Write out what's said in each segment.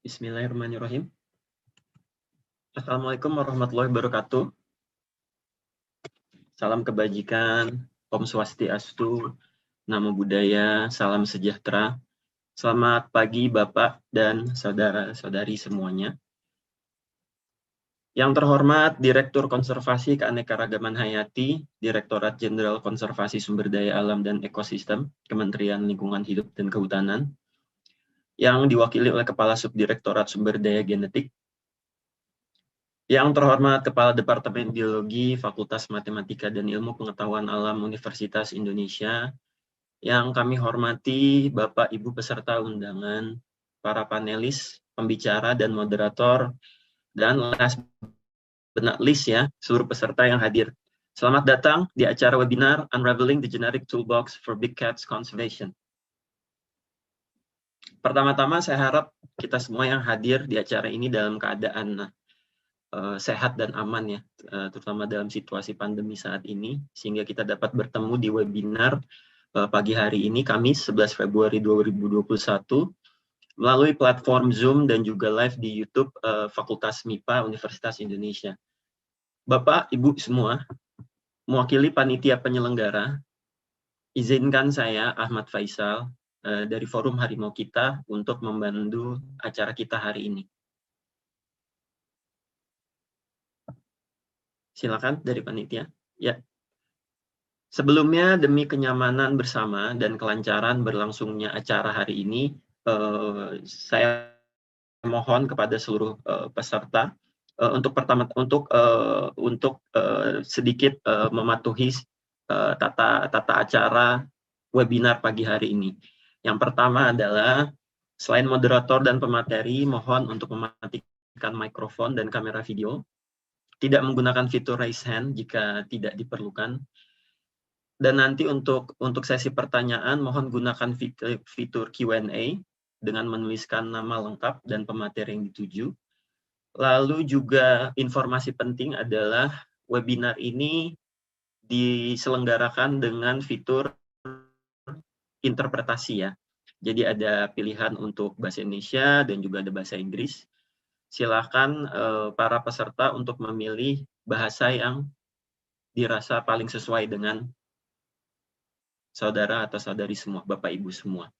Bismillahirrahmanirrahim. Assalamualaikum warahmatullahi wabarakatuh. Salam kebajikan, Om Swastiastu, Namo Buddhaya, salam sejahtera. Selamat pagi Bapak dan saudara-saudari semuanya. Yang terhormat Direktur Konservasi Keanekaragaman Hayati, Direktorat Jenderal Konservasi Sumber Daya Alam dan Ekosistem, Kementerian Lingkungan Hidup dan Kehutanan, yang diwakili oleh Kepala Subdirektorat Sumber Daya Genetik, yang terhormat Kepala Departemen Biologi Fakultas Matematika dan Ilmu Pengetahuan Alam Universitas Indonesia, yang kami hormati Bapak Ibu peserta undangan, para panelis, pembicara dan moderator, dan last but not least ya, seluruh peserta yang hadir. Selamat datang di acara webinar Unravelling the Genetic Toolbox for Big Cats Conservation. Pertama-tama saya harap kita semua yang hadir di acara ini dalam keadaan sehat dan aman ya, terutama dalam situasi pandemi saat ini, sehingga kita dapat bertemu di webinar pagi hari ini, Kamis 11 Februari 2021, melalui platform Zoom dan juga live di YouTube Fakultas MIPA Universitas Indonesia. Bapak, Ibu semua, mewakili panitia penyelenggara, izinkan saya, Ahmad Faisal, dari Forum HarimauKita untuk membantu acara kita hari ini. Silakan dari panitia. Ya. Sebelumnya, demi kenyamanan bersama dan kelancaran berlangsungnya acara hari ini, saya mohon kepada seluruh peserta untuk sedikit mematuhi tata acara webinar pagi hari ini. Yang pertama adalah selain moderator dan pemateri, mohon untuk mematikan mikrofon dan kamera video, tidak menggunakan fitur raise hand jika tidak diperlukan. Dan nanti untuk sesi pertanyaan, mohon gunakan fitur Q&A dengan menuliskan nama lengkap dan pemateri yang dituju. Lalu juga informasi penting adalah webinar ini diselenggarakan dengan fitur interpretasi ya. Jadi ada pilihan untuk bahasa Indonesia dan juga ada bahasa Inggris. Silakan para peserta untuk memilih bahasa yang dirasa paling sesuai dengan saudara atau saudari semua, Bapak Ibu semua.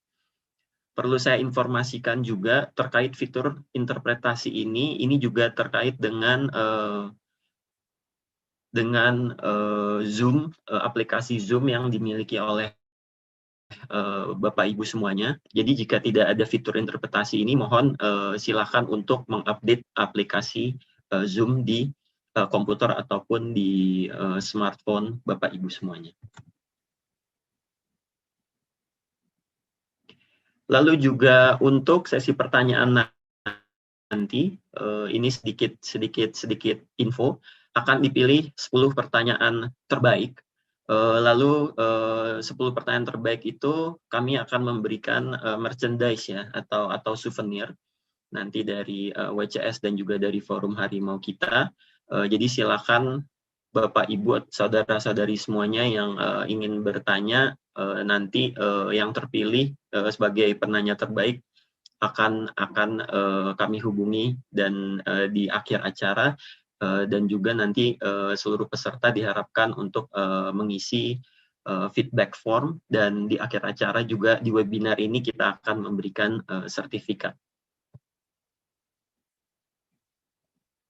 Perlu saya informasikan juga terkait fitur interpretasi ini juga terkait dengan Zoom, aplikasi Zoom yang dimiliki oleh Bapak Ibu semuanya. Jadi jika tidak ada fitur interpretasi ini, mohon silakan untuk mengupdate aplikasi Zoom di komputer ataupun di smartphone Bapak Ibu semuanya. Lalu juga untuk sesi pertanyaan nanti, ini sedikit info. akan dipilih 10 pertanyaan terbaik. Lalu 10 pertanyaan terbaik itu kami akan memberikan merchandise ya, atau souvenir nanti dari WCS dan juga dari forum Harimau Kita. Jadi silakan Bapak Ibu saudara-saudari semuanya yang ingin bertanya, nanti yang terpilih sebagai penanya terbaik akan kami hubungi dan di akhir acara, dan juga nanti seluruh peserta diharapkan untuk mengisi feedback form, dan di akhir acara juga di webinar ini kita akan memberikan sertifikat.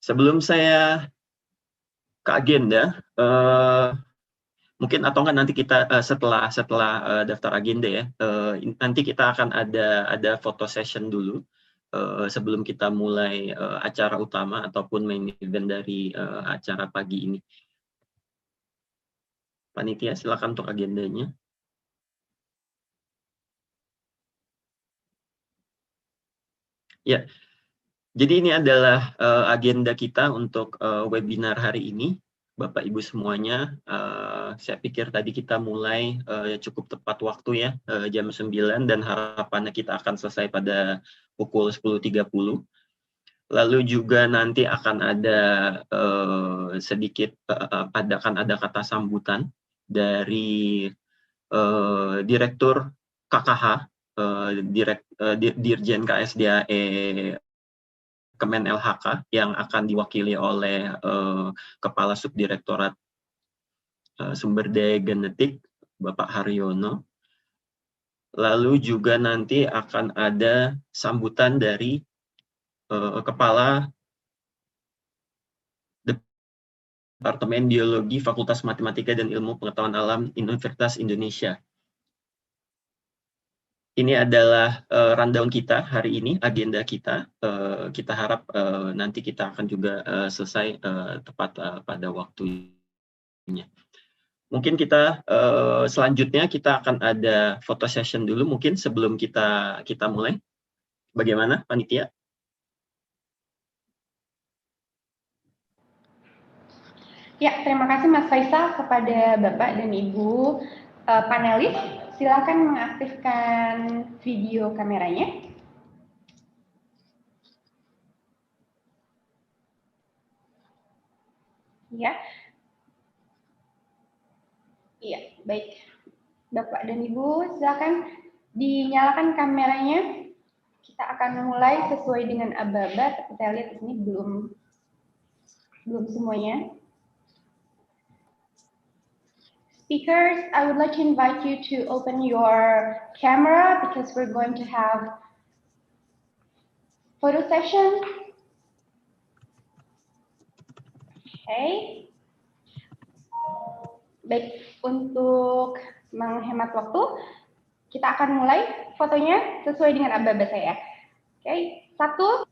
Sebelum saya ke agenda, mungkin atau enggak nanti kita setelah daftar agenda ya, nanti kita akan ada foto session dulu sebelum kita mulai acara utama ataupun main event dari acara pagi ini. Panitia, silakan untuk agendanya. Ya, jadi ini adalah agenda kita untuk webinar hari ini. Bapak Ibu semuanya, saya pikir tadi kita mulai cukup tepat waktu ya, jam 9, dan harapannya kita akan selesai pada pukul 10.30. Lalu juga nanti akan ada sedikit akan ada kata sambutan dari Direktur KKH, Dirjen KSDAE Kemen LHK, yang akan diwakili oleh Kepala Subdirektorat Sumber Daya Genetik, Bapak Haryono. Lalu juga nanti akan ada sambutan dari Kepala Departemen Biologi Fakultas Matematika dan Ilmu Pengetahuan Alam Universitas Indonesia. Ini adalah rundown kita hari ini, agenda kita. Kita harap nanti kita akan juga selesai tepat pada waktunya. Mungkin kita selanjutnya kita akan ada foto session dulu mungkin sebelum kita mulai. Bagaimana, panitia? Ya, terima kasih Mas Faisal kepada Bapak dan Ibu panelis. Silakan mengaktifkan video kameranya. Ya. Iya, baik. Bapak dan Ibu, silakan dinyalakan kameranya. Kita akan mulai sesuai dengan aba-aba, tapi saya lihat di sini belum semuanya. Speakers, I would like to invite you to open your camera because we're going to have photo session. Okay. Baik, untuk menghemat waktu, kita akan mulai fotonya sesuai dengan aba-aba saya. Oke, 1,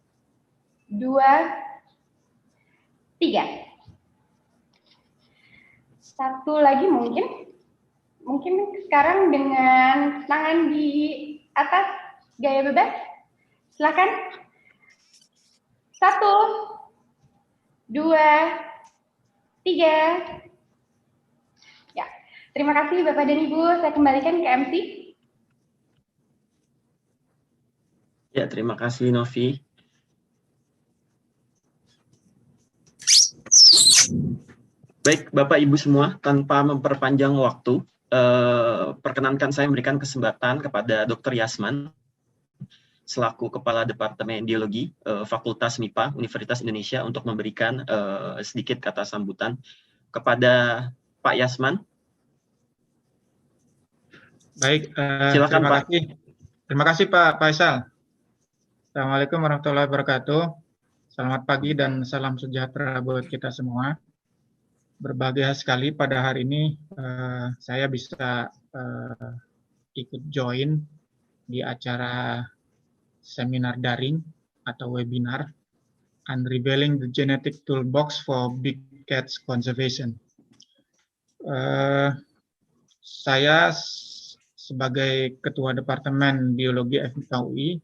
2, 3. Satu lagi mungkin sekarang dengan tangan di atas, gaya bebas. Silakan. 1, 2, 3. Ya, terima kasih Bapak dan Ibu. Saya kembalikan ke MC. Ya, terima kasih Novi. Baik, Bapak Ibu semua, tanpa memperpanjang waktu, perkenankan saya memberikan kesempatan kepada Dr. Yasman, selaku Kepala Departemen Biologi Fakultas MIPA Universitas Indonesia, untuk memberikan sedikit kata sambutan kepada Pak Yasman. Baik, silakan terima Pak. kasih. Terima kasih Pak Faisal. Assalamualaikum warahmatullahi wabarakatuh. Selamat pagi dan salam sejahtera buat kita semua. Berbahagia sekali pada hari ini saya bisa ikut join di acara seminar daring atau webinar Unravelling the Genetic Toolbox for Big Cats Conservation. Saya sebagai Ketua Departemen Biologi FMIPA UI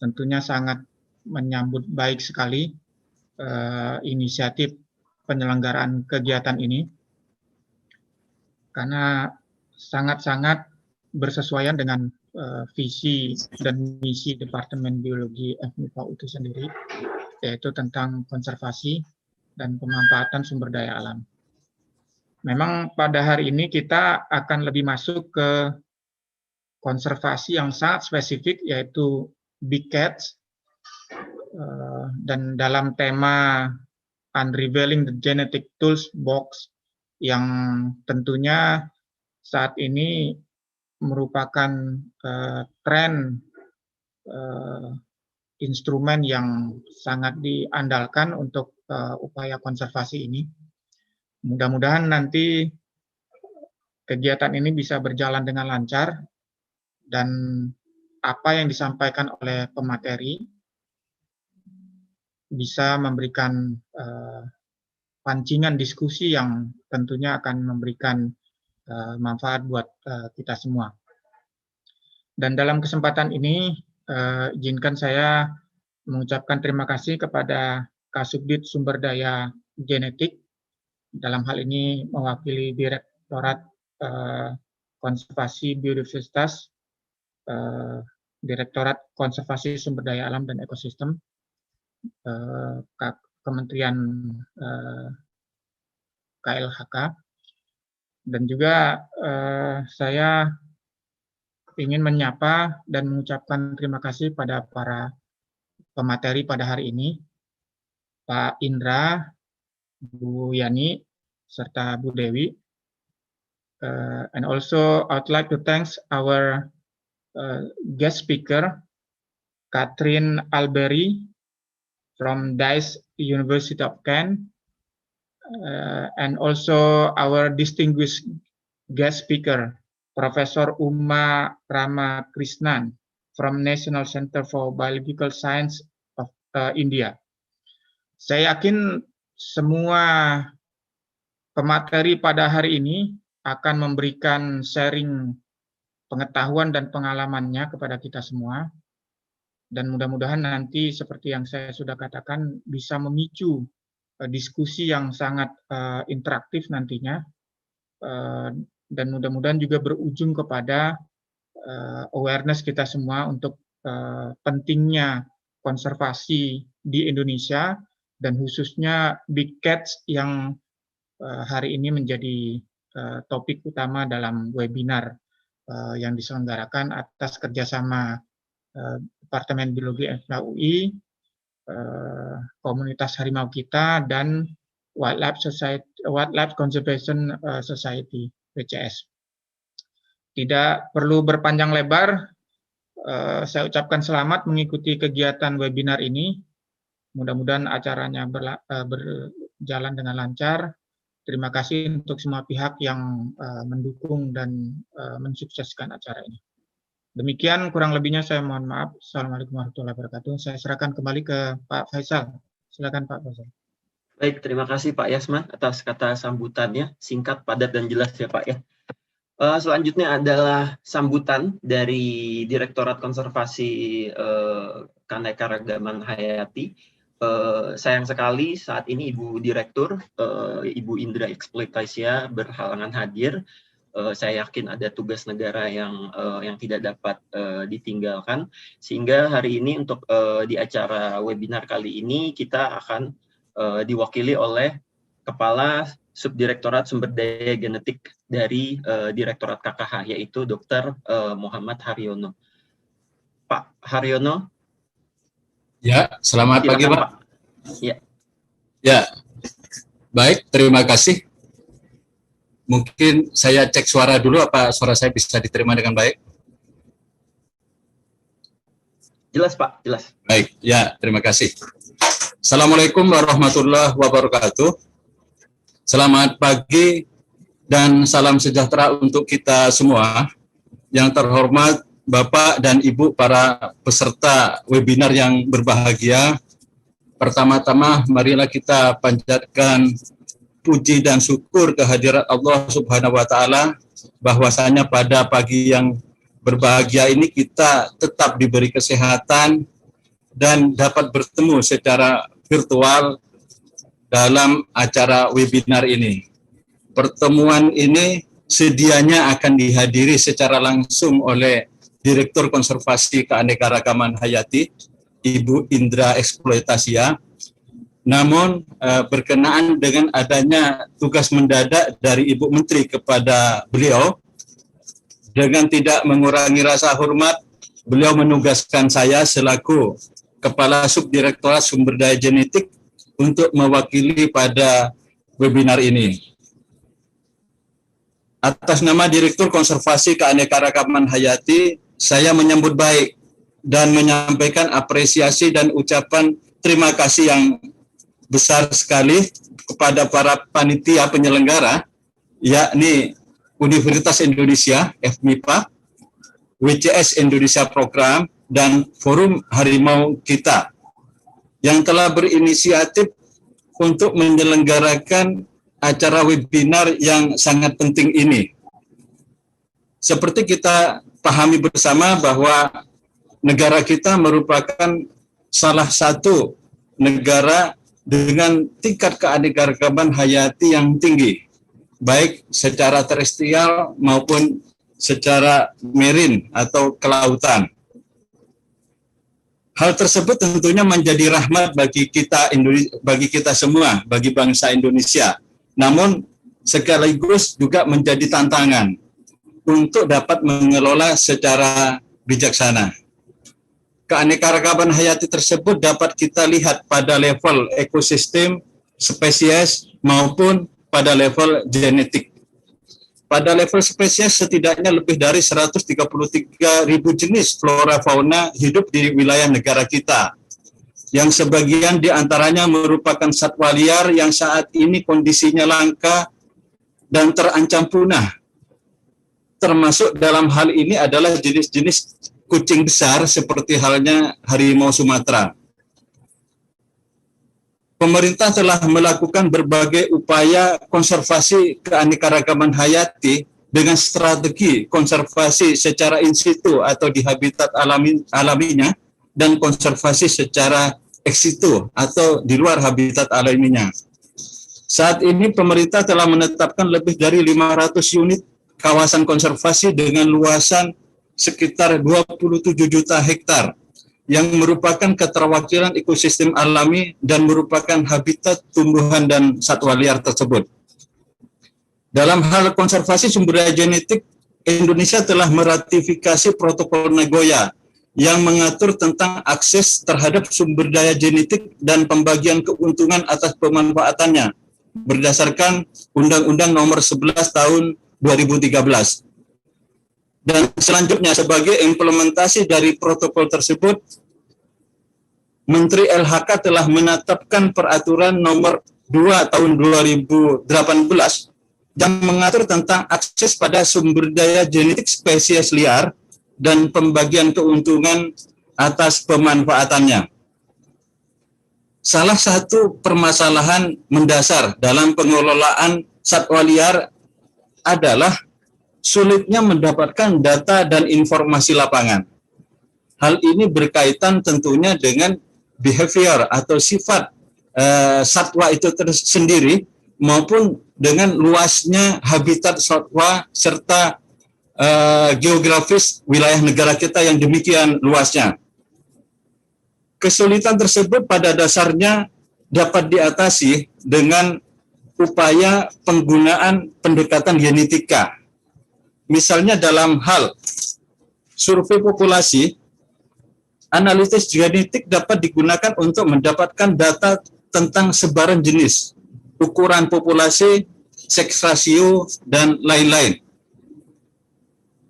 tentunya sangat menyambut baik sekali inisiatif penyelenggaraan kegiatan ini, karena sangat-sangat bersesuaian dengan visi dan misi Departemen Biologi FMIPA itu sendiri, yaitu tentang konservasi dan pemanfaatan sumber daya alam. Memang pada hari ini kita akan lebih masuk ke konservasi yang sangat spesifik, yaitu big cats, dan dalam tema Unravelling the Genetic Toolbox, yang tentunya saat ini merupakan tren instrumen yang sangat diandalkan untuk upaya konservasi ini. Mudah-mudahan nanti kegiatan ini bisa berjalan dengan lancar, dan apa yang disampaikan oleh pemateri bisa memberikan pancingan diskusi yang tentunya akan memberikan manfaat buat kita semua. Dan dalam kesempatan ini, izinkan saya mengucapkan terima kasih kepada Kasubdit Sumber Daya Genetik, dalam hal ini mewakili Direktorat Konservasi Biodiversitas, Direktorat Konservasi Sumber Daya Alam dan Ekosistem, Kementerian KLHK, dan juga saya ingin menyapa dan mengucapkan terima kasih pada para pemateri pada hari ini, Pak Indra, Bu Yani, serta Bu Dewi. And also I would like to thank our guest speaker, Catherine Albery from DICE University of Kent, and also our distinguished guest speaker, Professor Uma Ramakrishnan from National Center for Biological Science of India. Saya yakin semua pemateri pada hari ini akan memberikan sharing pengetahuan dan pengalamannya kepada kita semua, dan mudah-mudahan nanti seperti yang saya sudah katakan bisa memicu diskusi yang sangat interaktif nantinya, dan mudah-mudahan juga berujung kepada awareness kita semua untuk pentingnya konservasi di Indonesia, dan khususnya big cats yang hari ini menjadi topik utama dalam webinar yang diselenggarakan atas kerjasama Departemen Biologi FMIPA, komunitas HarimauKita, dan Wildlife Conservation Society (WCS). Tidak perlu berpanjang lebar, saya ucapkan selamat mengikuti kegiatan webinar ini. Mudah-mudahan acaranya berjalan dengan lancar. Terima kasih untuk semua pihak yang mendukung dan mensukseskan acara ini. Demikian kurang lebihnya, saya mohon maaf. Assalamualaikum warahmatullahi wabarakatuh. Saya serahkan kembali ke Pak Faisal. Silakan Pak Faisal. Baik, terima kasih Pak Yasman atas kata sambutannya, singkat, padat, dan jelas ya Pak ya. Selanjutnya adalah sambutan dari Direktorat Konservasi Keanekaragaman Hayati. Sayang sekali saat ini Ibu Direktur, Ibu Indra Eksploitasia berhalangan hadir. Saya yakin ada tugas negara yang tidak dapat ditinggalkan, sehingga hari ini untuk di acara webinar kali ini kita akan diwakili oleh Kepala Subdirektorat Sumber Daya Genetik dari Direktorat KKH, yaitu Dr. Muhammad Haryono. Pak Haryono. Ya, selamat pagi Pak. Ya. Ya, baik, terima kasih. Mungkin saya cek suara dulu, apa suara saya bisa diterima dengan baik? Jelas Pak, jelas. Baik, ya, terima kasih. Assalamualaikum warahmatullahi wabarakatuh. Selamat pagi dan salam sejahtera untuk kita semua. Yang terhormat Bapak dan Ibu para peserta webinar yang berbahagia. Pertama-tama marilah kita panjatkan puji dan syukur kehadirat Allah Subhanahu wa Ta'ala, bahwasanya pada pagi yang berbahagia ini kita tetap diberi kesehatan dan dapat bertemu secara virtual dalam acara webinar ini. Pertemuan ini sedianya akan dihadiri secara langsung oleh Direktur Konservasi Keanekaragaman Hayati, Ibu Indra Eksploitasia. Namun berkenaan dengan adanya tugas mendadak dari Ibu Menteri kepada beliau, dengan tidak mengurangi rasa hormat, beliau menugaskan saya selaku Kepala Subdirektorat Sumber Daya Genetik untuk mewakili pada webinar ini. Atas nama Direktur Konservasi Keanekaragaman Hayati, saya menyambut baik dan menyampaikan apresiasi dan ucapan terima kasih yang besar sekali kepada para panitia penyelenggara, yakni Universitas Indonesia, FMIPA, WCS Indonesia Program, dan Forum HarimauKita, yang telah berinisiatif untuk menyelenggarakan acara webinar yang sangat penting ini. Seperti kita pahami bersama bahwa negara kita merupakan salah satu negara dengan tingkat keanekaragaman hayati yang tinggi, baik secara terestrial maupun secara marine atau kelautan. Hal tersebut tentunya menjadi rahmat bagi kita semua, bagi bangsa Indonesia. Namun sekaligus juga menjadi tantangan untuk dapat mengelola secara bijaksana. Keanekaragaman hayati tersebut dapat kita lihat pada level ekosistem, spesies, maupun pada level genetik. Pada level spesies setidaknya lebih dari 133.000 jenis flora fauna hidup di wilayah negara kita, yang sebagian diantaranya merupakan satwa liar yang saat ini kondisinya langka dan terancam punah. Termasuk dalam hal ini adalah jenis-jenis kucing besar seperti halnya harimau Sumatera. Pemerintah telah melakukan berbagai upaya konservasi keanekaragaman hayati dengan strategi konservasi secara in situ atau di habitat alaminya, dan konservasi secara ex situ atau di luar habitat alaminya. Saat ini pemerintah telah menetapkan lebih dari 500 unit kawasan konservasi dengan luasan sekitar 27 juta hektar yang merupakan keterwakilan ekosistem alami dan merupakan habitat tumbuhan dan satwa liar tersebut. Dalam hal konservasi sumber daya genetik, Indonesia telah meratifikasi Protokol Nagoya yang mengatur tentang akses terhadap sumber daya genetik dan pembagian keuntungan atas pemanfaatannya berdasarkan Undang-Undang Nomor 11 Tahun 2013. Dan selanjutnya sebagai implementasi dari protokol tersebut, Menteri LHK telah menetapkan Peraturan Nomor 2 Tahun 2018 yang mengatur tentang akses pada sumber daya genetik spesies liar dan pembagian keuntungan atas pemanfaatannya. Salah satu permasalahan mendasar dalam pengelolaan satwa liar adalah sulitnya mendapatkan data dan informasi lapangan. Hal ini berkaitan tentunya dengan behavior atau sifat satwa itu sendiri maupun dengan luasnya habitat satwa serta geografis wilayah negara kita yang demikian luasnya. Kesulitan tersebut pada dasarnya dapat diatasi dengan upaya penggunaan pendekatan genetika. Misalnya dalam hal survei populasi, analisis genetik dapat digunakan untuk mendapatkan data tentang sebaran jenis, ukuran populasi, seks rasio, dan lain-lain.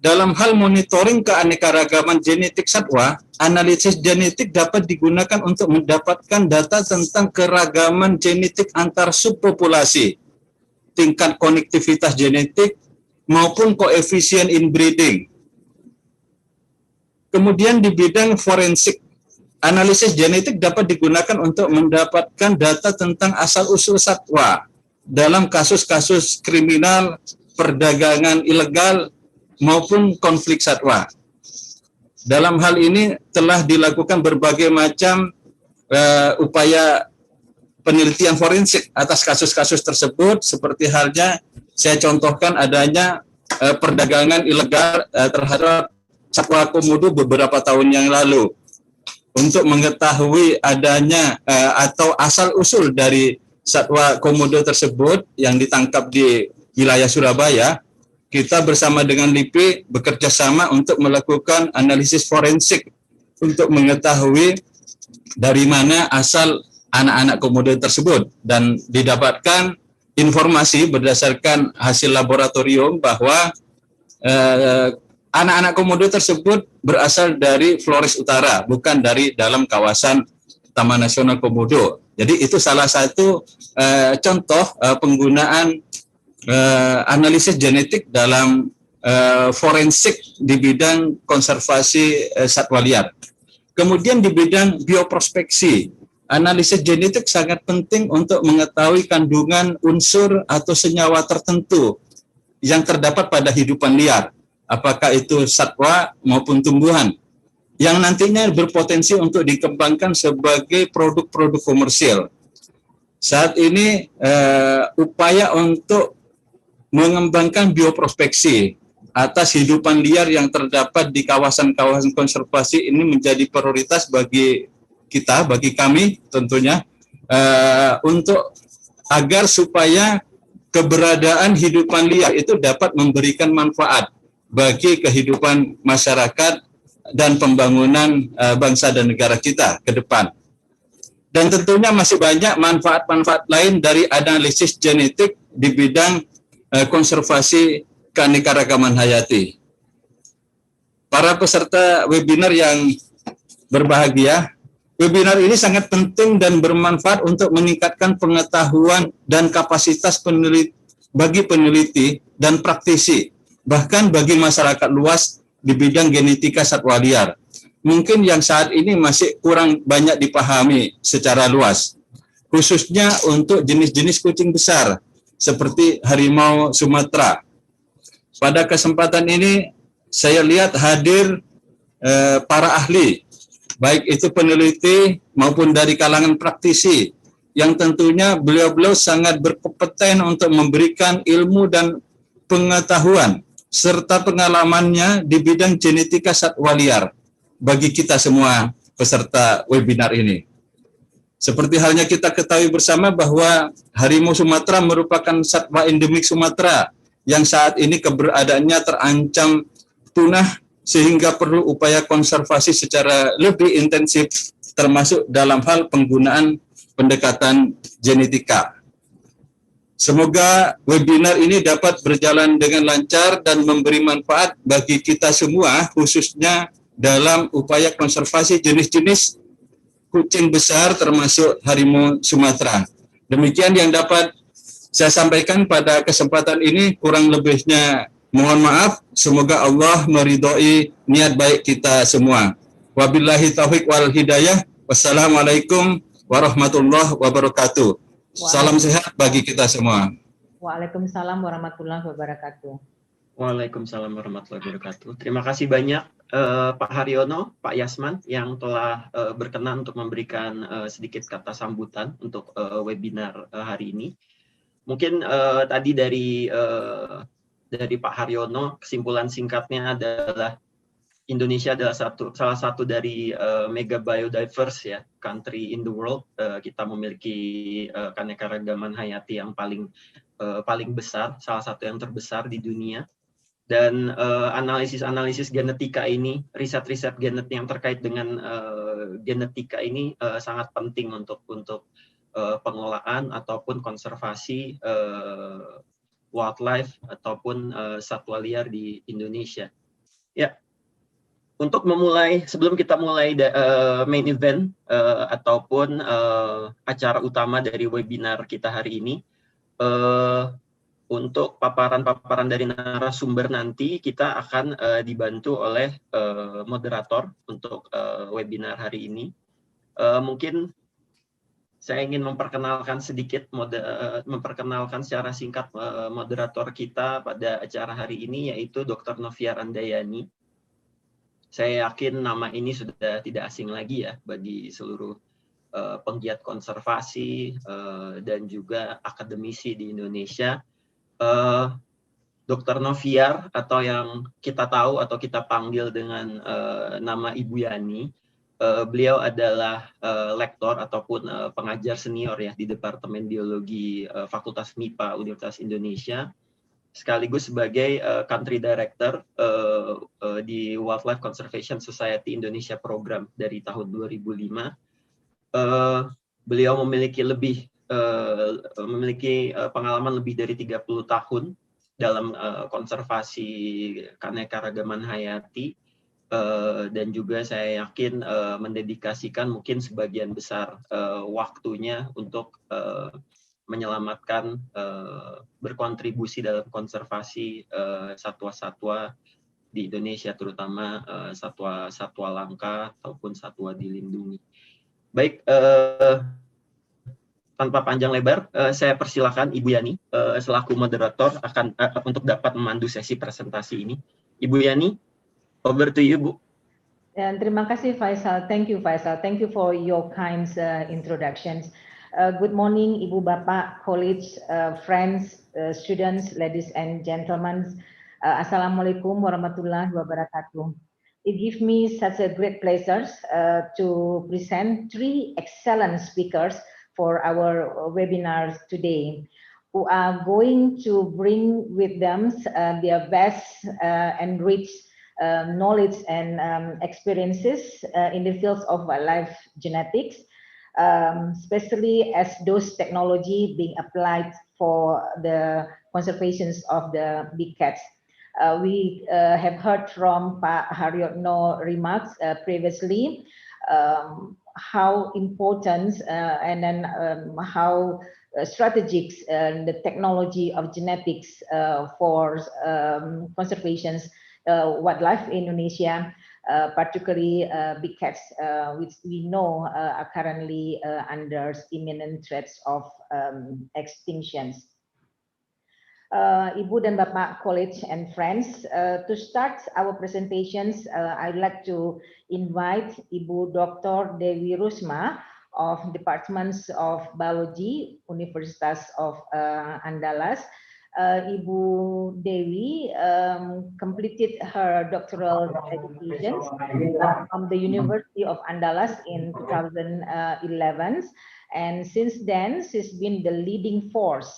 Dalam hal monitoring keanekaragaman genetik satwa, analisis genetik dapat digunakan untuk mendapatkan data tentang keragaman genetik antar subpopulasi, tingkat konektivitas genetik, maupun koefisien inbreeding. Kemudian di bidang forensik, analisis genetik dapat digunakan untuk mendapatkan data tentang asal-usul satwa dalam kasus-kasus kriminal, perdagangan ilegal, maupun konflik satwa. Dalam hal ini telah dilakukan berbagai macam upaya penelitian forensik atas kasus-kasus tersebut, seperti halnya saya contohkan adanya perdagangan ilegal terhadap satwa komodo beberapa tahun yang lalu. Untuk mengetahui adanya atau asal-usul dari satwa komodo tersebut yang ditangkap di wilayah Surabaya, kita bersama dengan LIPI bekerja sama untuk melakukan analisis forensik untuk mengetahui dari mana asal anak-anak komodo tersebut, dan didapatkan informasi berdasarkan hasil laboratorium bahwa anak-anak komodo tersebut berasal dari Flores Utara, bukan dari dalam kawasan Taman Nasional Komodo. Jadi itu salah satu contoh penggunaan analisis genetik dalam forensik di bidang konservasi satwa liar. Kemudian di bidang bioprospeksi, analisis genetik sangat penting untuk mengetahui kandungan unsur atau senyawa tertentu yang terdapat pada hidupan liar, apakah itu satwa maupun tumbuhan, yang nantinya berpotensi untuk dikembangkan sebagai produk-produk komersil. Saat ini upaya untuk mengembangkan bioprospeksi atas hidupan liar yang terdapat di kawasan-kawasan konservasi ini menjadi prioritas bagi kita, bagi kami tentunya, untuk agar supaya keberadaan hidupan liar itu dapat memberikan manfaat bagi kehidupan masyarakat dan pembangunan bangsa dan negara kita ke depan. Dan tentunya masih banyak manfaat-manfaat lain dari analisis genetik di bidang konservasi keanekaragaman hayati. Para peserta webinar yang berbahagia, webinar ini sangat penting dan bermanfaat untuk meningkatkan pengetahuan dan kapasitas bagi peneliti dan praktisi, bahkan bagi masyarakat luas di bidang genetika satwa liar. Mungkin yang saat ini masih kurang banyak dipahami secara luas, khususnya untuk jenis-jenis kucing besar seperti harimau Sumatera. Pada kesempatan ini saya lihat hadir para ahli, baik itu peneliti maupun dari kalangan praktisi, yang tentunya beliau-beliau sangat berkompeten untuk memberikan ilmu dan pengetahuan serta pengalamannya di bidang genetika satwa liar bagi kita semua peserta webinar ini. Seperti halnya kita ketahui bersama bahwa harimau Sumatera merupakan satwa endemik Sumatera yang saat ini keberadaannya terancam punah, sehingga perlu upaya konservasi secara lebih intensif, termasuk dalam hal penggunaan pendekatan genetika. Semoga webinar ini dapat berjalan dengan lancar dan memberi manfaat bagi kita semua, khususnya dalam upaya konservasi jenis-jenis kucing besar termasuk harimau Sumatera. Demikian yang dapat saya sampaikan pada kesempatan ini, kurang lebihnya mohon maaf. Semoga Allah meridhoi niat baik kita semua. Wabillahi taufiq wal hidayah. Wassalamualaikum warahmatullahi wabarakatuh. Salam sehat bagi kita semua. Waalaikumsalam warahmatullahi wabarakatuh. Waalaikumsalam warahmatullahi wabarakatuh. Terima kasih banyak Pak Haryono, Pak Yasman yang telah berkenan untuk memberikan sedikit kata sambutan untuk webinar hari ini. Mungkin tadi dari Pak Haryono, kesimpulan singkatnya adalah Indonesia adalah salah satu dari mega biodiverse ya country in the world. Kita memiliki keanekaragaman hayati yang paling besar, salah satu yang terbesar di dunia. Dan analisis genetika ini, riset-riset genetik yang terkait dengan genetika ini sangat penting untuk pengelolaan ataupun konservasi wildlife ataupun satwa liar di Indonesia. Ya, untuk memulai, sebelum kita mulai main event ataupun acara utama dari webinar kita hari ini, untuk paparan-paparan dari narasumber nanti kita akan dibantu oleh moderator untuk webinar hari ini. Mungkin saya ingin memperkenalkan memperkenalkan secara singkat moderator kita pada acara hari ini, yaitu Dr. Noviar Andayani. Saya yakin nama ini sudah tidak asing lagi ya bagi seluruh penggiat konservasi dan juga akademisi di Indonesia. Dr. Noviar, atau yang kita tahu atau kita panggil dengan nama Ibu Yani. Beliau adalah lektor ataupun pengajar senior ya di Departemen Biologi Fakultas MIPA Universitas Indonesia, sekaligus sebagai Country Director di Wildlife Conservation Society Indonesia Program dari tahun 2005. Beliau memiliki pengalaman lebih dari 30 tahun dalam konservasi keanekaragaman hayati, dan juga saya yakin mendedikasikan mungkin sebagian besar waktunya untuk menyelamatkan, berkontribusi dalam konservasi satwa-satwa di Indonesia, terutama satwa-satwa langka ataupun satwa dilindungi. Baik, tanpa panjang lebar, saya persilakan Ibu Yani selaku moderator untuk dapat memandu sesi presentasi ini. Ibu Yani, over to you, Bu. Terima kasih Faisal. Thank you Faisal. Thank you for your kind introductions. Good morning, Ibu Bapak, colleagues, friends, students, ladies and gentlemen. Assalamualaikum warahmatullahi wabarakatuh. It gives me such a great pleasure to present 3 excellent speakers for our webinar today, who are going to bring with them their best and rich knowledge and experiences in the fields of wildlife genetics, especially as those technology being applied for the conservation of the big cats. We have heard from Pak Haryotno remarks previously how important and then how strategic the technology of genetics for conservation wildlife in Indonesia, particularly big cats, which we know are currently under imminent threats of extinctions. Ibu dan Bapak, colleagues and friends, to start our presentations, I'd like to invite Ibu Dr. Dewi Rusma of Departments of Biology, Universitas of Andalas. Ibu Dewi completed her doctoral education from the University of Andalas in 2011, and since then she's been the leading force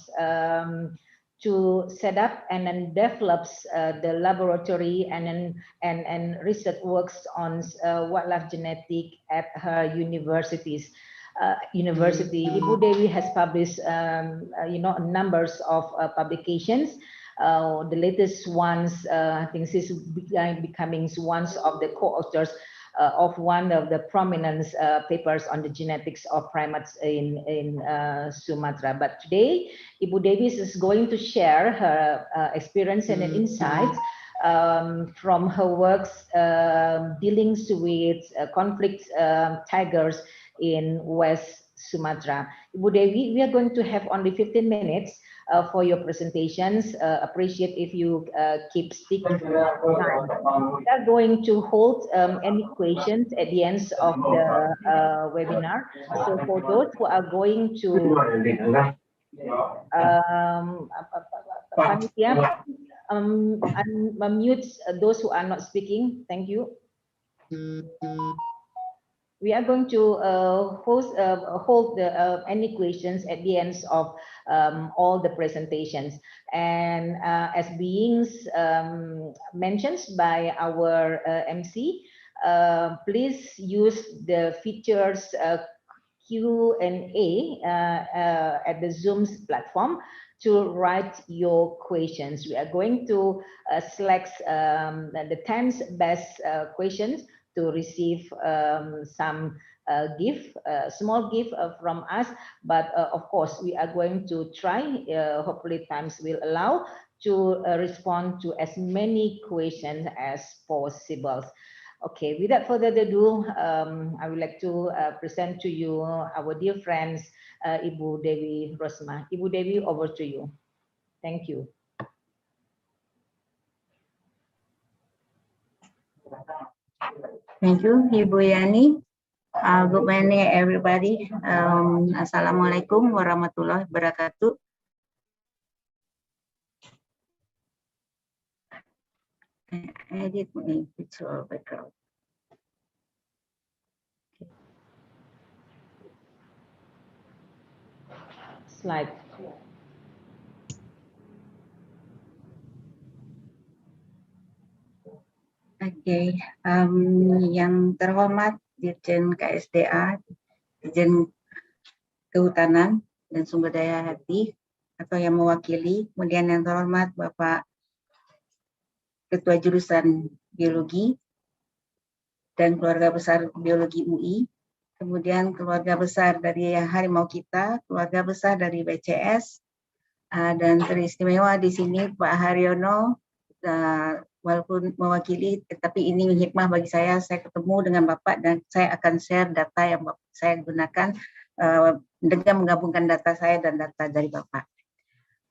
to set up and then develops the laboratory and research works on wildlife genetic at her university. Ibu Dewi has published, numbers of publications. The latest ones, I think she's becoming one of the co-authors of one of the prominent papers on the genetics of primates in Sumatra. But today, Ibu Dewi is going to share her experience and insights from her works dealing with conflict tigers in West Sumatra. Ibu Dewi, we are going to have only 15 minutes for your presentations. Appreciate if you keep sticking to the time. We are going to hold any questions at the end of the webinar. So for those who are going to unmute those who are not speaking. Thank you. We are going to hold any questions at the end of all the presentations. And as being mentioned by our MC, please use the features Q&A at the Zoom's platform to write your questions. We are going to select the 10 best questions to receive some small gift from us, but of course we are going to try, hopefully times will allow, to respond to as many questions as possible. Okay, without further ado, I would like to present to you our dear friends, Ibu Dewi Rusma. Ibu Dewi, over to you. Thank you. Thank you, Ibu Yani. Good morning, everybody. Assalamualaikum warahmatullahi wabarakatuh. Edit my visual background. Slide. Oke, yang terhormat Dirjen KSDA, Dirjen Kehutanan dan Sumber Daya Hayati atau yang mewakili, kemudian yang terhormat Bapak Ketua Jurusan Biologi dan keluarga besar Biologi UI, kemudian keluarga besar dari HarimauKita, keluarga besar dari BCS, dan teristimewa di sini Pak Haryono, walaupun mewakili, tapi ini hikmah bagi saya ketemu dengan Bapak dan saya akan share data yang saya gunakan dengan menggabungkan data saya dan data dari Bapak.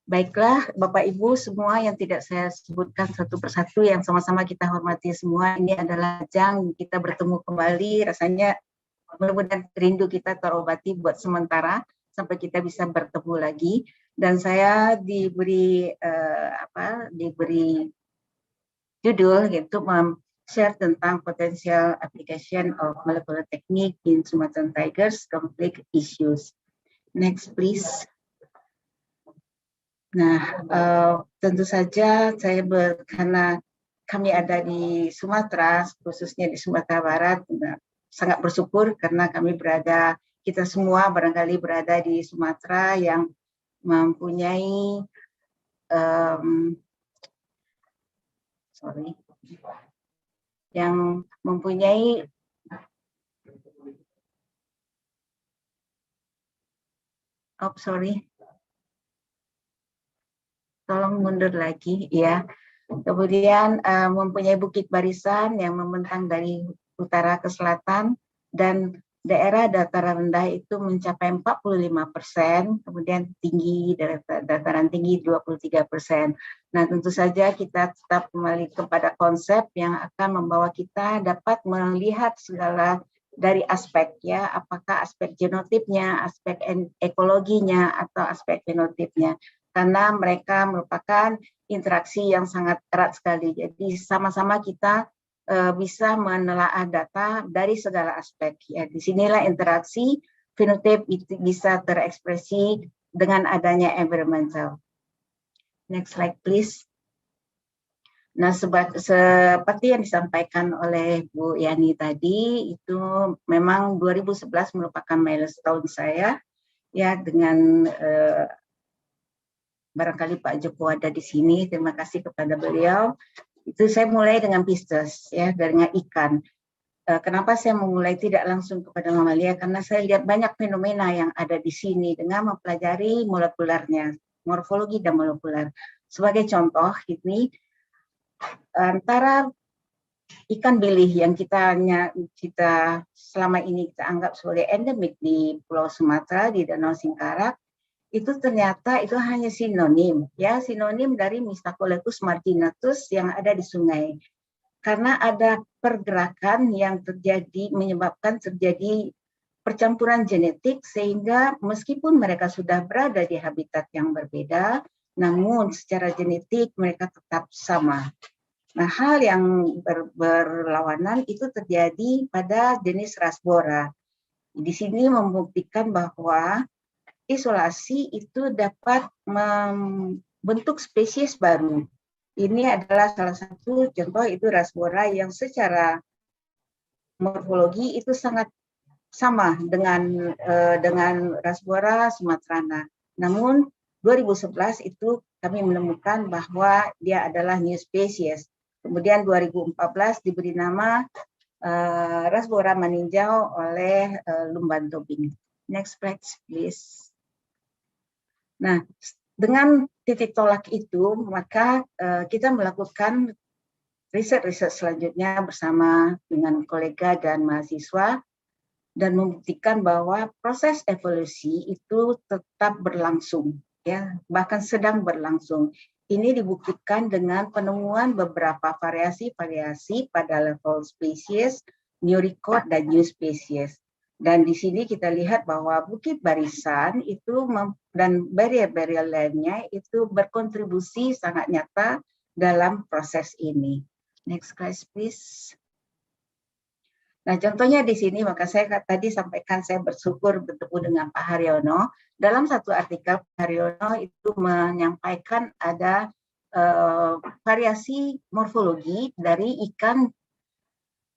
Baiklah, Bapak Ibu semua yang tidak saya sebutkan satu persatu, yang sama-sama kita hormati semua, ini adalah ajang kita bertemu kembali, rasanya mudah-mudahan rindu kita terobati buat sementara sampai kita bisa bertemu lagi. Dan saya diberi diberi judul yaitu share tentang potential application of molecular technique in Sumatran tigers conflict issues. Next please. Nah, tentu saja karena kami ada di Sumatera, khususnya di Sumatera Barat, sangat bersyukur karena kita semua barangkali berada di Sumatera yang mempunyai tolong mundur lagi ya. Kemudian mempunyai bukit barisan yang membentang dari utara ke selatan dan daerah dataran rendah itu mencapai 45%, kemudian tinggi dataran tinggi 23%. Nah, tentu saja kita tetap kembali kepada konsep yang akan membawa kita dapat melihat segala dari aspek ya, apakah aspek genotipnya, aspek ekologinya atau aspek fenotipnya. Karena mereka merupakan interaksi yang sangat erat sekali. Jadi sama-sama kita bisa menelaah data dari segala aspek. Ya, disinilah interaksi fenotip itu bisa terekspresi dengan adanya environmental. Next slide, please. Nah, seperti yang disampaikan oleh Bu Yani tadi, itu memang 2011 merupakan milestone saya, ya dengan barangkali Pak Joko ada di sini, terima kasih kepada beliau. Itu saya mulai dengan pisces, ya, dengan ikan. Kenapa saya memulai tidak langsung kepada mamalia? Karena saya lihat banyak fenomena yang ada di sini dengan mempelajari molekulernya, morfologi dan molekuler. Sebagai contoh, ini antara ikan bilih yang kita selama ini kita anggap sebagai endemik di Pulau Sumatera, di Danau Singkarak, itu ternyata itu hanya sinonim, ya, sinonim dari Mystacolecus marginatus yang ada di sungai. Karena ada pergerakan yang menyebabkan terjadi percampuran genetik, sehingga meskipun mereka sudah berada di habitat yang berbeda, namun secara genetik mereka tetap sama. Nah, hal yang berlawanan itu terjadi pada jenis Rasbora. Di sini membuktikan bahwa isolasi itu dapat membentuk spesies baru. Ini adalah salah satu contoh, itu Rasbora yang secara morfologi itu sangat sama dengan Rasbora sumatrana. Namun 2011 itu kami menemukan bahwa dia adalah new species. Kemudian 2014 diberi nama Rasbora meninjau oleh Lumban Tobing. Next slide, please. Nah, dengan titik tolak itu, maka kita melakukan riset-riset selanjutnya bersama dengan kolega dan mahasiswa dan membuktikan bahwa proses evolusi itu tetap berlangsung, ya, bahkan sedang berlangsung. Ini dibuktikan dengan penemuan beberapa variasi-variasi pada level spesies, new record, dan new species. Dan di sini kita lihat bahwa bukit barisan itu dan barrier-barrier lainnya itu berkontribusi sangat nyata dalam proses ini. Next slide, please. Nah, contohnya di sini, maka saya tadi sampaikan saya bersyukur bertemu dengan Pak Haryono. Dalam satu artikel, Pak Haryono itu menyampaikan ada variasi morfologi dari ikan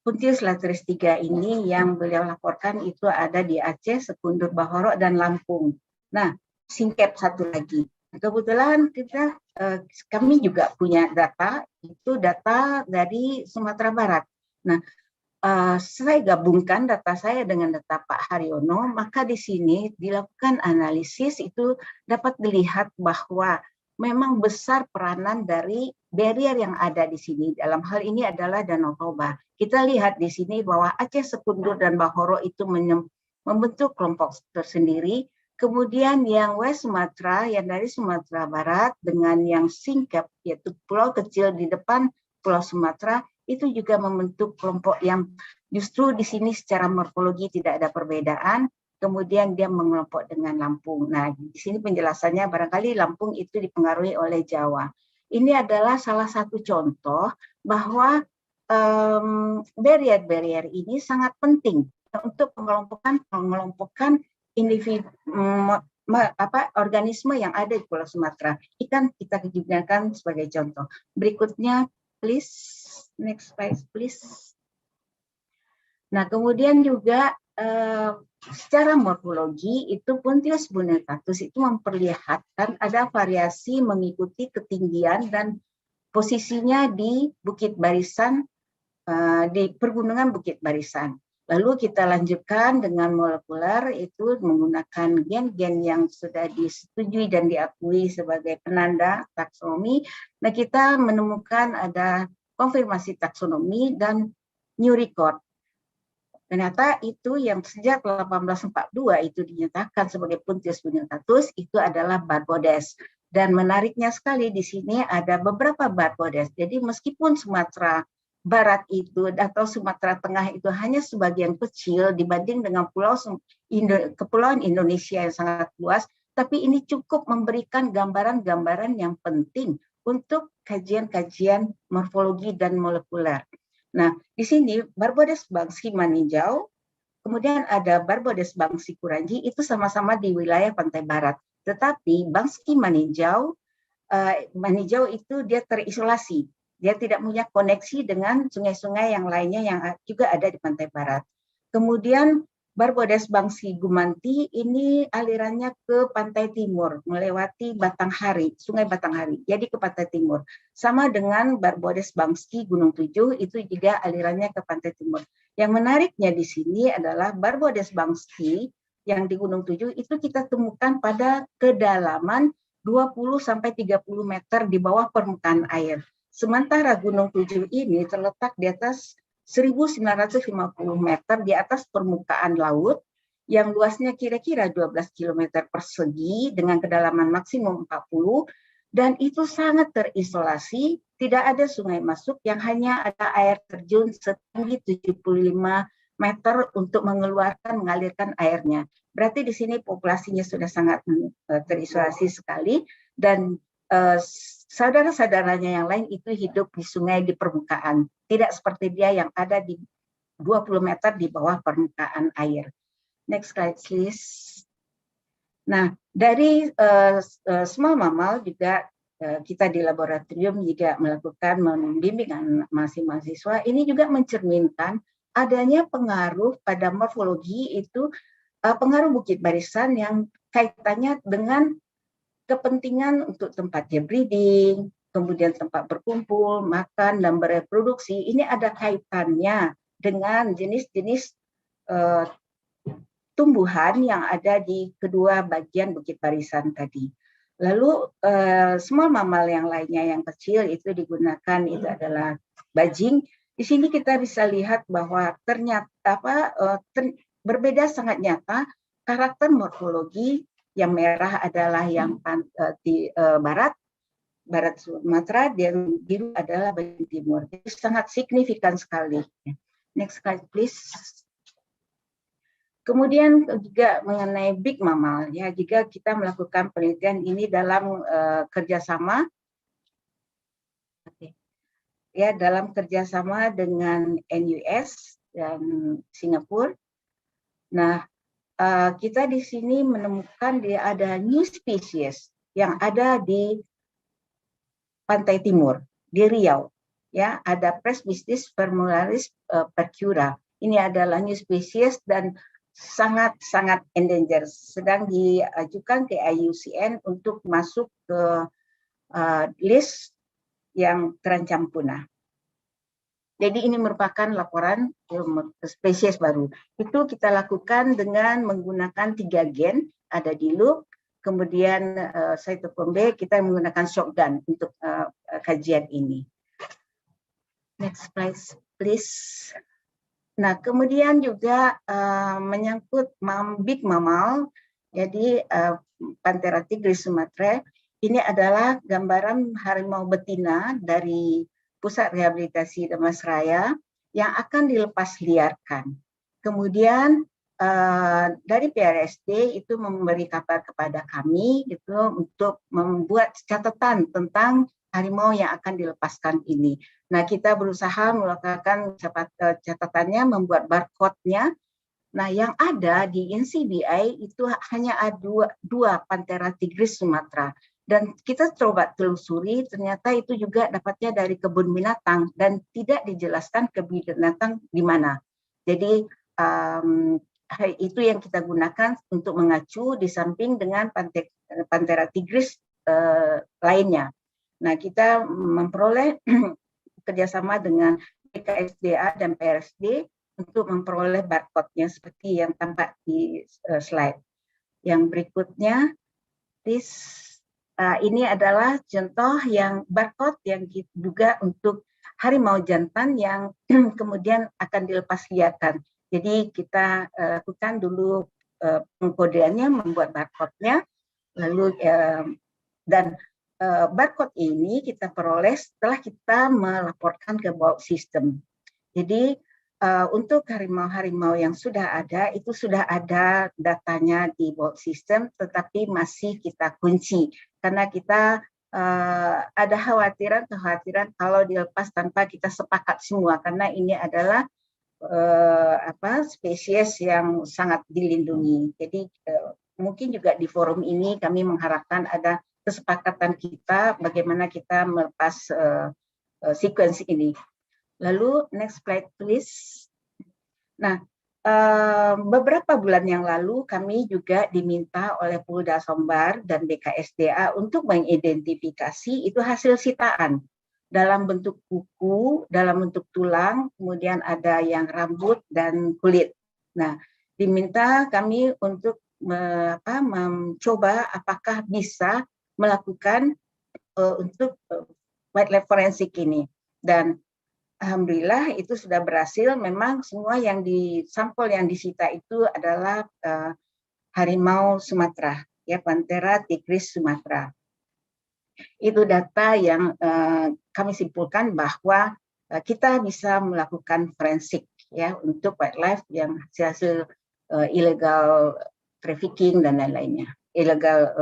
Puntius latris 3 ini yang beliau laporkan itu ada di Aceh, Sekundur Bahoro, dan Lampung. Nah, singkep satu lagi. Kebetulan kami juga punya data, itu data dari Sumatera Barat. Nah, saya gabungkan data saya dengan data Pak Haryono, maka di sini dilakukan analisis itu dapat dilihat bahwa memang besar peranan dari barrier yang ada di sini. Dalam hal ini adalah Danau Toba. Kita lihat di sini bahwa Aceh, Sekundur, dan Bahoro itu membentuk kelompok tersendiri. Kemudian yang West Sumatera, yang dari Sumatera Barat, dengan yang singkep, yaitu pulau kecil di depan Pulau Sumatera, itu juga membentuk kelompok yang justru di sini secara morfologi tidak ada perbedaan. Kemudian dia mengelompok dengan Lampung. Nah, di sini penjelasannya barangkali Lampung itu dipengaruhi oleh Jawa. Ini adalah salah satu contoh bahwa barrier-barrier ini sangat penting untuk mengelompokkan individu organisme yang ada di Pulau Sumatera. Ikan kita gunakan sebagai contoh. Berikutnya, please, next slide, please. Nah, kemudian juga secara morfologi itu Puntius bunetatus itu memperlihatkan ada variasi mengikuti ketinggian dan posisinya di Bukit Barisan, di pergunungan Bukit Barisan. Lalu kita lanjutkan dengan molekuler itu menggunakan gen-gen yang sudah disetujui dan diakui sebagai penanda taksonomi. Nah, kita menemukan ada konfirmasi taksonomi dan new record. Ternyata itu yang sejak 1842 itu dinyatakan sebagai Puntius bunetatus itu adalah Barbodes. Dan menariknya sekali di sini ada beberapa Barbodes. Jadi meskipun Sumatera Barat itu atau Sumatera Tengah itu hanya sebagian kecil dibanding dengan kepulauan Indonesia yang sangat luas, tapi ini cukup memberikan gambaran-gambaran yang penting untuk kajian-kajian morfologi dan molekuler. Nah, di sini Barbodes bangsi Maninjau, kemudian ada Barbodes bangsi Kuranji, itu sama-sama di wilayah pantai barat. Tetapi bangsi Maninjau itu dia terisolasi. Dia tidak punya koneksi dengan sungai-sungai yang lainnya yang juga ada di pantai barat. Kemudian Barbodes bangsi Gumanti ini alirannya ke pantai timur, melewati Batanghari, Sungai Batanghari, jadi ke pantai timur. Sama dengan Barbodes bangsi Gunung Tujuh, itu juga alirannya ke pantai timur. Yang menariknya di sini adalah Barbodes bangsi yang di Gunung Tujuh itu kita temukan pada kedalaman 20-30 meter di bawah permukaan air. Sementara Gunung Tujuh ini terletak di atas 1950 meter di atas permukaan laut yang luasnya kira-kira 12 km persegi dengan kedalaman maksimum 40 dan itu sangat terisolasi, tidak ada sungai masuk yang hanya ada air terjun setinggi 75 meter untuk mengalirkan airnya. Berarti di sini populasinya sudah sangat terisolasi sekali dan saudara-saudaranya yang lain itu hidup di sungai di permukaan. Tidak seperti dia yang ada di 20 meter di bawah permukaan air. Next slide, please. Nah, dari small mammal juga kita di laboratorium juga melakukan membimbingan mahasiswa. Ini juga mencerminkan adanya pengaruh pada morfologi itu, pengaruh bukit barisan yang kaitannya dengan kepentingan untuk tempat dia breeding, kemudian tempat berkumpul, makan, dan bereproduksi, ini ada kaitannya dengan jenis-jenis tumbuhan yang ada di kedua bagian bukit barisan tadi. Lalu small mammal yang lainnya yang kecil itu digunakan itu adalah bajing. Di sini kita bisa lihat bahwa ternyata berbeda sangat nyata karakter morfologi. Yang merah adalah yang di barat Sumatera, dan biru adalah bagian timur. Itu sangat signifikan sekali. Next slide, please. Kemudian juga mengenai big mammal, ya, jika kita melakukan penelitian ini dalam kerjasama, ya, dalam kerjasama dengan NUS dan Singapura. Nah, kita di sini menemukan ada new species yang ada di pantai timur, di Riau. Ya, ada Presbytis vermularis percura. Ini adalah new species dan sangat endangered, sedang diajukan ke IUCN untuk masuk ke list yang terancam punah. Jadi ini merupakan laporan spesies baru. Itu kita lakukan dengan menggunakan 3 gen, ada di loop, kemudian cytochrome B kita menggunakan shotgun untuk kajian ini. Next slide, please. Nah, kemudian juga menyangkut big mammal, jadi Panthera tigris sumatera, ini adalah gambaran harimau betina dari Pusat Rehabilitasi Damasraya yang akan dilepas liarkan. Kemudian dari PRSD itu memberi kabar kepada kami gitu untuk membuat catatan tentang harimau yang akan dilepaskan ini. Nah, kita berusaha melakukan catatannya, membuat barcode-nya. Nah, yang ada di NCBI itu hanya ada dua Panthera tigris sumatera. Dan kita coba telusuri, ternyata itu juga dapatnya dari kebun binatang dan tidak dijelaskan kebun binatang di mana. Jadi itu yang kita gunakan untuk mengacu di samping dengan Panthera tigris lainnya. Nah, kita memperoleh kerjasama dengan BKSDA dan PRSD untuk memperoleh barcode-nya seperti yang tampak di slide. Yang berikutnya, ini adalah contoh yang barcode yang juga untuk harimau jantan yang kemudian akan dilepas liarkan. Jadi kita lakukan dulu pengkodeannya, membuat barcode-nya, lalu dan barcode ini kita peroleh setelah kita melaporkan ke bulk system. Jadi untuk harimau-harimau yang sudah ada, itu sudah ada datanya di bulk system, tetapi masih kita kunci karena kita ada kekhawatiran kalau dilepas tanpa kita sepakat semua, karena ini adalah spesies yang sangat dilindungi. Jadi mungkin juga di forum ini kami mengharapkan ada kesepakatan kita bagaimana kita melepas sequence ini. Lalu next slide please. Nah, beberapa bulan yang lalu kami juga diminta oleh Polda Sumbar dan BKSDA untuk mengidentifikasi itu hasil sitaan dalam bentuk kuku, dalam bentuk tulang, kemudian ada yang rambut dan kulit. Nah, diminta kami untuk mencoba apakah bisa melakukan untuk wildlife forensik ini, dan alhamdulillah itu sudah berhasil. Memang semua yang sampel yang disita itu adalah harimau Sumatera, ya, Panthera tigris sumatera. Itu data yang kami simpulkan bahwa kita bisa melakukan forensik, ya, untuk wildlife yang hasil illegal trafficking dan lain-lainnya, illegal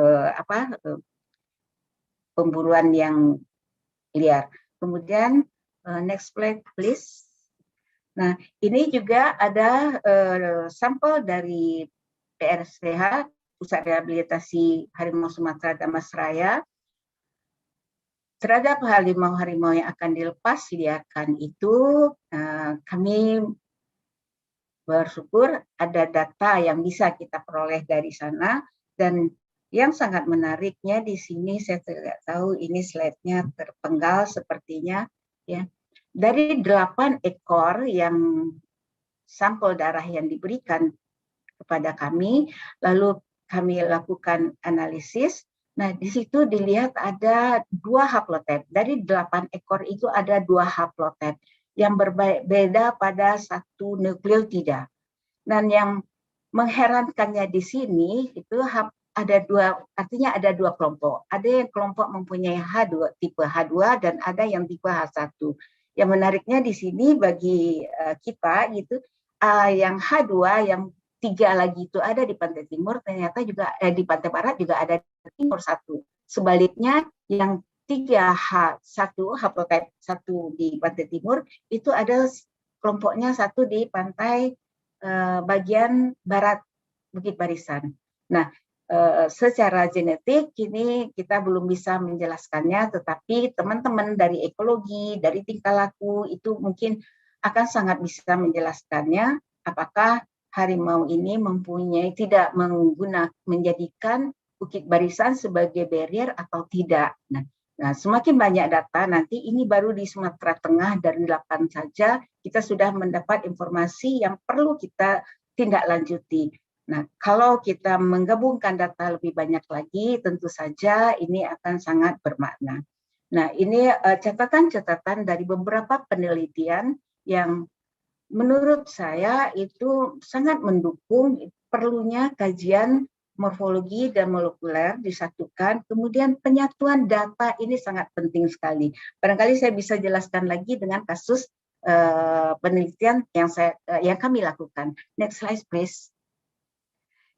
pemburuan yang liar. Kemudian next slide please. Nah, ini juga ada sampel dari PRSDH, Pusat Rehabilitasi Harimau Sumatera Damasraya, terhadap harimau-harimau yang akan dilepas liarkan itu. Kami bersyukur ada data yang bisa kita peroleh dari sana, dan yang sangat menariknya di sini, saya tidak tahu ini slide-nya terpenggal sepertinya, ya. Dari 8 ekor yang sampel darah yang diberikan kepada kami, lalu kami lakukan analisis. Nah, di situ dilihat ada 2 haplotype. Dari 8 ekor itu ada 2 haplotype yang berbeda pada satu nukleotida. Dan yang mengherankannya di sini itu ada 2, artinya ada 2 kelompok. Ada yang kelompok mempunyai H2, tipe H2, dan ada yang tipe H1. Yang menariknya di sini bagi kita gitu, yang H2 yang 3 lagi itu ada di pantai timur, ternyata juga di pantai barat juga ada di timur 1. Sebaliknya yang 3H1 haplotype 1 di pantai timur itu ada kelompoknya 1 di pantai bagian barat Bukit Barisan. Nah, secara genetik ini kita belum bisa menjelaskannya, tetapi teman-teman dari ekologi, dari tingkah laku itu mungkin akan sangat bisa menjelaskannya apakah harimau ini tidak menjadikan Bukit Barisan sebagai barrier atau tidak. Nah, semakin banyak data nanti ini baru di Sumatera Tengah dari 8 saja kita sudah mendapat informasi yang perlu kita tindak lanjuti. Nah, kalau kita menggabungkan data lebih banyak lagi, tentu saja ini akan sangat bermakna. Nah, ini catatan-catatan dari beberapa penelitian yang menurut saya itu sangat mendukung perlunya kajian morfologi dan molekuler disatukan, kemudian penyatuan data ini sangat penting sekali. Barangkali saya bisa jelaskan lagi dengan kasus penelitian yang kami lakukan. Next slide, please.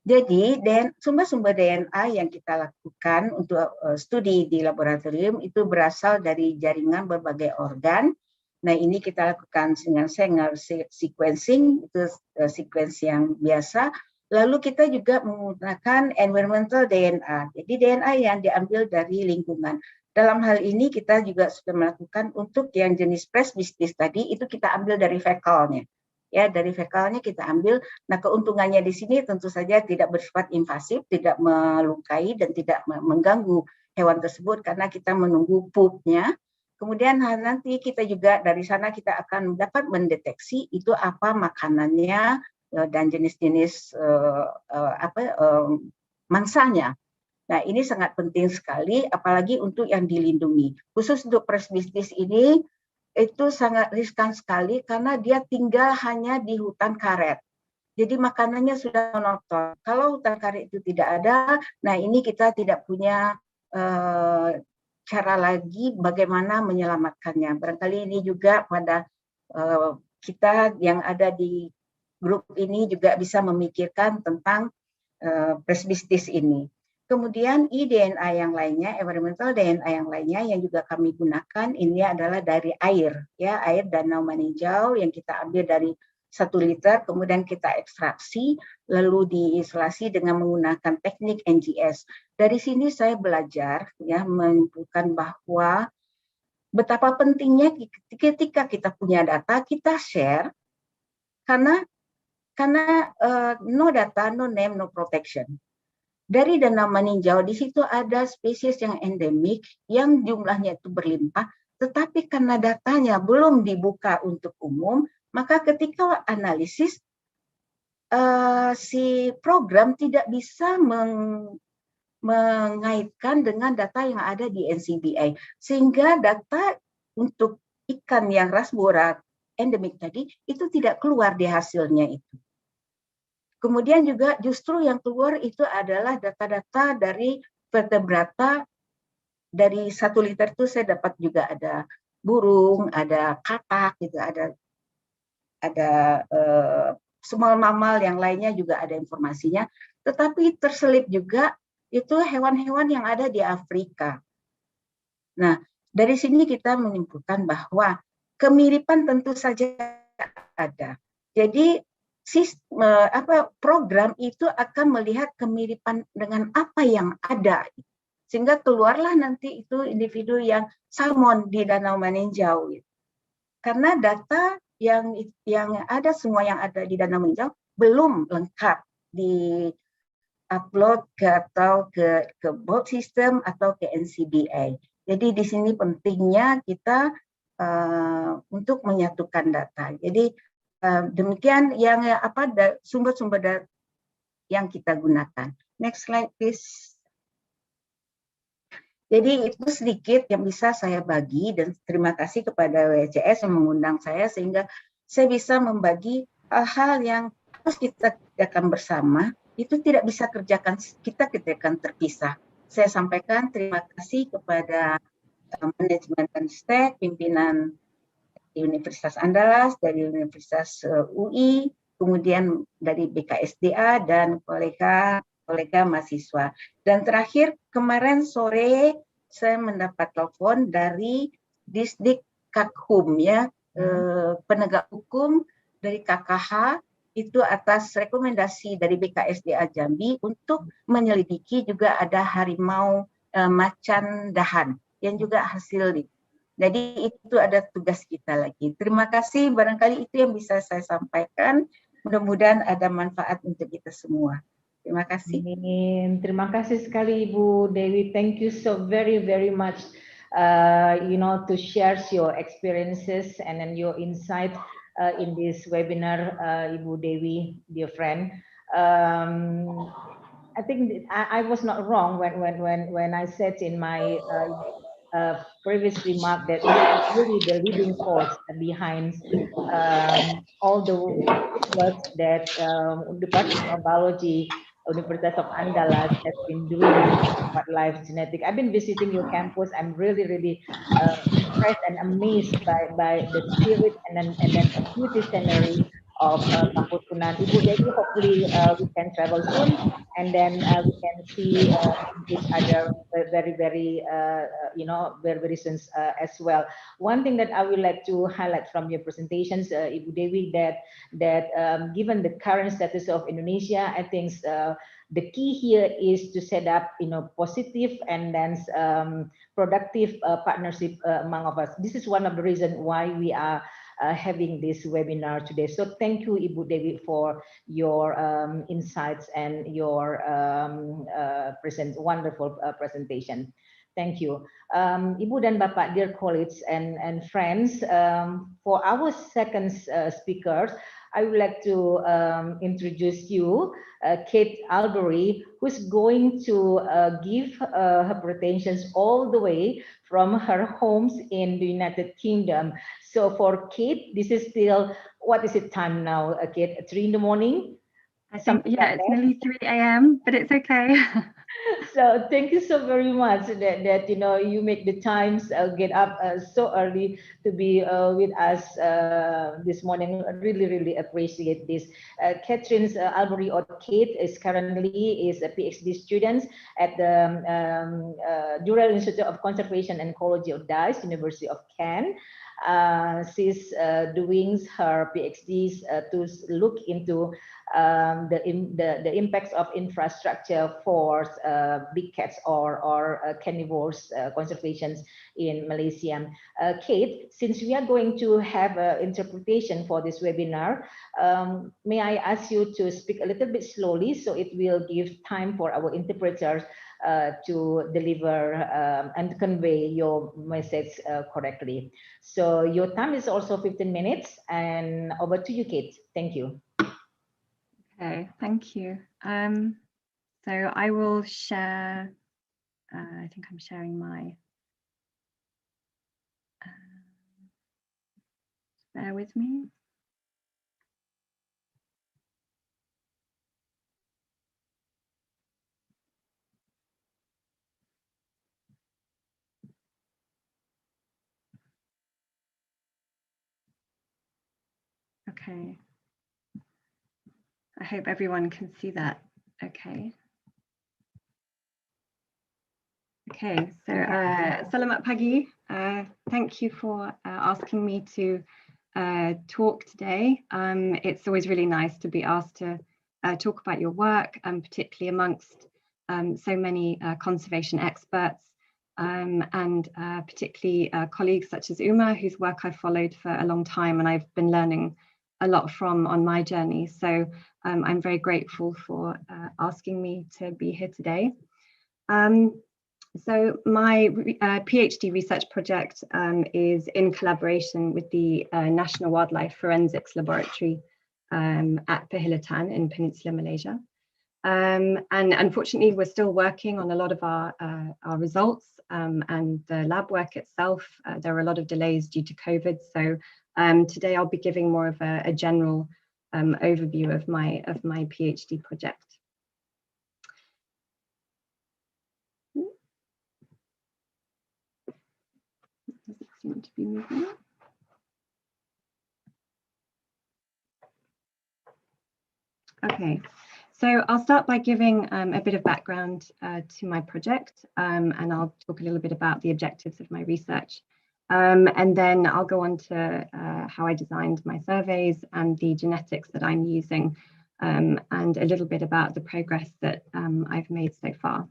Jadi, sumber-sumber DNA yang kita lakukan untuk studi di laboratorium itu berasal dari jaringan berbagai organ. Nah, ini kita lakukan dengan Sanger sequencing, itu sequence yang biasa. Lalu kita juga menggunakan environmental DNA, jadi DNA yang diambil dari lingkungan. Dalam hal ini kita juga sudah melakukan untuk yang jenis presbistis tadi, itu kita ambil dari fekalnya. Ya, dari fekalnya kita ambil. Nah, keuntungannya di sini tentu saja tidak bersifat invasif, tidak melukai dan tidak mengganggu hewan tersebut karena kita menunggu poopnya. Kemudian nanti kita juga dari sana kita akan dapat mendeteksi itu apa makanannya dan jenis-jenis mangsanya. Nah, ini sangat penting sekali, apalagi untuk yang dilindungi. Khusus untuk presbistis ini, itu sangat riskan sekali karena dia tinggal hanya di hutan karet. Jadi makanannya sudah monoton. Kalau hutan karet itu tidak ada, nah ini kita tidak punya cara lagi bagaimana menyelamatkannya. Barangkali ini juga pada kita yang ada di grup ini juga bisa memikirkan tentang presbistis ini. Kemudian DNA yang lainnya, environmental DNA yang lainnya yang juga kami gunakan ini adalah dari air, ya, air danau meninjau yang kita ambil dari 1 liter, kemudian kita ekstraksi, lalu diisolasi dengan menggunakan teknik NGS. Dari sini saya belajar, ya, menunjukkan bahwa betapa pentingnya ketika kita punya data kita share, karena no data, no name, no protection. Dari danau meninjau di situ ada spesies yang endemik yang jumlahnya itu berlimpah, tetapi karena datanya belum dibuka untuk umum, maka ketika analisis si program tidak bisa mengaitkan dengan data yang ada di NCBI, sehingga data untuk ikan yang ras borat endemik tadi itu tidak keluar di hasilnya itu. Kemudian juga justru yang keluar itu adalah data-data dari vertebrata. Dari 1 liter itu saya dapat juga ada burung, ada katak, gitu, ada small mammal yang lainnya juga ada informasinya. Tetapi terselip juga itu hewan-hewan yang ada di Afrika. Nah, dari sini kita menyimpulkan bahwa kemiripan tentu saja ada. Jadi program itu akan melihat kemiripan dengan apa yang ada, sehingga keluarlah nanti itu individu yang salmon di danau meninjau. Karena data yang ada, semua yang ada di danau meninjau belum lengkap di upload ke bot system atau ke NCBI. Jadi di sini pentingnya kita untuk menyatukan data. Jadi demikian yang sumber-sumber yang kita gunakan. Next slide, please. Jadi itu sedikit yang bisa saya bagi, dan terima kasih kepada WCS yang mengundang saya sehingga saya bisa membagi hal-hal yang harus kita kerjakan bersama. Itu tidak bisa kita kerjakan terpisah. Saya sampaikan terima kasih kepada manajemen dan staff, pimpinan di Universitas Andalas, dari Universitas UI, kemudian dari BKSDA dan kolega mahasiswa. Dan terakhir kemarin sore saya mendapat telepon dari Disdik Kakhum ya, penegak hukum dari KKH itu atas rekomendasi dari BKSDA Jambi untuk menyelidiki juga ada harimau macan dahan yang juga hasil. Jadi itu ada tugas kita lagi. Terima kasih, barangkali itu yang bisa saya sampaikan. Mudah-mudahan ada manfaat untuk kita semua. Terima kasih. Terima kasih sekali Ibu Dewi. Thank you so very much. To share your experiences and then your insight in this webinar, Ibu Dewi, dear friend. I think I was not wrong when I said in my previous remark that really the leading force behind all the work that Department of Biology, Universitas of Andalas has been doing about life genetics. I've been visiting your campus. I'm really impressed and amazed by the spirit and then the beauty scenery of Kampus Unan. Ibu Dewi, hopefully we can travel soon and then we can see each other very soon as well. One thing that I would like to highlight from your presentations, Ibu Dewi, that given the current status of Indonesia, I think the key here is to set up positive and then productive partnership among of us. This is one of the reasons why we are having this webinar today. So thank you, Ibu Dewi, for your insights and your wonderful presentation. Thank you. Ibu dan Bapak, dear colleagues and friends, for our second speaker, I would like to introduce you, Kate Albury, who's going to give her presentations all the way from her homes in the United Kingdom. So for Kate, this is still, what is it time now, Kate? 3 in the morning? I think, yeah, it's nearly 3 a.m., but it's okay. So thank you so very much that you make the times get up so early to be with us this morning. Really appreciate this. Catherine Albury, or Kate, is currently a PhD student at the Dural Institute of Conservation and Ecology of Dyce, University of Kent. She's doing her PhDs to look into the impacts of infrastructure for big cats or carnivores conservations in Malaysia. Kate, since we are going to have interpretation for this webinar, may I ask you to speak a little bit slowly so it will give time for our interpreters to deliver and convey your message correctly. So your time is also 15 minutes, and over to you, Kate. Thank you. Okay, thank you. So I will share, I think I'm sharing my, bear with me. Okay. I hope everyone can see that. Okay. Okay, so Selamat Pagi. Thank you for asking me to talk today. It's always really nice to be asked to talk about your work, particularly amongst so many conservation experts and particularly colleagues such as Uma, whose work I've followed for a long time and I've been learning a lot from on my journey. So I'm very grateful for asking me to be here today. So my PhD research project is in collaboration with the National Wildlife Forensics Laboratory at Perhilatan in Peninsular Malaysia. And unfortunately, we're still working on a lot of our results and the lab work itself. There are a lot of delays due to COVID. So today I'll be giving more of a general overview of my PhD project. Does it seem to be moving? Okay, so I'll start by giving a bit of background to my project, and I'll talk a little bit about the objectives of my research. And then I'll go on to how I designed my surveys and the genetics that I'm using, and a little bit about the progress that I've made so far.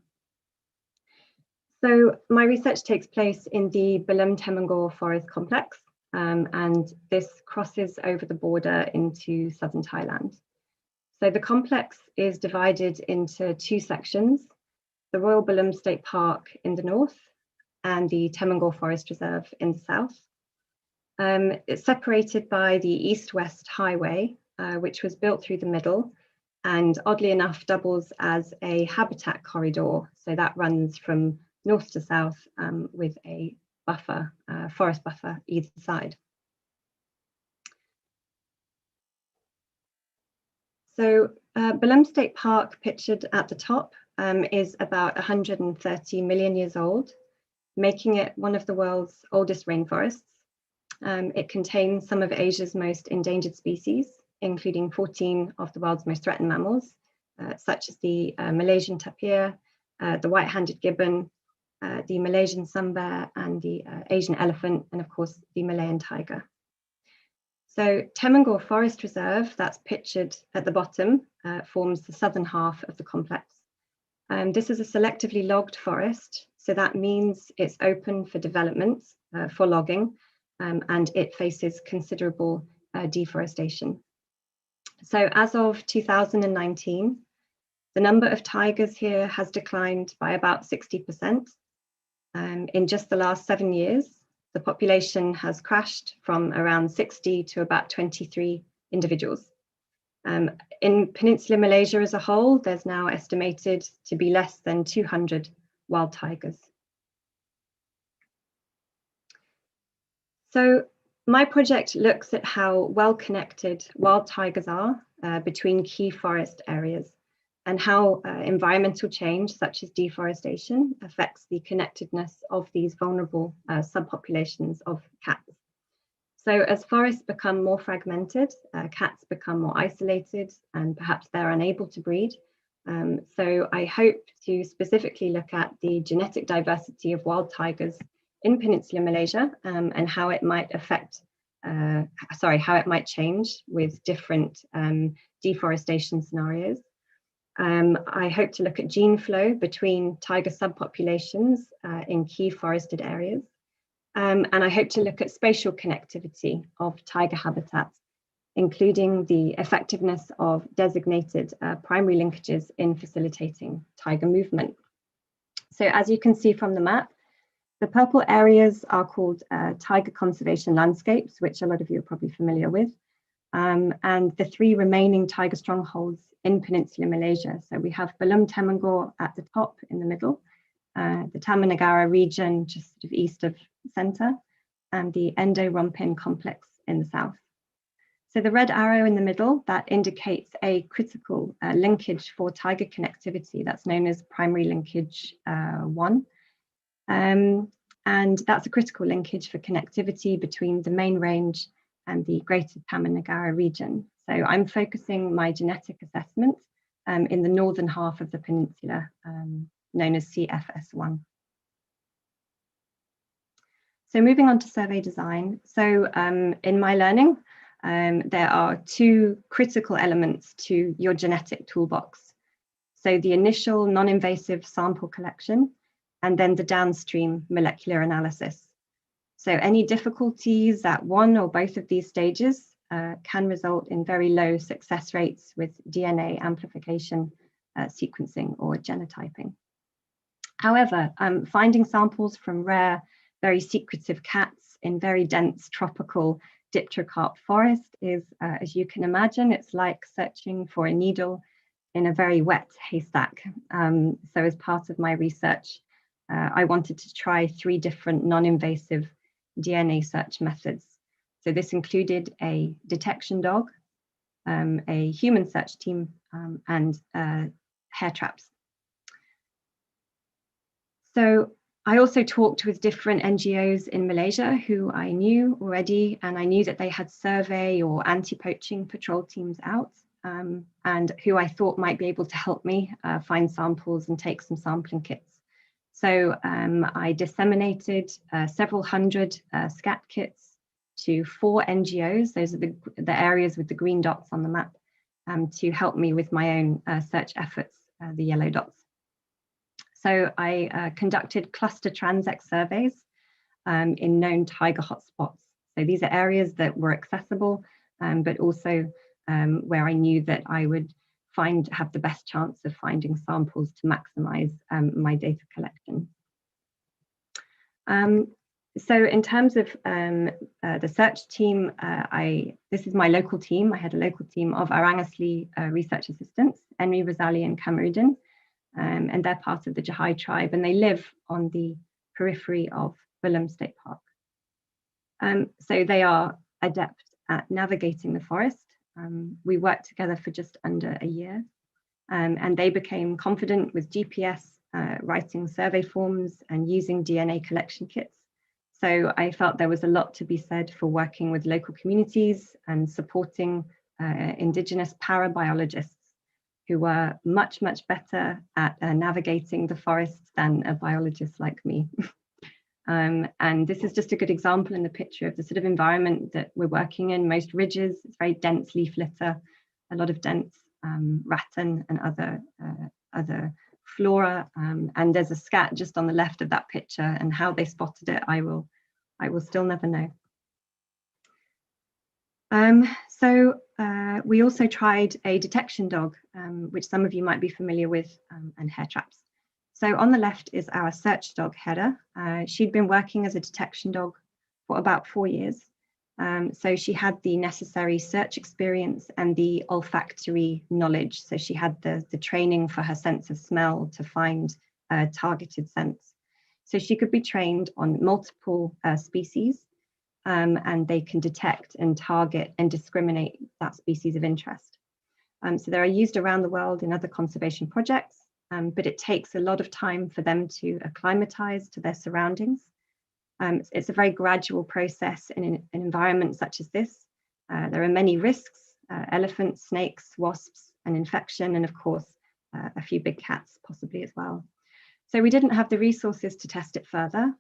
So my research takes place in the Belum-Temenggur Forest Complex, and this crosses over the border into southern Thailand. So the complex is divided into two sections, the Royal Belum State Park in the north and the Temenggur Forest Reserve in the south. It's separated by the east-west highway, which was built through the middle and oddly enough doubles as a habitat corridor. So that runs from north to south with a buffer, forest buffer either side. So Belum State Park, pictured at the top, is about 130 million years old, making it one of the world's oldest rainforests. It contains some of Asia's most endangered species, including 14 of the world's most threatened mammals, such as the Malaysian tapir, the white-handed gibbon, the Malaysian sun bear, and the Asian elephant, and of course, the Malayan tiger. So Temenggur Forest Reserve, that's pictured at the bottom, forms the southern half of the complex. This is a selectively logged forest, so that means it's open for development, for logging, and it faces considerable deforestation. So as of 2019, the number of tigers here has declined by about 60%. In just the last 7 years, the population has crashed from around 60 to about 23 individuals. In Peninsular Malaysia as a whole, there's now estimated to be less than 200 wild tigers. So my project looks at how well connected wild tigers are between key forest areas and how environmental change, such as deforestation, affects the connectedness of these vulnerable subpopulations of cats. So as forests become more fragmented, cats become more isolated, and perhaps they're unable to breed. So I hope to specifically look at the genetic diversity of wild tigers in Peninsular Malaysia and how it might affect, how it might change with different deforestation scenarios. I hope to look at gene flow between tiger subpopulations in key forested areas. And I hope to look at spatial connectivity of tiger habitats, including the effectiveness of designated primary linkages in facilitating tiger movement. So as you can see from the map, the purple areas are called tiger conservation landscapes, which a lot of you are probably familiar with. And the three remaining tiger strongholds in Peninsular Malaysia. So we have Belum-Temenggur at the top in the middle, the Taman Negara region just sort of east of centre, and the Endo-Rompin complex in the south. So the red arrow in the middle, that indicates a critical linkage for tiger connectivity. That's known as primary linkage 1. And that's a critical linkage for connectivity between the main range and the greater Taman Negara region. So I'm focusing my genetic assessment in the northern half of the peninsula, known as CFS1. So moving on to survey design. So in my learning, there are two critical elements to your genetic toolbox. So the initial non-invasive sample collection, and then the downstream molecular analysis. So any difficulties at one or both of these stages can result in very low success rates with DNA amplification, sequencing, or genotyping. However, finding samples from rare, very secretive cats in very dense tropical dipterocarp forest is, as you can imagine, it's like searching for a needle in a very wet haystack. So as part of my research, I wanted to try 3 different non-invasive DNA search methods. So this included a detection dog, a human search team, and hair traps. So I also talked with different NGOs in Malaysia who I knew already, and I knew that they had survey or anti-poaching patrol teams out. and who I thought might be able to help me find samples and take some sampling kits. So I disseminated several hundred scat kits to 4 NGOs. Those are the areas with the green dots on the map, to help me with my own search efforts, the yellow dots. So I conducted cluster transect surveys in known tiger hotspots. So these are areas that were accessible, but also where I knew that I would have the best chance of finding samples to maximize my data collection. So in terms of the search team, this is my local team. I had a local team of Arangasli research assistants, Enri, Rosali, and Kamarudin, and they're part of the Jahai tribe, and they live on the periphery of Willem State Park. So they are adept at navigating the forest. We worked together for just under a year, and they became confident with GPS, writing survey forms and using DNA collection kits. So I felt there was a lot to be said for working with local communities and supporting indigenous parabiologists who were much, much better at navigating the forest than a biologist like me. And this is just a good example in the picture of the sort of environment that we're working in. Most ridges, it's very dense leaf litter, a lot of dense rattan and other flora, and there's a scat just on the left of that picture, and how they spotted it, I will still never know. So we also tried a detection dog, which some of you might be familiar with, and hair traps. So on the left is our search dog, Hera. She'd been working as a detection dog for about 4 years. So she had the necessary search experience and the olfactory knowledge. So she had the training for her sense of smell to find targeted scents. So she could be trained on multiple species, and they can detect and target and discriminate that species of interest. So they are used around the world in other conservation projects, but it takes a lot of time for them to acclimatize to their surroundings. It's a very gradual process in an environment such as this. There are many risks, elephants, snakes, wasps, and infection, and of course, a few big cats possibly as well. So we didn't have the resources to test it further,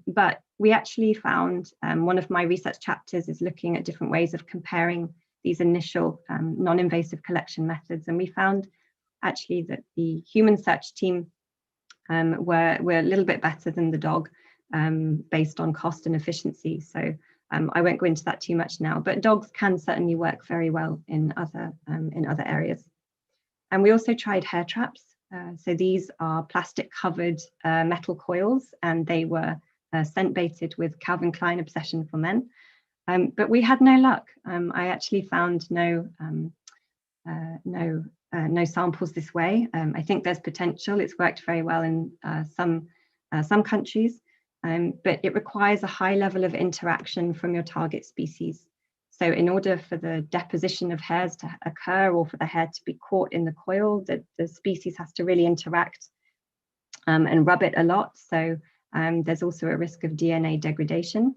but we actually found one of my research chapters is looking at different ways of comparing these initial non-invasive collection methods. And we found actually that the human search team were a little bit better than the dog, based on cost and efficiency. So I won't go into that too much now, but dogs can certainly work very well in other areas. And we also tried hair traps. So these are plastic covered metal coils, and they were scent baited with Calvin Klein Obsession for Men. But we had no luck. I actually found no samples this way. I think there's potential. It's worked very well in some countries, but it requires a high level of interaction from your target species. So in order for the deposition of hairs to occur, or for the hair to be caught in the coil, the species has to really interact and rub it a lot. So there's also a risk of DNA degradation.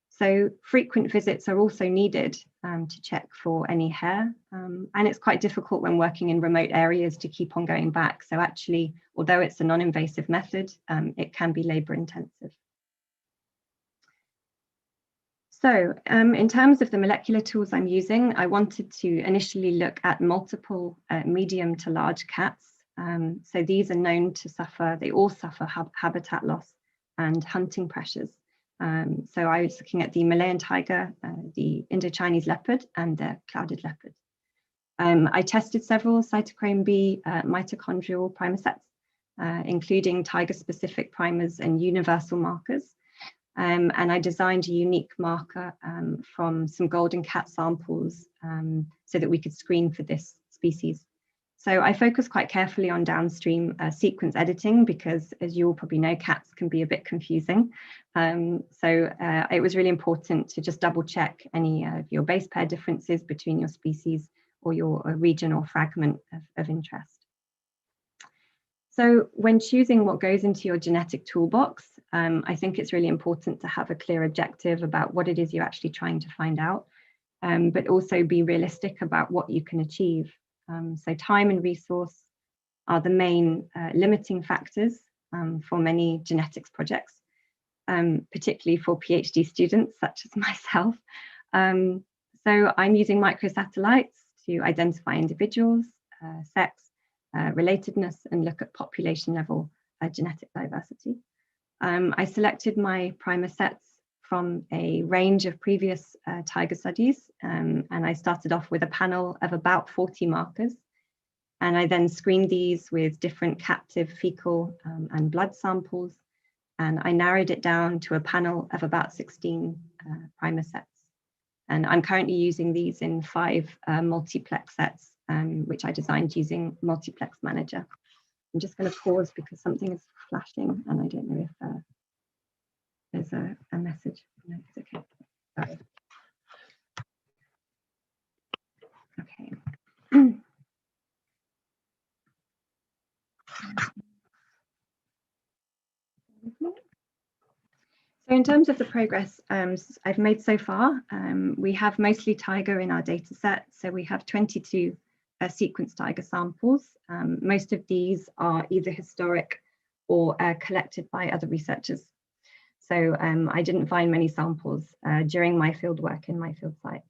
So frequent visits are also needed to check for any hair. And it's quite difficult when working in remote areas to keep on going back. So actually, although it's a non-invasive method, it can be labor intensive. So in terms of the molecular tools I'm using, I wanted to initially look at multiple medium to large cats. So these are known to suffer, they all suffer habitat loss and hunting pressures. So I was looking at the Malayan tiger, the Indo-Chinese leopard, and the clouded leopard. I tested several cytochrome B mitochondrial primer sets, including tiger-specific primers and universal markers. And I designed a unique marker from some golden cat samples so that we could screen for this species. So I focused quite carefully on downstream sequence editing because, as you all probably know, cats can be a bit confusing. So it was really important to just double check any of your base pair differences between your species or your region or fragment of interest. So when choosing what goes into your genetic toolbox, I think it's really important to have a clear objective about what it is you're actually trying to find out. but also be realistic about what you can achieve. So time and resource are the main limiting factors for many genetics projects, particularly for PhD students such as myself. So I'm using microsatellites to identify individuals, sex, relatedness, and look at population level genetic diversity. I selected my primer sets from a range of previous tiger studies, and I started off with a panel of about 40 markers. And I then screened these with different captive fecal and blood samples, and I narrowed it down to a panel of about 16 primer sets. And I'm currently using these in 5 multiplex sets, which I designed using Multiplex Manager. I'm just going to pause because something is flashing and I don't know if there's a message. No, it's okay. Sorry. Okay. So in terms of the progress I've made so far, we have mostly tiger in our data set. So we have 22 sequenced tiger samples. Most of these are either historic or collected by other researchers. So I didn't find many samples during my field work in my field site.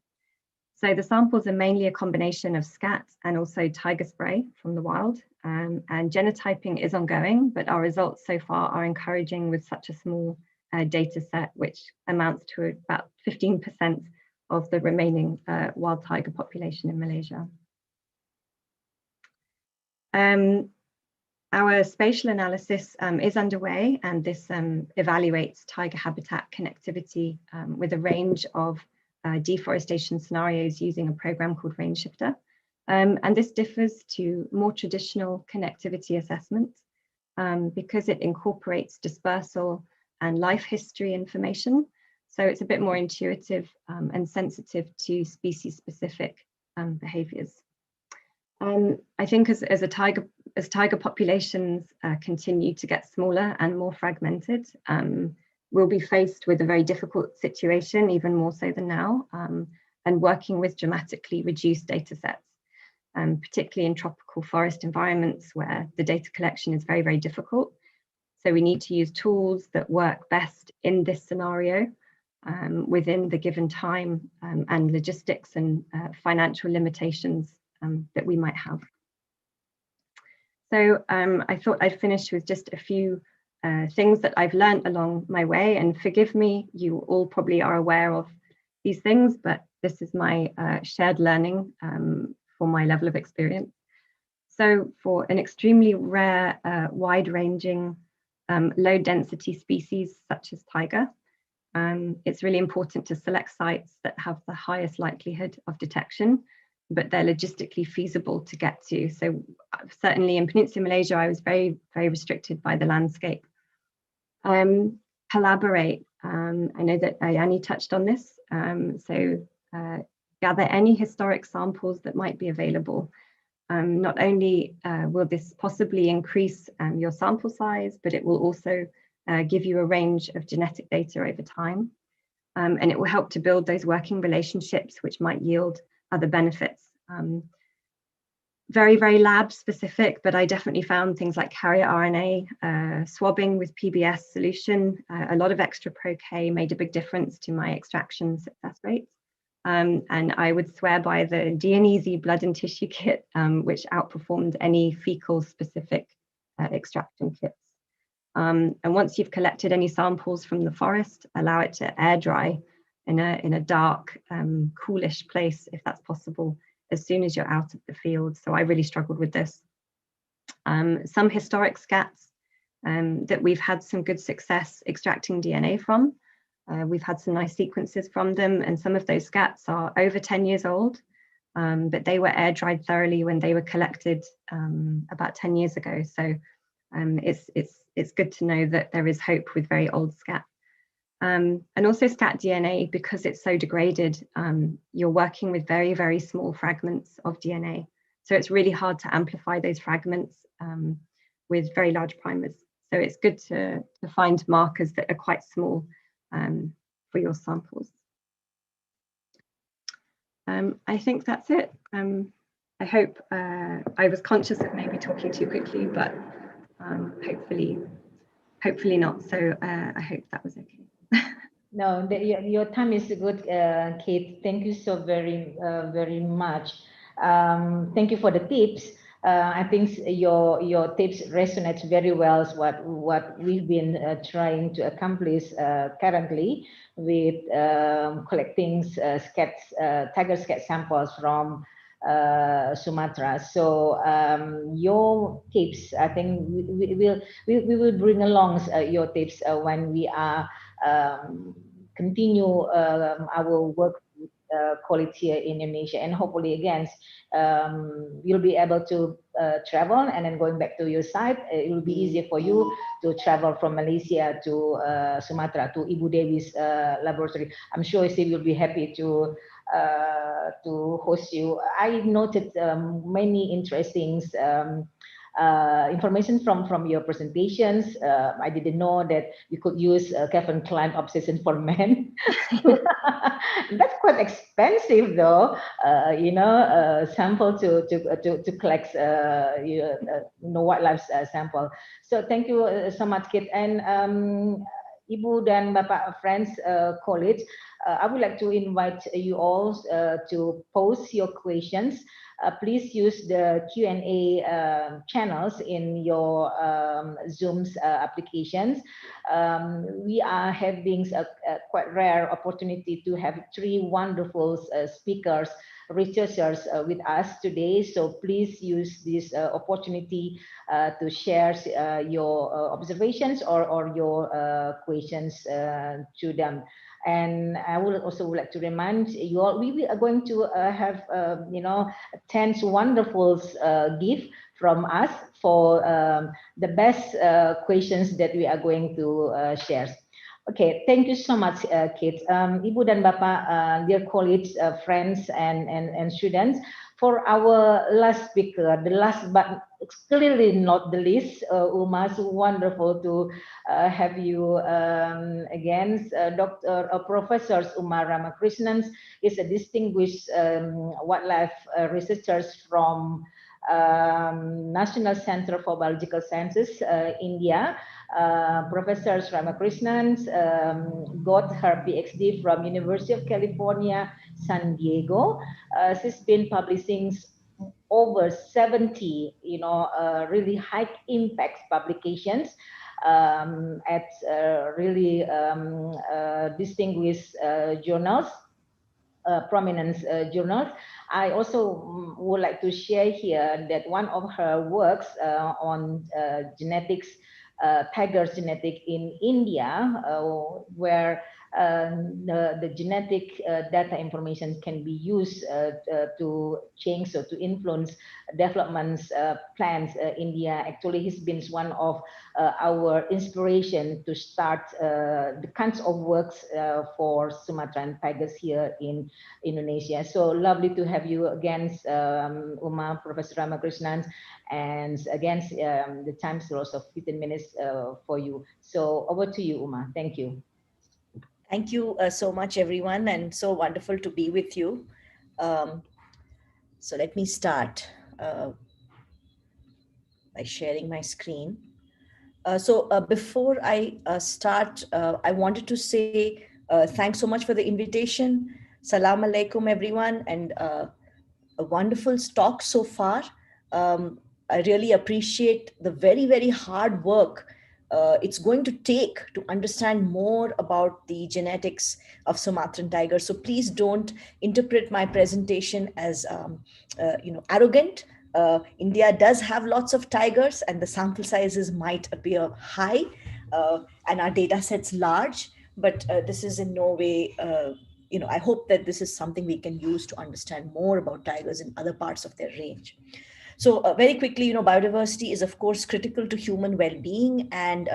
So the samples are mainly a combination of scat and also tiger spray from the wild. And genotyping is ongoing, but our results so far are encouraging with such a small data set, which amounts to about 15% of the remaining wild tiger population in Malaysia. Our spatial analysis is underway, and this evaluates tiger habitat connectivity with a range of deforestation scenarios using a program called Range Shifter. And this differs to more traditional connectivity assessments because it incorporates dispersal and life history information. So it's a bit more intuitive and sensitive to species-specific behaviors. I think as tiger populations continue to get smaller and more fragmented, we'll be faced with a very difficult situation, even more so than now, and working with dramatically reduced data sets, particularly in tropical forest environments where the data collection is very, very difficult. So we need to use tools that work best in this scenario within the given time and logistics and financial limitations that we might have. So I thought I'd finish with just a few things that I've learned along my way, and forgive me, you all probably are aware of these things, but this is my shared learning for my level of experience. So for an extremely rare, wide-ranging, low-density species such as tiger, it's really important to select sites that have the highest likelihood of detection, but they're logistically feasible to get to. So certainly in Peninsular Malaysia, I was very, very restricted by the landscape. Collaborate. I know that Ayani touched on this. Gather any historic samples that might be available. Not only will this possibly increase your sample size, but it will also give you a range of genetic data over time. And it will help to build those working relationships which might yield other benefits. Very, very lab specific, but I definitely found things like carrier RNA, swabbing with PBS solution, a lot of extra Pro-K made a big difference to my extraction success rates. And I would swear by the DNeasy blood and tissue kit, which outperformed any fecal specific extraction kits. And once you've collected any samples from the forest, allow it to air dry in a dark, coolish place, if that's possible, as soon as you're out of the field. So I really struggled with this. Some historic scats that we've had some good success extracting DNA from. We've had some nice sequences from them, and some of those scats are over 10 years old, but they were air dried thoroughly when they were collected about 10 years ago. So it's good to know that there is hope with very old scat. And also scat DNA, because it's so degraded, you're working with very, very small fragments of DNA. So it's really hard to amplify those fragments with very large primers. So it's good to find markers that are quite small for your samples. I think that's it. I hope I was conscious of maybe talking too quickly, but hopefully not. So I hope that was okay. No, your time is good, Kate. Thank you so very much. Thank you for the tips. I think your tips resonate very well with what we've been trying to accomplish currently with collecting tiger scat samples from Sumatra. So your tips, I think we will bring along your tips when we are continue our work with quality here in Indonesia, and hopefully again you'll be able to travel, and then going back to your site, it will be easier for you to travel from Malaysia to Sumatra to Ibu Dewi's laboratory. I'm sure she will be happy to host you. I noted many interesting information from your presentations. I didn't know that you could use Calvin Klein Obsession for Men. That's quite expensive, though. Sample to collect wildlife sample. So thank you so much, Kit. And Ibu dan Bapak friends, colleagues, I would like to invite you all to post your questions. Please use the Q&A channels in your Zoom's applications. We are having a quite rare opportunity to have 3 wonderful speakers, researchers with us today. So please use this opportunity to share your observations or your questions to them. And I would also like to remind you all, we are going to have 10 wonderful gift from us for the best questions that we are going to share. Okay, thank you so much, Kate. Ibu dan Bapak, dear colleagues, friends, and students, for our last speaker, the last but clearly not the least, Uma, so wonderful to have you again. Professor Uma Ramakrishnan is a distinguished wildlife researcher from National Center for Biological Sciences, India. Professor Ramakrishnan got her PhD from University of California, San Diego. She's been publishing over 70, really high impact publications at really distinguished journals, prominent journals. I also would like to share here that one of her works on genetics, tiger genetic in India, where the genetic data information can be used to change or to influence developments plans. India actually has been one of our inspiration to start the kinds of works for Sumatran tigers here in Indonesia. So lovely to have you again, Uma, Professor Ramakrishnan, and again the time slots of 15 minutes for you. So over to you, Uma. Thank you. Thank you so much, everyone, and so wonderful to be with you. So let me start by sharing my screen. Before I start, I wanted to say thanks so much for the invitation. Salam alaikum, everyone, and a wonderful talk so far. I really appreciate the very, very hard work it's going to take to understand more about the genetics of Sumatran tiger. So please don't interpret my presentation as arrogant. India does have lots of tigers, and the sample sizes might appear high, and our data sets large. But this is in no way, I hope that this is something we can use to understand more about tigers in other parts of their range. So very quickly, biodiversity is, of course, critical to human well-being. And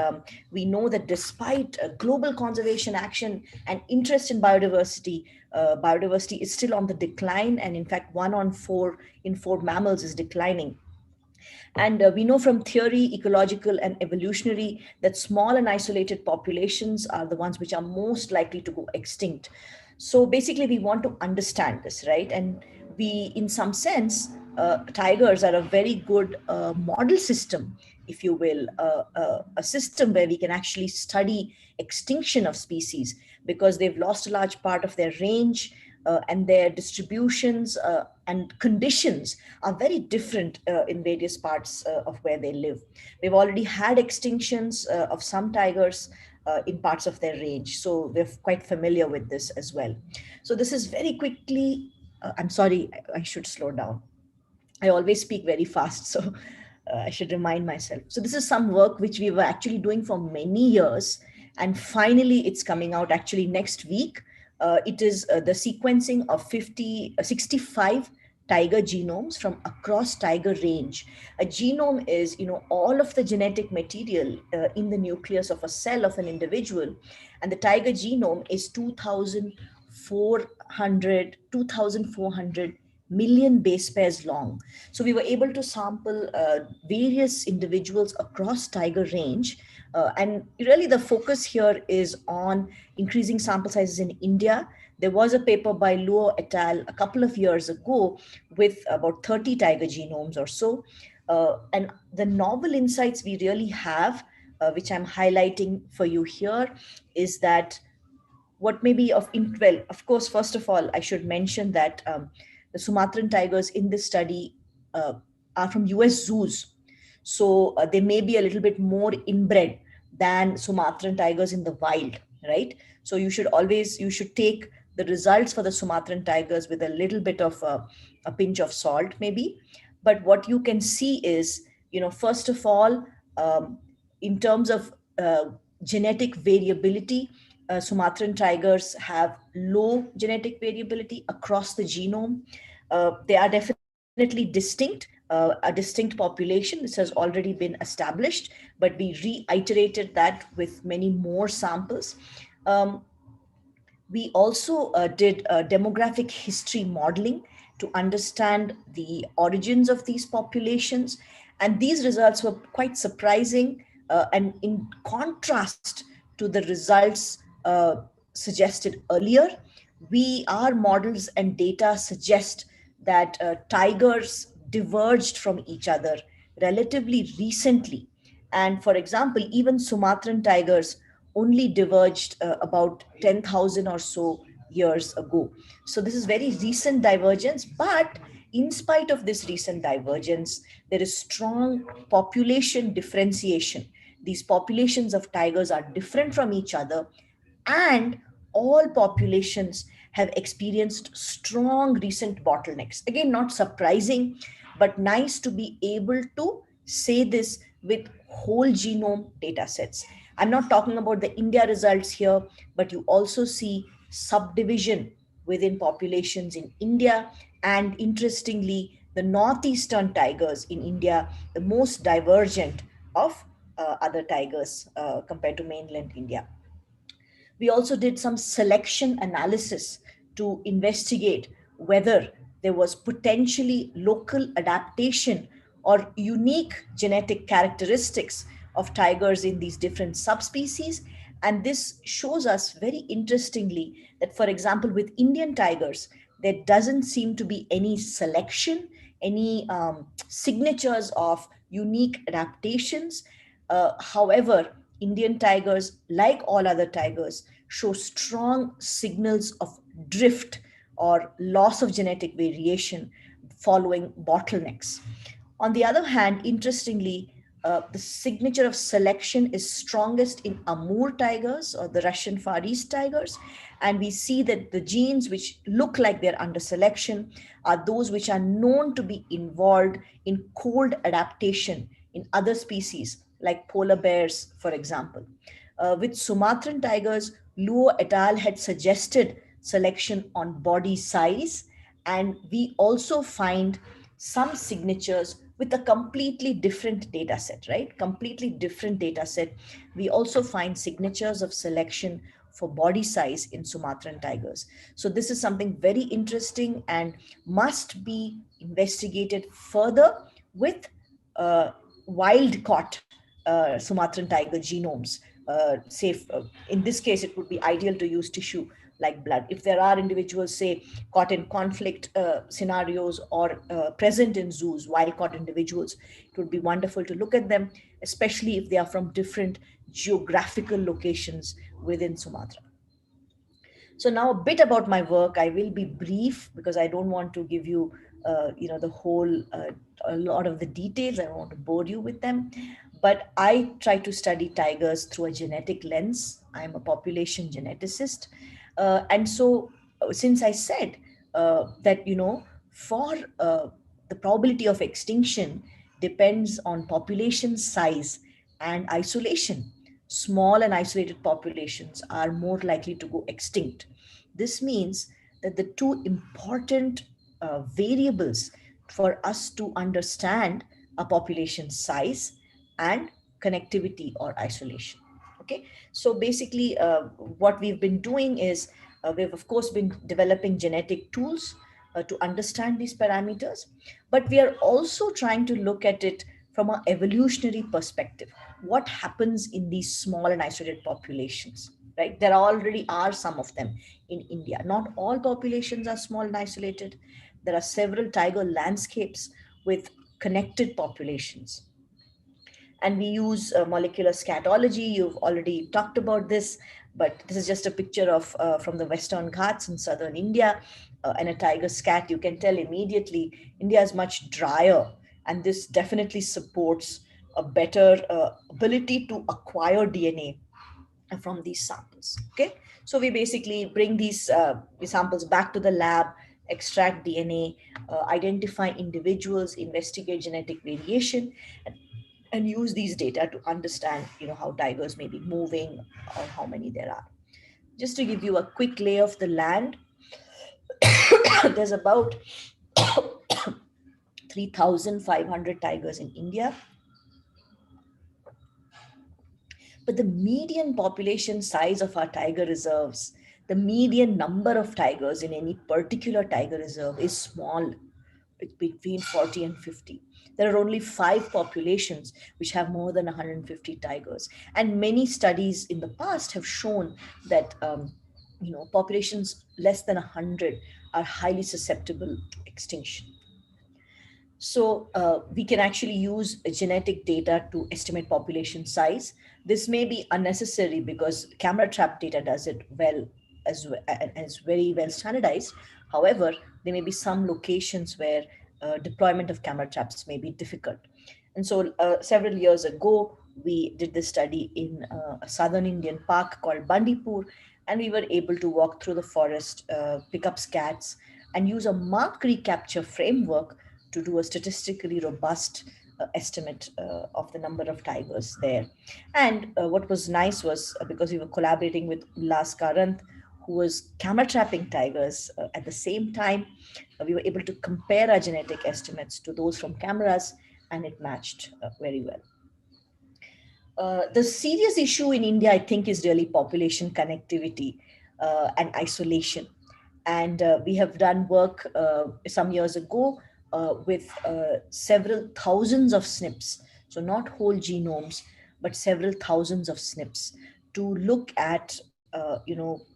we know that despite global conservation action and interest in biodiversity, biodiversity is still on the decline. And in fact, 1 in 4 mammals is declining. And we know from theory, ecological and evolutionary, that small and isolated populations are the ones which are most likely to go extinct. So basically, we want to understand this, right? And we, in some sense, tigers are a very good model system, if you will, a system where we can actually study extinction of species, because they've lost a large part of their range, and their distributions and conditions are very different in various parts of where they live. We've already had extinctions of some tigers in parts of their range, so we're quite familiar with this as well. So this is very quickly, I'm sorry, I should slow down. I always speak very fast, so I should remind myself. So this is some work which we were actually doing for many years, and finally it's coming out actually next week. It is the sequencing of 65 tiger genomes from across tiger range. A genome is, all of the genetic material in the nucleus of a cell of an individual, and the tiger genome is 2,400 million base pairs long. So we were able to sample various individuals across tiger range. And really the focus here is on increasing sample sizes in India. There was a paper by Luo et al. A couple of years ago with about 30 tiger genomes or so. And the novel insights we really have, which I'm highlighting for you here, is that what may be of well, of course, first of all, I should mention that the Sumatran tigers in this study are from US zoos. So they may be a little bit more inbred than Sumatran tigers in the wild, right? So you should take the results for the Sumatran tigers with a little bit of a pinch of salt, maybe. But what you can see is, first of all, in terms of genetic variability, Sumatran tigers have low genetic variability across the genome. They are definitely distinct, a distinct population. This has already been established, but we reiterated that with many more samples. We also did demographic history modeling to understand the origins of these populations. And these results were quite surprising, and in contrast to the results suggested earlier. Our models and data suggest that tigers diverged from each other relatively recently. And for example, even Sumatran tigers only diverged about 10,000 or so years ago. So this is very recent divergence, but in spite of this recent divergence, there is strong population differentiation. These populations of tigers are different from each other, and all populations have experienced strong recent bottlenecks. Again, not surprising, but nice to be able to say this with whole genome data sets. I'm not talking about the India results here, but you also see subdivision within populations in India. And interestingly, the northeastern tigers in India, the most divergent of other tigers compared to mainland India. We also did some selection analysis to investigate whether there was potentially local adaptation or unique genetic characteristics of tigers in these different subspecies. And this shows us very interestingly that, for example, with Indian tigers, there doesn't seem to be any selection, any signatures of unique adaptations. However, Indian tigers, like all other tigers, show strong signals of drift or loss of genetic variation following bottlenecks. On the other hand, interestingly, the signature of selection is strongest in Amur tigers or the Russian Far East tigers. And we see that the genes which look like they're under selection are those which are known to be involved in cold adaptation in other species, like polar bears, for example. With Sumatran tigers, Luo et al. Had suggested selection on body size, and we also find some signatures with a completely different data set, right? Completely different data set. We also find signatures of selection for body size in Sumatran tigers. So this is something very interesting and must be investigated further with wild caught Sumatran tiger genomes. In this case, it would be ideal to use tissue like blood. If there are individuals, say, caught in conflict scenarios or present in zoos, wild caught individuals, it would be wonderful to look at them, especially if they are from different geographical locations within Sumatra. So now a bit about my work. I will be brief because I don't want to give you, the whole, a lot of the details. I don't want to bore you with them. But I try to study tigers through a genetic lens. I'm a population geneticist. And so since I said that, for the probability of extinction depends on population size and isolation. Small and isolated populations are more likely to go extinct. This means that the two important variables for us to understand a population size and connectivity or isolation. Okay, so basically what we've been doing is we've of course been developing genetic tools to understand these parameters, but we are also trying to look at it from an evolutionary perspective. What happens in these small and isolated populations, right? There already are some of them in India. Not all populations are small and isolated. There are several tiger landscapes with connected populations. And we use molecular scatology. You've already talked about this, but this is just a picture of from the Western Ghats in southern India and a tiger scat. You can tell immediately India is much drier, and this definitely supports a better ability to acquire DNA from these samples. Okay, so we basically bring these samples back to the lab, extract DNA, identify individuals, investigate genetic variation, and use these data to understand, how tigers may be moving or how many there are. Just to give you a quick lay of the land, there's about 3,500 tigers in India. But the median population size of our tiger reserves, the median number of tigers in any particular tiger reserve is small. It's between 40 and 50. There are only 5 populations which have more than 150 tigers. And many studies in the past have shown that populations less than 100 are highly susceptible to extinction. So we can actually use genetic data to estimate population size. This may be unnecessary because camera trap data does it well and is very well standardized. However, there may be some locations where deployment of camera traps may be difficult. And so several years ago, we did this study in a southern Indian park called Bandipur, and we were able to walk through the forest, pick up scats, and use a mark recapture framework to do a statistically robust estimate of the number of tigers there. And what was nice was because we were collaborating with Ullas Karanth, who was camera trapping tigers at the same time, we were able to compare our genetic estimates to those from cameras, and it matched very well. The serious issue in India, I think, is really population connectivity and isolation. And we have done work some years ago with several thousands of SNPs, so not whole genomes, but several thousands of SNPs, to look at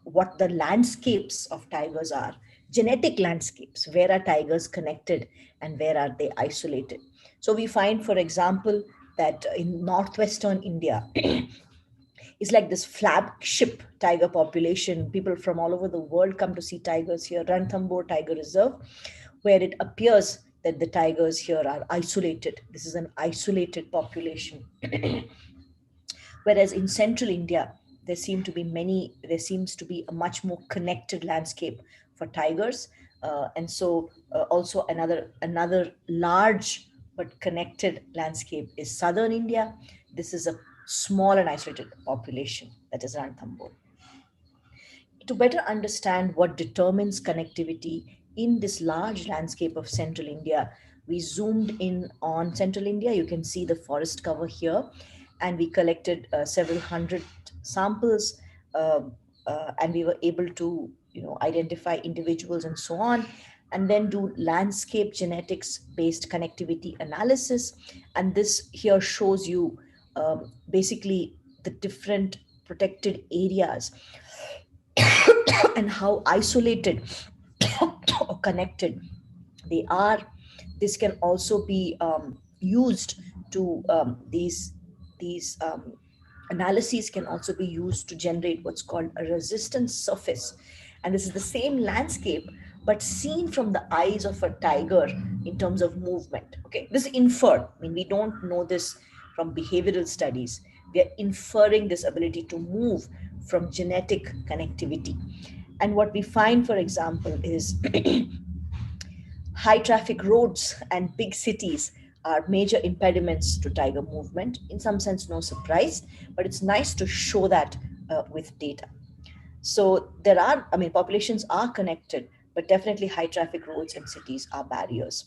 what the landscapes of tigers are, genetic landscapes. Where are tigers connected and where are they isolated? So we find, for example, that in northwestern India, it's like this flagship tiger population. People from all over the world come to see tigers here, Ranthambore Tiger Reserve, where it appears that the tigers here are isolated. This is an isolated population. Whereas in central India, there seems to be a much more connected landscape for tigers. And so also another large but connected landscape is southern India. This is a small and isolated population, that is Ranthambore. To better understand what determines connectivity in this large landscape of central India, we zoomed in on central India. You can see the forest cover here, and we collected several hundred samples, and we were able to identify individuals and so on, and then do landscape genetics based connectivity analysis. And this here shows you basically the different protected areas and how isolated or connected they are. This can also be used to these analyses can also be used to generate what's called a resistance surface. And this is the same landscape, but seen from the eyes of a tiger in terms of movement. Okay, this is inferred. I mean, we don't know this from behavioral studies. We are inferring this ability to move from genetic connectivity. And what we find, for example, is high traffic roads and big cities are major impediments to tiger movement. In some sense, no surprise, but it's nice to show that with data. So there are, I mean, populations are connected, but definitely high traffic roads and cities are barriers.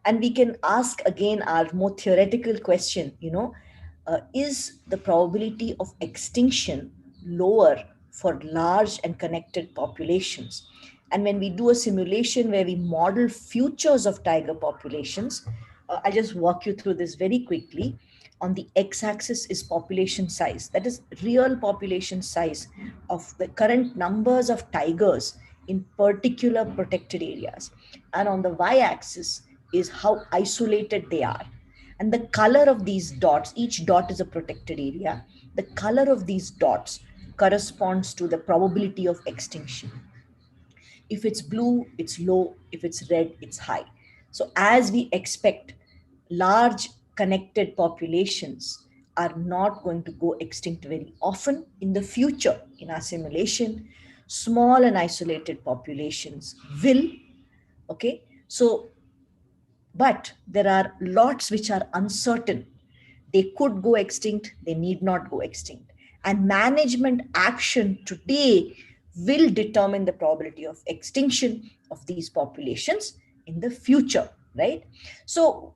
And we can ask again our more theoretical question, is the probability of extinction lower for large and connected populations? And when we do a simulation where we model futures of tiger populations, I'll just walk you through this very quickly. On the x-axis is population size, that is real population size of the current numbers of tigers in particular protected areas. And on the y-axis is how isolated they are. And the color of these dots, each dot is a protected area. The color of these dots corresponds to the probability of extinction. If it's blue, it's low. If it's red, it's high. So as we expect, large connected populations are not going to go extinct very often in the future. In our simulation, small and isolated populations will, okay? So, but there are lots which are uncertain. They could go extinct, they need not go extinct. And management action today will determine the probability of extinction of these populations in the future, right? So,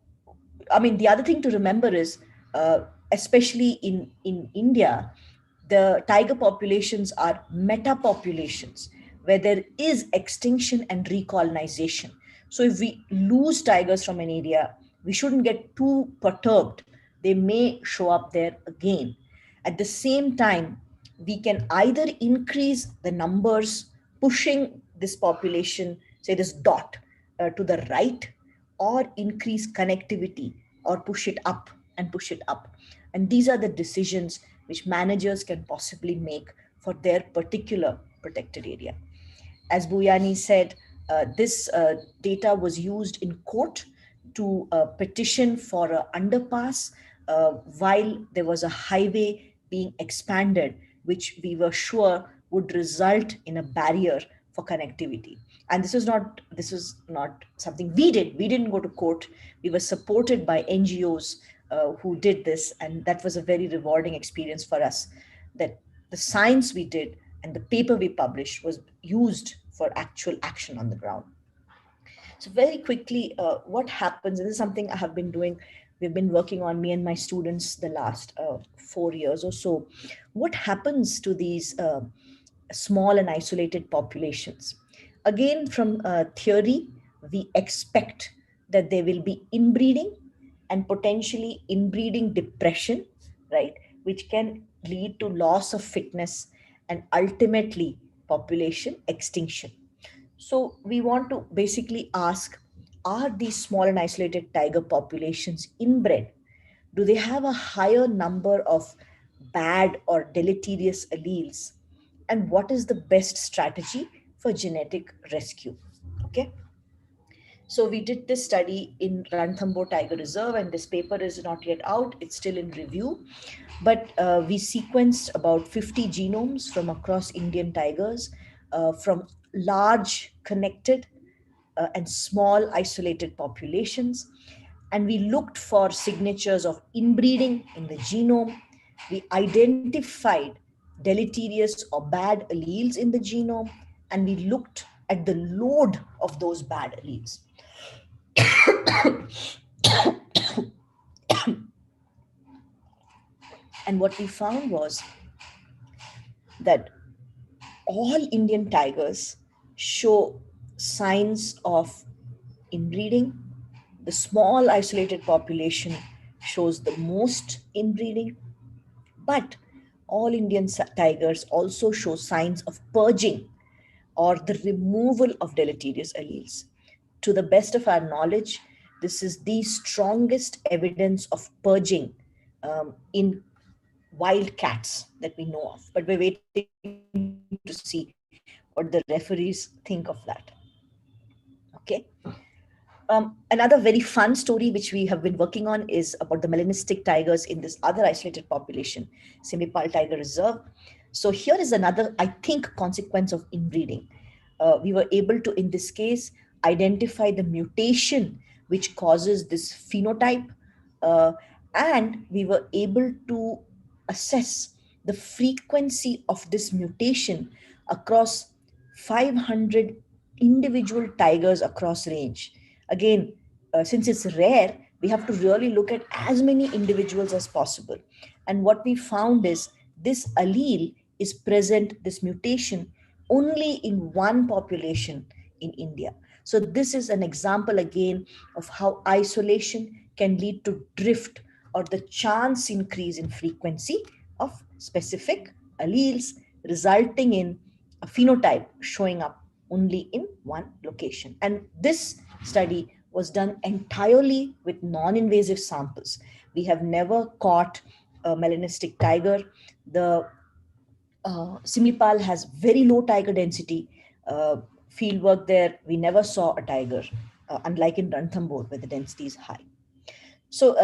I mean, the other thing to remember is, especially in India, the tiger populations are meta populations where there is extinction and recolonization. So if we lose tigers from an area, we shouldn't get too perturbed. They may show up there again. At the same time, we can either increase the numbers, pushing this population, say this dot, to the right, or increase connectivity, or push it up and push it up. And these are the decisions which managers can possibly make for their particular protected area. As Buyani said, this data was used in court to petition for an underpass while there was a highway being expanded, which we were sure would result in a barrier for connectivity. And this is not something we did. We didn't go to court. We were supported by NGOs who did this, and that was a very rewarding experience for us, that the science we did and the paper we published was used for actual action on the ground. So very quickly, what happens, and this is something I have been doing, we've been working on, me and my students, the last 4 years or so. What happens to these small and isolated populations? Again, from theory, we expect that there will be inbreeding and potentially inbreeding depression, right, which can lead to loss of fitness and ultimately population extinction. So we want to basically ask, are these small and isolated tiger populations inbred? Do they have a higher number of bad or deleterious alleles? And what is the best strategy for genetic rescue? Okay. So we did this study in Ranthambore Tiger Reserve, and this paper is not yet out. It's still in review. But we sequenced about 50 genomes from across Indian tigers, from large connected and small isolated populations. And we looked for signatures of inbreeding in the genome. We identified deleterious or bad alleles in the genome, and we looked at the load of those bad alleles. And what we found was that all Indian tigers show signs of inbreeding. The small isolated population shows the most inbreeding, but all Indian tigers also show signs of purging, or the removal of deleterious alleles. To the best of our knowledge, this is the strongest evidence of purging in wild cats that we know of. But we're waiting to see what the referees think of that. Okay. Another very fun story which we have been working on is about the melanistic tigers in this other isolated population, Simipal Tiger Reserve. So here is another, I think, consequence of inbreeding. We were able to, in this case, identify the mutation which causes this phenotype, and we were able to assess the frequency of this mutation across 500 individual tigers across range. Again, since it's rare, we have to really look at as many individuals as possible. And what we found is this allele is present, this mutation, only in one population in India. So this is an example again of how isolation can lead to drift or the chance increase in frequency of specific alleles, resulting in a phenotype showing up only in one location. And this study was done entirely with non-invasive samples. We have never caught a melanistic tiger. The Simipal has very low tiger density. Field work there, we never saw a tiger, unlike in Ranthambore where the density is high. So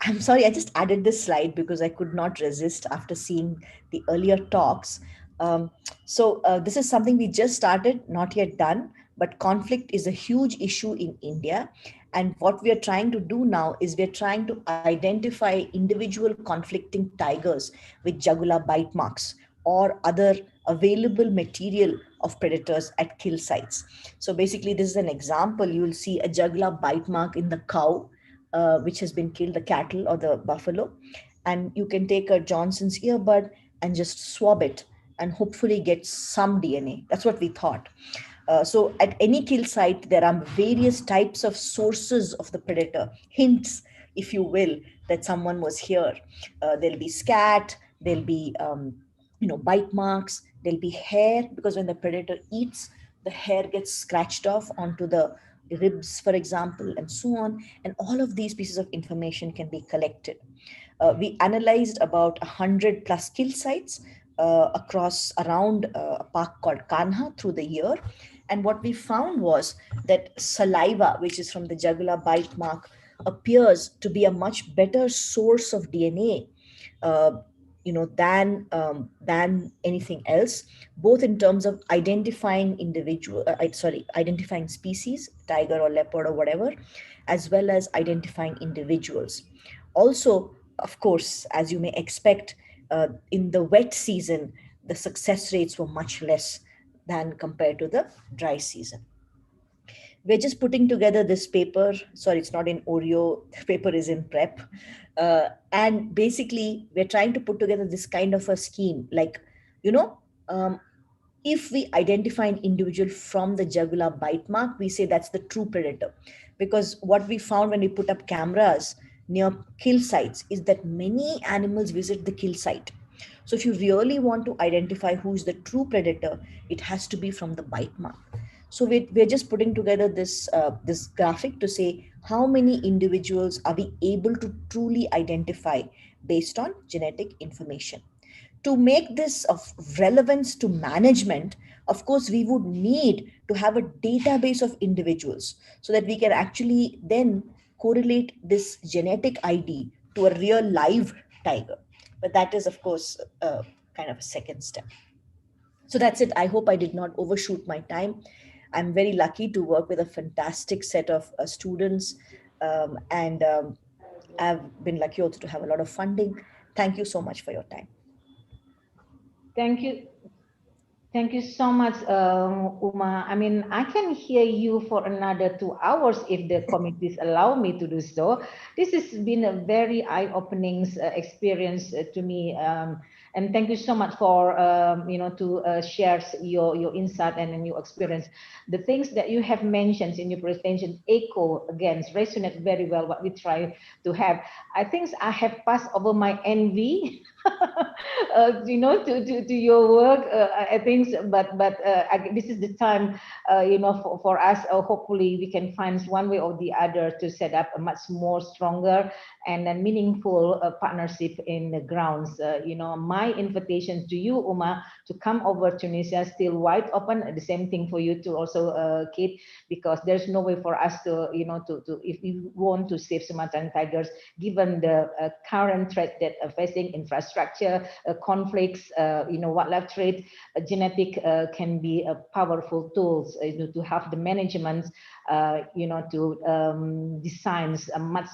I'm sorry, I just added this slide because I could not resist after seeing the earlier talks. This is something we just started, not yet done, but conflict is a huge issue in India. And what we are trying to do now is we're trying to identify individual conflicting tigers with jugular bite marks or other available material of predators at kill sites. So basically, this is an example. You will see a jugular bite mark in the cow, which has been killed, the cattle or the buffalo. And you can take a Johnson's earbud and just swab it and hopefully get some DNA. That's what we thought. So at any kill site, there are various types of sources of the predator, hints, if you will, that someone was here. There'll be scat, there'll be bite marks, there'll be hair, because when the predator eats, the hair gets scratched off onto the ribs, for example, and so on. And all of these pieces of information can be collected. We analyzed about 100 plus kill sites across around a park called Kanha through the year. And what we found was that saliva, which is from the jugular bite mark, appears to be a much better source of DNA than anything else, both in terms of identifying identifying species, tiger or leopard or whatever, as well as identifying individuals. Also, of course, as you may expect, in the wet season, the success rates were much less than compared to the dry season. We're just putting together this paper. Sorry, it's not in Oreo. The paper is in prep. And basically, we're trying to put together this kind of a scheme. Like, if we identify an individual from the jugular bite mark, we say that's the true predator. Because what we found when we put up cameras near kill sites is that many animals visit the kill site. So if you really want to identify who is the true predator, it has to be from the bite mark. So we're just putting together this graphic to say how many individuals are we able to truly identify based on genetic information. To make this of relevance to management, of course, we would need to have a database of individuals so that we can actually then correlate this genetic ID to a real live tiger. But that is, of course, kind of a second step. So that's it. I hope I did not overshoot my time. I'm very lucky to work with a fantastic set of students, and I've been lucky also to have a lot of funding. Thank you so much for your time. Thank you. Thank you so much, Uma. I mean, I can hear you for another 2 hours if the committees allow me to do so. This has been a very eye-opening experience to me. And thank you so much for, to share your insight and your experience. The things that you have mentioned in your presentation echo, again, resonate very well what we try to have. I think I have passed over my envy to your work. I think, this is the time, for us. Hopefully, we can find one way or the other to set up a much more stronger and a meaningful partnership in the grounds. My invitation to you, Uma, to come over to Tunisia still wide open. The same thing for you to also, Kate, because there's no way for us to, if we want to save Sumatran tigers, given the current threat that are facing infrastructure, conflicts, wildlife trade, genetic can be a powerful tools to have the management, to design a much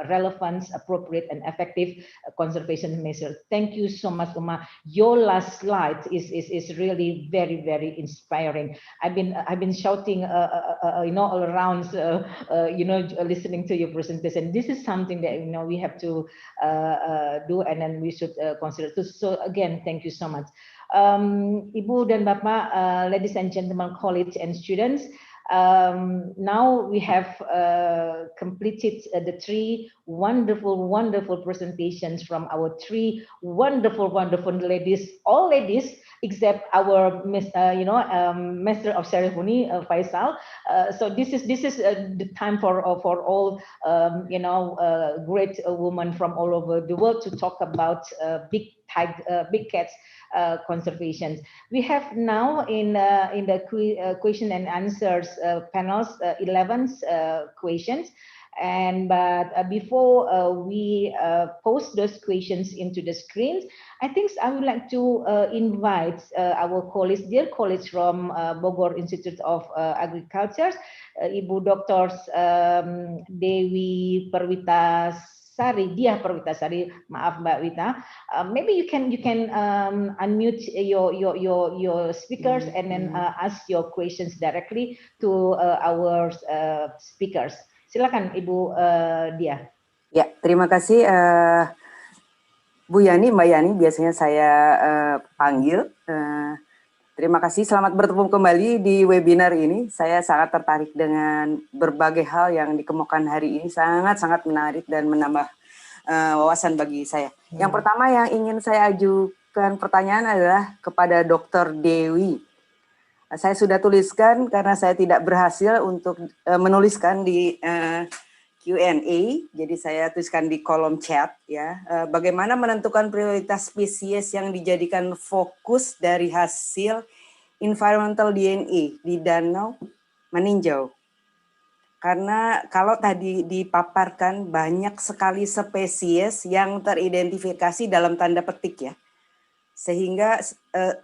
relevant, appropriate, and effective conservation measures. Thank you so much, Uma. Your last slide is really very, very inspiring. I've been shouting, all around, listening to your presentation. This is something that we have to do, and then we should consider. So again, thank you so much, Ibu dan Bapak, ladies and gentlemen, colleagues and students. Now we have completed the 3 wonderful presentations from our 3 wonderful ladies, all ladies except our master of ceremony, Faisal. So this is the time for all great women from all over the world to talk about big cats conservation. We have now in the question and answers panels 11 questions. But before we post those questions into the screens, I think I would like to invite our colleagues, dear colleagues from Bogor Institute of Agriculture, Ibu Dr. Dewi Perwitasari, Diah Perwitasari, maaf Mbak Wita. Maybe you can unmute your speakers and then ask your questions directly to our speakers. Silakan Ibu Diah. Ya, terima kasih Bu Yani, Mbak Yani, biasanya saya panggil. Terima kasih, selamat bertemu kembali di webinar ini. Saya sangat tertarik dengan berbagai hal yang dikemukakan hari ini, sangat-sangat menarik dan menambah wawasan bagi saya. Yang pertama yang ingin saya ajukan pertanyaan adalah kepada Dr. Dewi. Saya sudah tuliskan karena saya tidak berhasil untuk menuliskan di Q&A, jadi saya tuliskan di kolom chat ya. Bagaimana menentukan prioritas spesies yang dijadikan fokus dari hasil environmental DNA di Danau Meninjau? Karena kalau tadi dipaparkan banyak sekali spesies yang teridentifikasi dalam tanda petik ya. Sehingga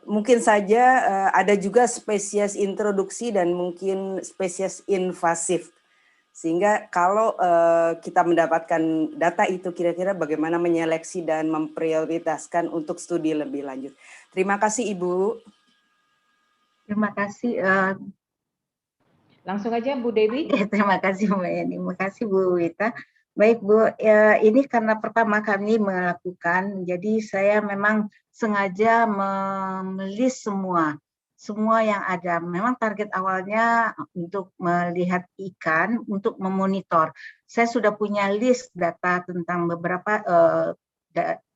mungkin saja ada juga spesies introduksi dan mungkin spesies invasif. Sehingga kalau kita mendapatkan data itu kira-kira bagaimana menyeleksi dan memprioritaskan untuk studi lebih lanjut. Terima kasih Ibu. Terima kasih. Langsung aja Bu Dewi. Terima kasih Mbak Yani. Terima kasih Bu Wita. Baik Bu, ini karena pertama kami melakukan, jadi saya memang sengaja melis semua yang ada. Memang target awalnya untuk melihat ikan, untuk memonitor. Saya sudah punya list data tentang beberapa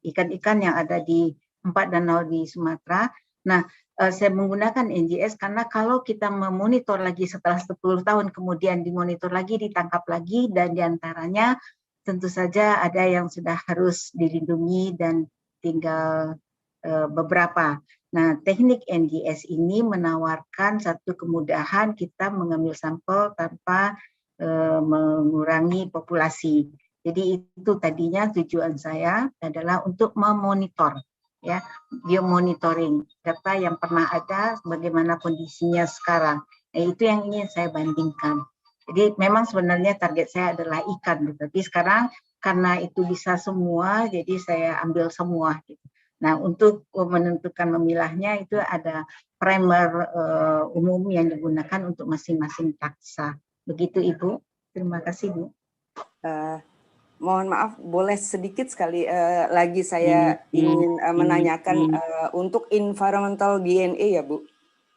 ikan-ikan yang ada di 4 danau di Sumatera. Nah, saya menggunakan NGS karena kalau kita memonitor lagi setelah 10 tahun kemudian dimonitor lagi, ditangkap lagi, dan diantaranya tentu saja ada yang sudah harus dilindungi dan tinggal beberapa. Nah, teknik NGS ini menawarkan satu kemudahan kita mengambil sampel tanpa mengurangi populasi. Jadi itu tadinya tujuan saya adalah untuk memonitor. Ya, biomonitoring data yang pernah ada, bagaimana kondisinya sekarang. Nah, itu yang ingin saya bandingkan. Jadi memang sebenarnya target saya adalah ikan, tapi sekarang karena itu bisa semua, jadi saya ambil semua. Gitu. Nah, untuk menentukan memilahnya itu ada primer umum yang digunakan untuk masing-masing taksa. Begitu Ibu. Terima kasih Bu. Mohon maaf, boleh sedikit sekali lagi saya ingin menanyakan untuk environmental DNA ya Bu?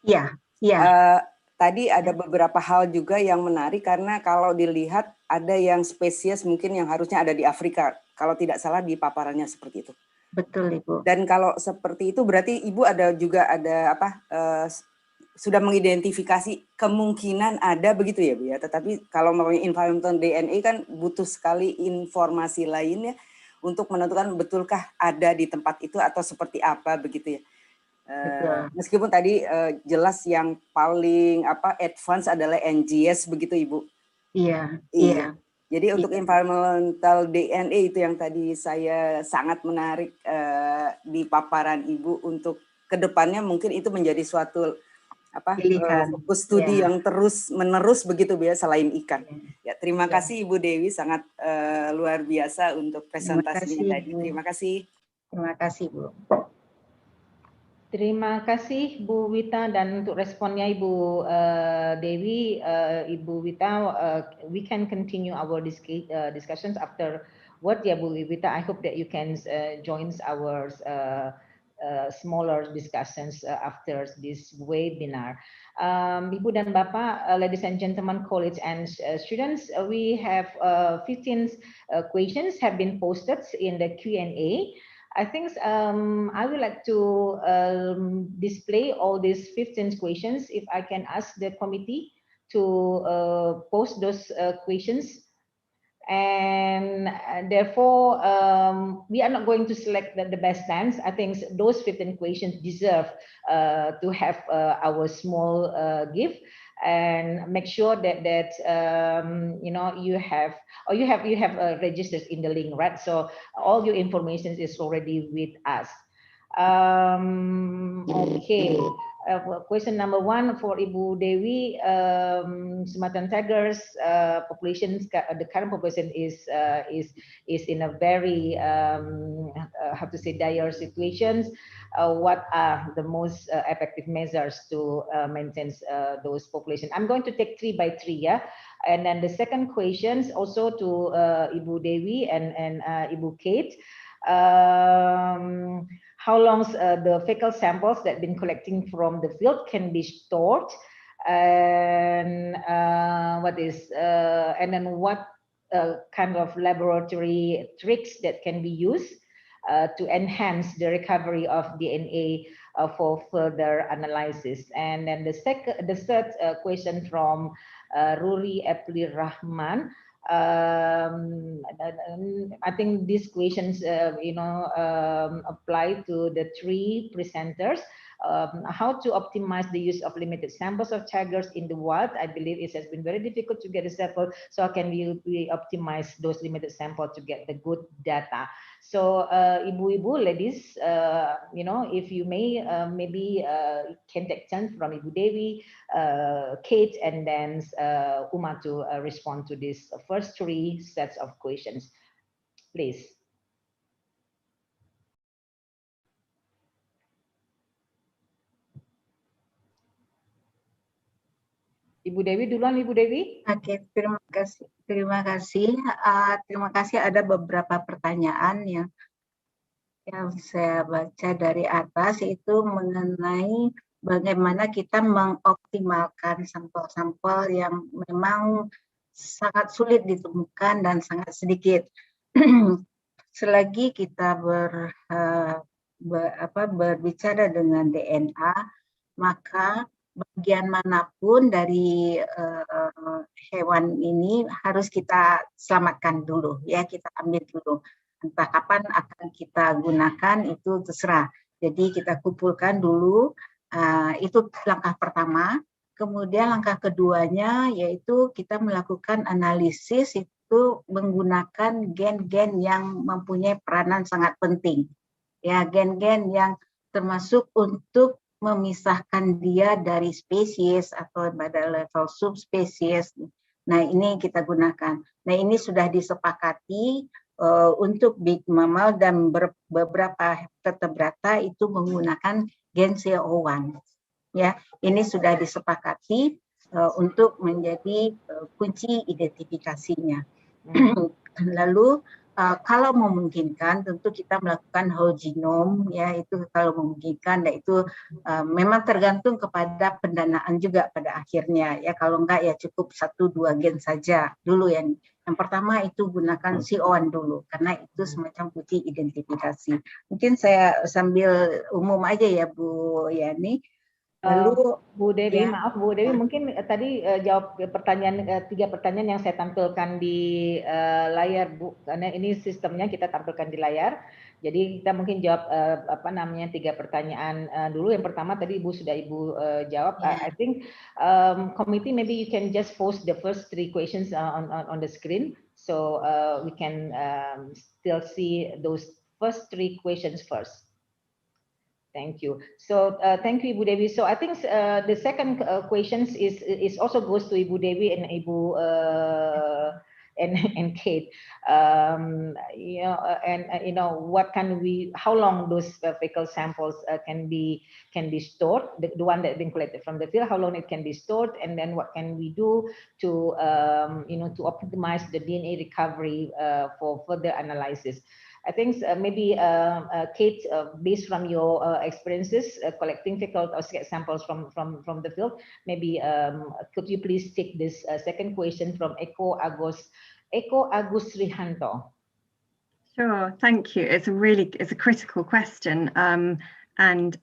Iya, iya. Tadi ada beberapa hal juga yang menarik karena kalau dilihat ada yang spesies mungkin yang harusnya ada di Afrika, kalau tidak salah di paparannya seperti itu. Betul, Ibu. Dan kalau seperti itu berarti Ibu juga ada sudah mengidentifikasi kemungkinan ada begitu ya Bu ya. Tetapi kalau mau environmental DNA kan butuh sekali informasi lainnya untuk menentukan betulkah ada di tempat itu atau seperti apa begitu ya. Meskipun tadi jelas yang paling advance adalah NGS begitu Ibu. Iya. Jadi untuk environmental DNA itu yang tadi saya sangat menarik di paparan Ibu untuk kedepannya mungkin itu menjadi suatu fokus studi yang terus menerus begitu Bu ya selain ikan. Ya, terima kasih Ibu Dewi, sangat luar biasa untuk presentasinya tadi. Terima kasih. Terima kasih Bu. Terima kasih Bu Wita, dan untuk responnya Ibu Dewi, Ibu Wita, we can continue our discussions afterward ya Bu Wita. I hope that you can join our smaller discussions after this webinar. Ibu dan Bapak, ladies and gentlemen, colleagues and students, we have 15 questions have been posted in the Q&A. I think I would like to display all these 15 questions. If I can ask the committee to post those questions. And therefore, we are not going to select the best times. I think those 15 questions deserve to have our small gift, and make sure that you have registered in the link, right? So all your information is already with us. Okay. Question number 1 for Ibu Dewi. Sumatran tigers population, the current population is in a very dire situations. What are the most effective measures to maintain those population? I'm going to take 3 by 3, yeah. And then the second questions also to Ibu Dewi and Ibu Kate. How long the fecal samples that been collecting from the field can be stored, and what kind of laboratory tricks that can be used to enhance the recovery of DNA for further analysis. And then the third question from Ruri Epli Rahman. I think these questions, apply to the 3 presenters. How to optimize the use of limited samples of tigers in the wild? I believe it has been very difficult to get a sample. So how can we optimize those limited samples to get the good data? So, Ibu-Ibu, ladies, if you may, maybe can take turn from Ibu Dewi, Kate, and then Uma to respond to these first 3 sets of questions, please. Ibu Dewi duluan, Ibu Dewi. Oke, terima kasih. Terima kasih. Ada beberapa pertanyaan yang saya baca dari atas, itu mengenai bagaimana kita mengoptimalkan sampel-sampel yang memang sangat sulit ditemukan dan sangat sedikit. Selagi kita berbicara dengan DNA, maka bagian manapun dari hewan ini harus kita selamatkan dulu, ya, kita ambil dulu. Entah kapan akan kita gunakan itu terserah. Jadi kita kumpulkan dulu, itu langkah pertama. Kemudian langkah keduanya yaitu kita melakukan analisis, itu menggunakan gen-gen yang mempunyai peranan sangat penting. Ya, gen-gen yang termasuk untuk memisahkan dia dari spesies atau pada level subspesies. Nah, ini kita gunakan. Nah, ini sudah disepakati untuk big mammal dan beberapa vertebrata itu menggunakan gen CO1. Ya, ini sudah disepakati untuk menjadi kunci identifikasinya. Lalu kalau memungkinkan tentu kita melakukan whole genome ya, itu kalau memungkinkan, dan itu memang tergantung kepada pendanaan juga pada akhirnya ya. Kalau enggak ya cukup 1-2 gen saja dulu yang pertama itu gunakan CO1 dulu karena itu semacam putih identifikasi. Mungkin saya sambil umum aja ya Bu Yani. Lalu Bu Dewi, ya, maaf Bu Dewi, mungkin tadi jawab pertanyaan 3 pertanyaan yang saya tampilkan di layar Bu, karena ini sistemnya kita tampilkan di layar. Jadi kita mungkin jawab 3 pertanyaan dulu. Yang pertama tadi Ibu sudah jawab. I think committee maybe you can just post the first 3 questions on the screen, so we can still see those first 3 questions first. Thank you. So thank you, Ibu Dewi. So I think the second questions is also goes to Ibu Dewi and Ibu and Kate. What can we? How long those fecal samples can be stored? The one that have been collected from the field. How long it can be stored, and then what can we do to to optimize the DNA recovery for further analysis? I think maybe Kate, based from your experiences collecting fecal or samples from the field, maybe could you please take this second question from Eko Agus Rihanto? Sure, thank you. It's a critical question, and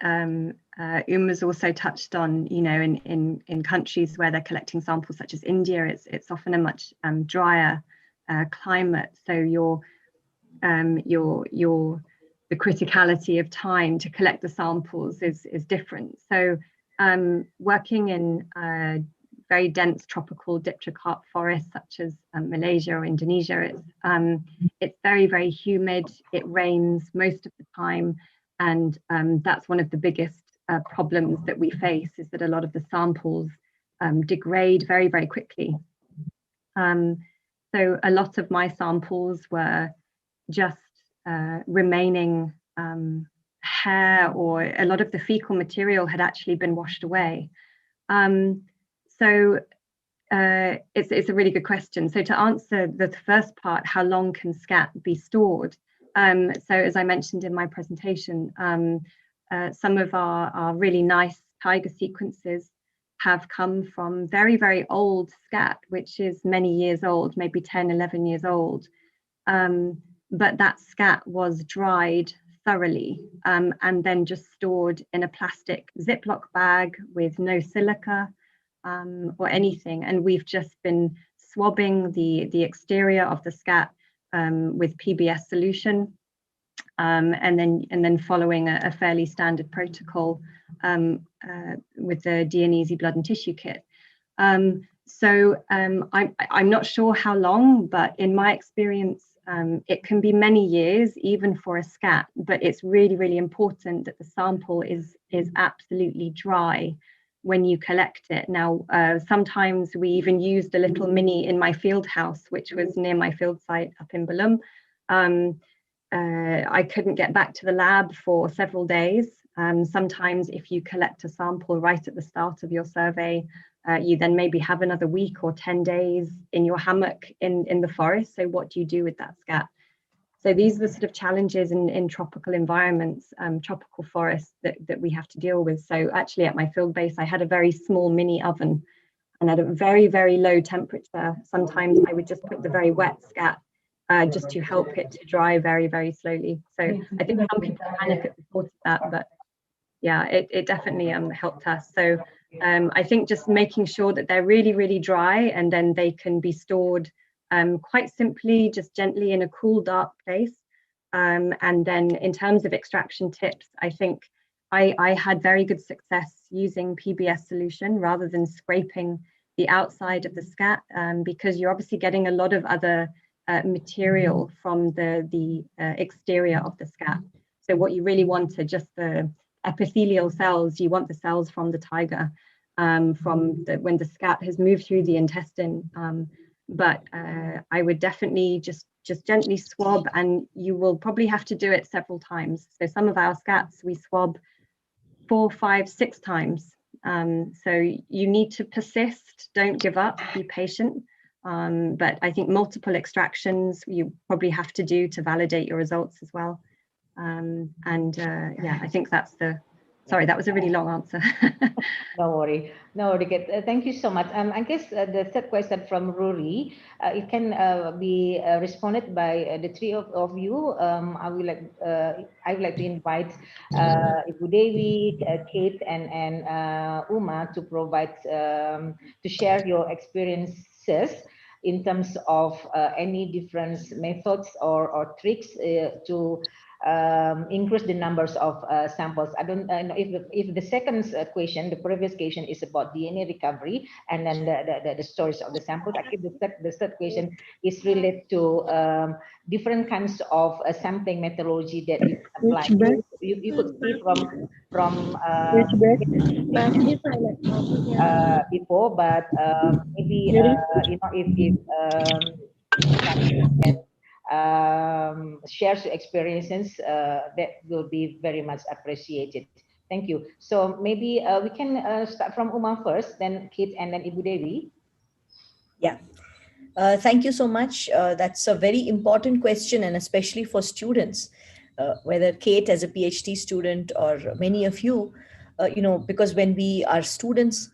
Uma's also touched on, in countries where they're collecting samples such as India, it's often a much drier climate, so the criticality of time to collect the samples is different. So working in very dense tropical dipterocarp forests such as Malaysia or Indonesia, it's very, very humid. It rains most of the time, and that's one of the biggest problems that we face, is that a lot of the samples degrade very, very quickly. So a lot of my samples were just remaining hair, or a lot of the fecal material had actually been washed away. So it's a really good question. So to answer the first part, how long can scat be stored? So as I mentioned in my presentation, some of our really nice tiger sequences have come from very, very old scat, which is many years old, maybe 10, 11 years old. But that scat was dried thoroughly and then just stored in a plastic Ziploc bag with no silica or anything. And we've just been swabbing the exterior of the scat with PBS solution, and then following a fairly standard protocol with the Dionysi blood and tissue kit. So I'm not sure how long, but in my experience, it can be many years, even for a scat, but it's really, really important that the sample is absolutely dry when you collect it. Now, sometimes we even used a little mini in my field house, which was near my field site up in Belum. I couldn't get back to the lab for several days. Sometimes if you collect a sample right at the start of your survey, you then maybe have another week or 10 days in your hammock in the forest. So what do you do with that scat? So these are the sort of challenges in tropical environments, tropical forests that we have to deal with. So actually at my field base, I had a very small mini oven, and at a very, very low temperature, sometimes I would just put the very wet scat just to help it to dry very, very slowly. So I think some people panic at the thought of that, but yeah, it definitely helped us. So I think just making sure that they're really, really dry, and then they can be stored quite simply, just gently in a cool, dark place. And then in terms of extraction tips, I think I had very good success using PBS solution rather than scraping the outside of the scat, because you're obviously getting a lot of other material from the exterior of the scat. So what you really want are just the epithelial cells. You want the cells from the tiger, when the scat has moved through the intestine. But I would definitely just gently swab, and you will probably have to do it several times. So some of our scats we swab 4, 5, 6 times. So you need to persist, don't give up, be patient. But I think multiple extractions you probably have to do to validate your results as well. Yeah, I think that's the, sorry, that was a really long answer. No worry, no worry. Thank you so much. I guess the third question from Rory, it can be responded by the three of you. I would like to invite Ibu Dewi, Kate, and Uma to provide to share your experiences in terms of any different methods or tricks to increase the numbers of samples. I don't know if the second question, the previous question, is about DNA recovery and then the storage of the samples. I think the third question is related to different kinds of sampling methodology that you apply. You could see from before, but maybe you know, if shares your experiences, that will be very much appreciated. Thank you. So maybe we can start from Uma first, then Kate, and then Ibu Dewi. Yeah. Thank you so much. That's a very important question, and especially for students, whether Kate as a PhD student or many of you, you know, because when we are students,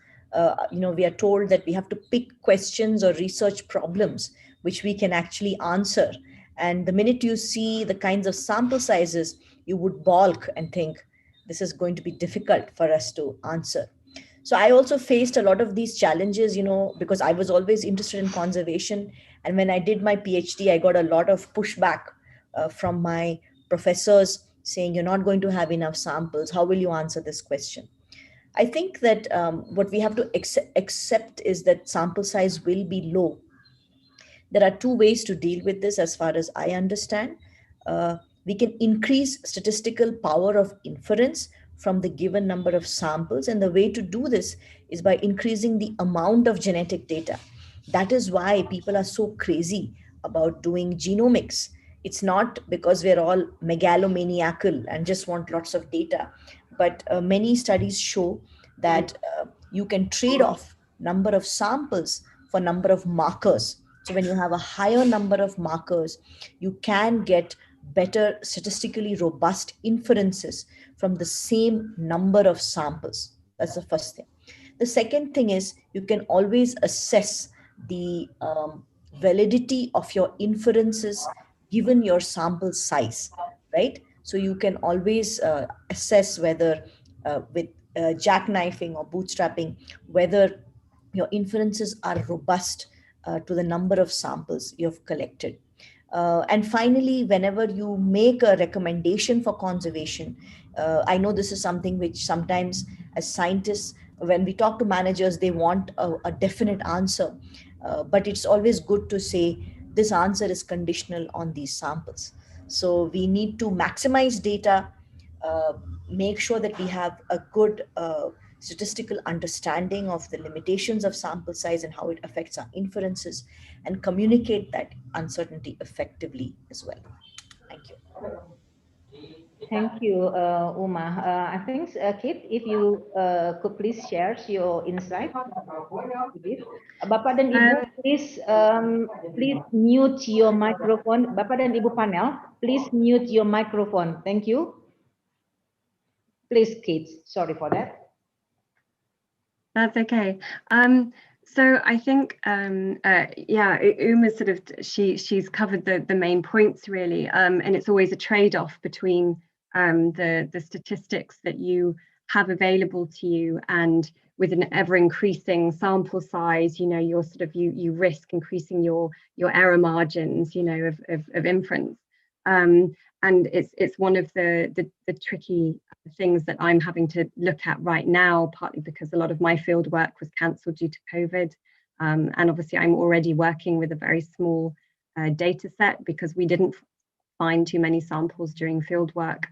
you know, we are told that we have to pick questions or research problems which we can actually answer. And the minute you see the kinds of sample sizes, you would balk and think, this is going to be difficult for us to answer. So I also faced a lot of these challenges, you know, because I was always interested in conservation. And when I did my PhD, I got a lot of pushback from my professors saying, you're not going to have enough samples. How will you answer this question? I think that what we have to accept is that sample size will be low. There are two ways to deal with this as far as I understand. We can increase statistical power of inference from the given number of samples. And the way to do this is by increasing the amount of genetic data. That is why people are so crazy about doing genomics. It's not because we're all megalomaniacal and just want lots of data, but many studies show that you can trade off number of samples for number of markers. So when you have a higher number of markers, you can get better statistically robust inferences from the same number of samples. That's the first thing. The second thing is you can always assess the validity of your inferences given your sample size, right? So you can always assess whether with jackknifing or bootstrapping, whether your inferences are robust to the number of samples you have collected. And finally, whenever you make a recommendation for conservation, I know this is something which sometimes as scientists, when we talk to managers, they want a definite answer, but it's always good to say this answer is conditional on these samples. So we need to maximize data, make sure that we have a good statistical understanding of the limitations of sample size and how it affects our inferences, and communicate that uncertainty effectively as well. Thank you. Thank you, Uma. I think, Kate, if you could please share your insight. Bapak dan Ibu, please mute your microphone. Bapak dan Ibu panel, please mute your microphone. Thank you. Please, Kate. Sorry for that. That's okay. So I think, yeah, Uma sort of, she's covered the main points really, and it's always a trade-off between the statistics that you have available to you, and with an ever-increasing sample size, you know, you're sort of you risk increasing your error margins, you know, of inference, and it's one of the tricky things that I'm having to look at right now, partly because a lot of my field work was cancelled due to COVID, and obviously I'm already working with a very small data set because we didn't find too many samples during field work.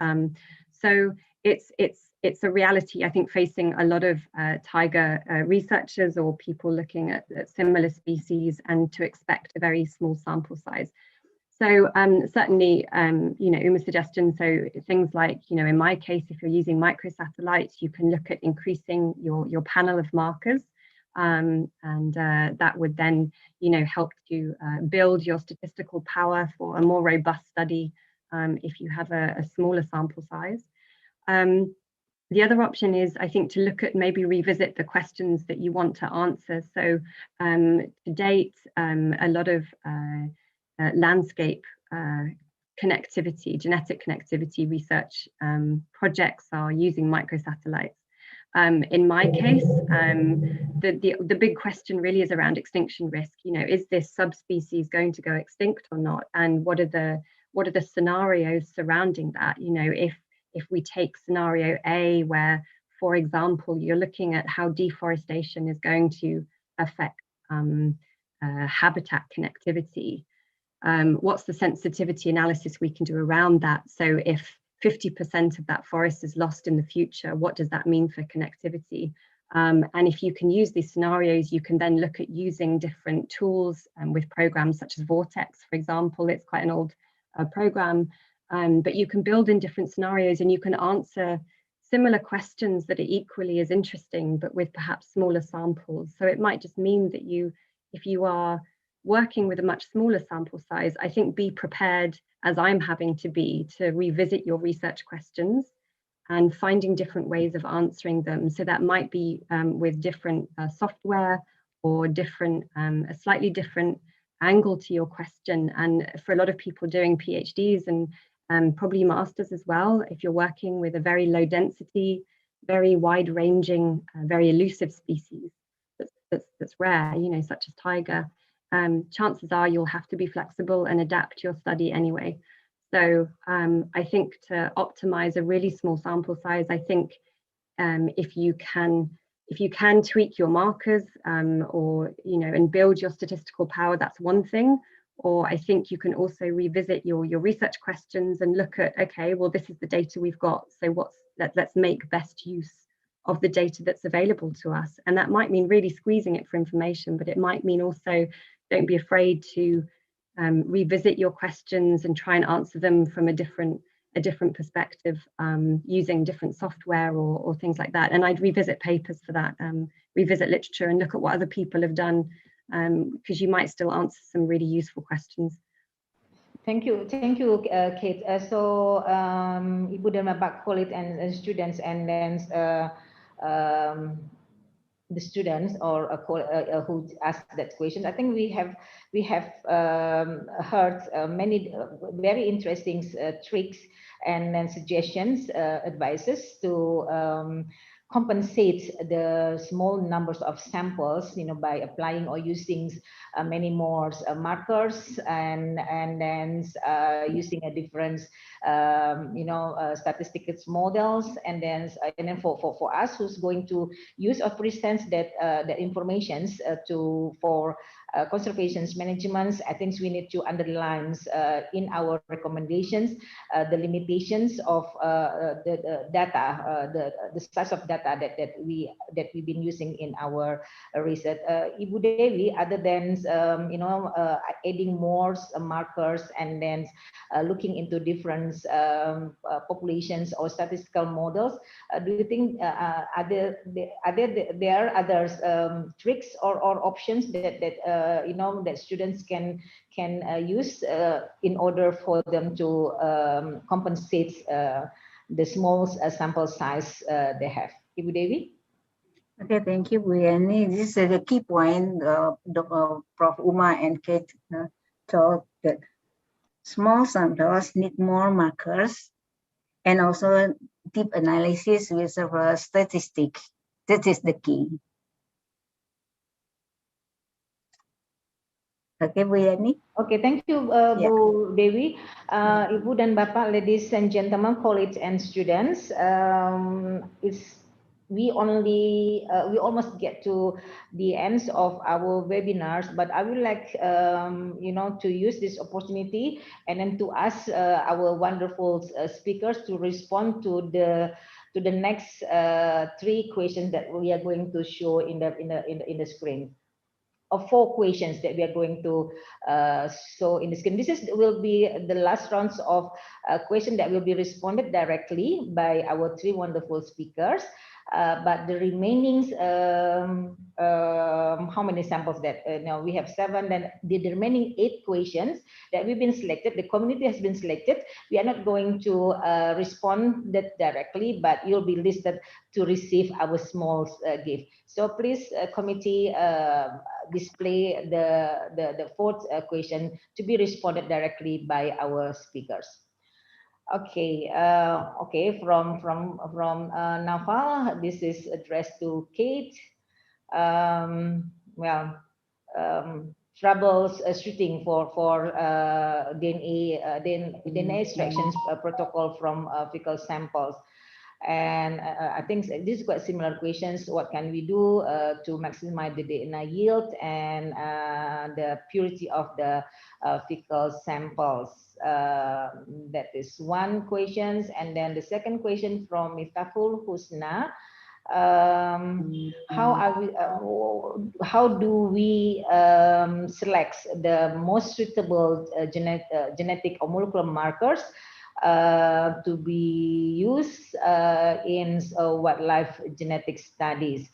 So it's a reality, I think, facing a lot of tiger researchers or people looking at similar species, and to expect a very small sample size. So certainly, you know, Uma's suggestion, so things like, you know, in my case, if you're using microsatellites, you can look at increasing your panel of markers. and that would then, help to build your statistical power for a more robust study if you have a smaller sample size. The other option is, I think, to look at maybe revisit the questions that you want to answer. So to date, a lot of landscape connectivity, genetic connectivity research projects are using microsatellites. In my case, the big question really is around extinction risk. Is this subspecies going to go extinct or not? And what are the scenarios surrounding that? If we take scenario A, where, for example, you're looking at how deforestation is going to affect habitat connectivity, what's the sensitivity analysis we can do around that? So if 50% of that forest is lost in the future, what does that mean for connectivity? And if you can use these scenarios, you can then look at using different tools with programs such as Vortex, for example. It's quite an old program, but you can build in different scenarios and you can answer similar questions that are equally as interesting, but with perhaps smaller samples. So it might just mean that if you are working with a much smaller sample size, I think be prepared, as I'm having to be, to revisit your research questions and finding different ways of answering them. So that might be with different software or a slightly different angle to your question. And for a lot of people doing PhDs and probably masters as well, if you're working with a very low density, very wide ranging, very elusive species that's rare, such as tiger, chances are you'll have to be flexible and adapt your study anyway. So I think to optimize a really small sample size, I think if you can tweak your markers or and build your statistical power, that's one thing. Or I think you can also revisit your research questions and look at, okay, well, this is the data we've got, so let's make best use of the data that's available to us. And that might mean really squeezing it for information, but it might mean also don't be afraid to revisit your questions and try and answer them from a different perspective, using different software or things like that. And I'd revisit papers for that, revisit literature and look at what other people have done, because you might still answer some really useful questions. Thank you, Kate. So Ibu dan Bapak colleagues and students, and then the students or who asked that question. I think we have heard many very interesting tricks and then suggestions, advices to compensate the small numbers of samples, by applying or using many more markers and then using a different statistical models, and then for us who's going to use or present that information for conservation management. I think we need to underline in our recommendations the limitations of the data, the size of data that we've been using in our research. Ibu Dewi, other than adding more markers and then looking into different populations or statistical models, do you think there are other tricks or options that that students can use in order for them to compensate the small sample size they have? Ibu Dewi? Okay, thank you, Bu Yani. This is a key point. Prof. Uma and Kate talked that small samples need more markers and also deep analysis with several statistics. That is the key. Okay, Bu Yani. Okay, thank you, Bu Dewi. Ibu dan Bapak, ladies and gentlemen, colleagues and students, we almost get to the ends of our webinars, but I would like to use this opportunity and then to ask our wonderful speakers to respond to the next 3 questions that we are going to show in the screen. Of 4 questions that we are going to show in the screen. This will be the last rounds of questions that will be responded directly by our 3 wonderful speakers. But the remaining, how many samples that, now we have 7, then the remaining 8 questions that we've been selected, the community has been selected. We are not going to respond that directly, but you'll be listed to receive our small gift. So please, committee, display the 4th question to be responded directly by our speakers. Okay, okay. From Naval, this is addressed to Kate. Troubles shooting for DNA extraction protocol from fecal samples. And I think this is quite similar questions. What can we do to maximize the DNA yield and the purity of the fecal samples? That is one question. And then the second question from Miftahul Husna. How do we select the most suitable genetic or molecular markers to be used in wildlife genetic studies?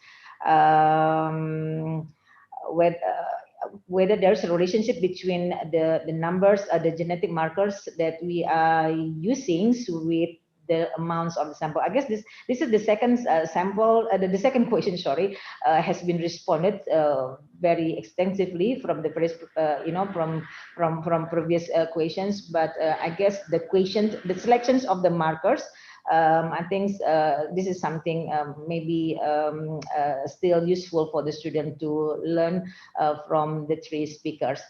Whether there's a relationship between the numbers, the genetic markers that we are using with the amounts of the sample. I guess this is the second sample, the second question, sorry, has been responded very extensively from the first, from previous questions. But I guess the questions, the selections of the markers, I think this is something maybe still useful for the student to learn from the 3 speakers.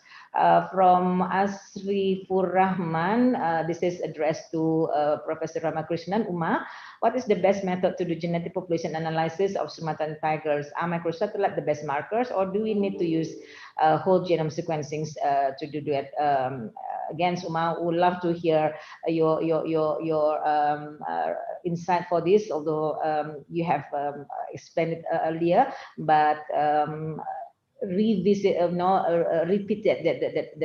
From Asrifur Rahman, this is addressed to Professor Ramakrishnan Uma. What is the best method to do genetic population analysis of Sumatran tigers? Are microsatellite the best markers, or do we need to use whole genome sequencing to do that? Again, Uma, would love to hear your insight for this, although you have explained it earlier, but revisit, repeat that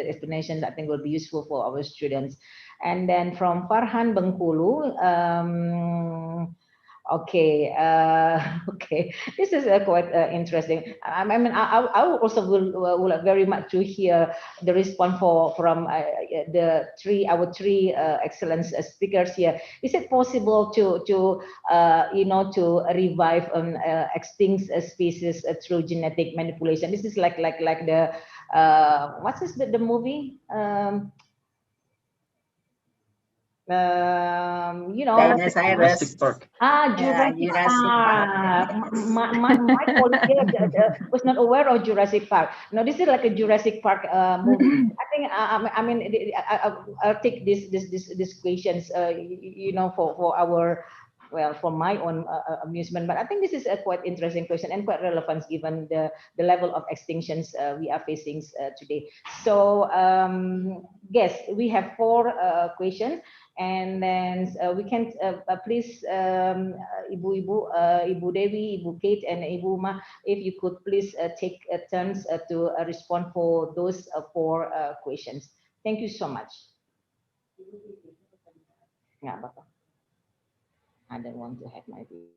explanation. I think will be useful for our students. And then from Farhan Bengkulu, okay, okay, this is quite interesting. I mean, I also will very much to hear the response from our three excellent speakers here. Is it possible to revive extinct species through genetic manipulation? This is like the what is the movie? Jurassic Park. Jurassic Park. My colleague here was not aware of Jurassic Park. No, this is like a Jurassic Park movie. I think I mean I'll take these questions for our, well, for my own amusement, but I think this is a quite interesting question and quite relevant given the level of extinctions we are facing today. So yes, we have 4 questions. And then we can please, Ibu Dewi, Ibu Kate, and Ibu Uma, if you could please take turns to respond for those 4 questions. Thank you so much. I don't want to have my view.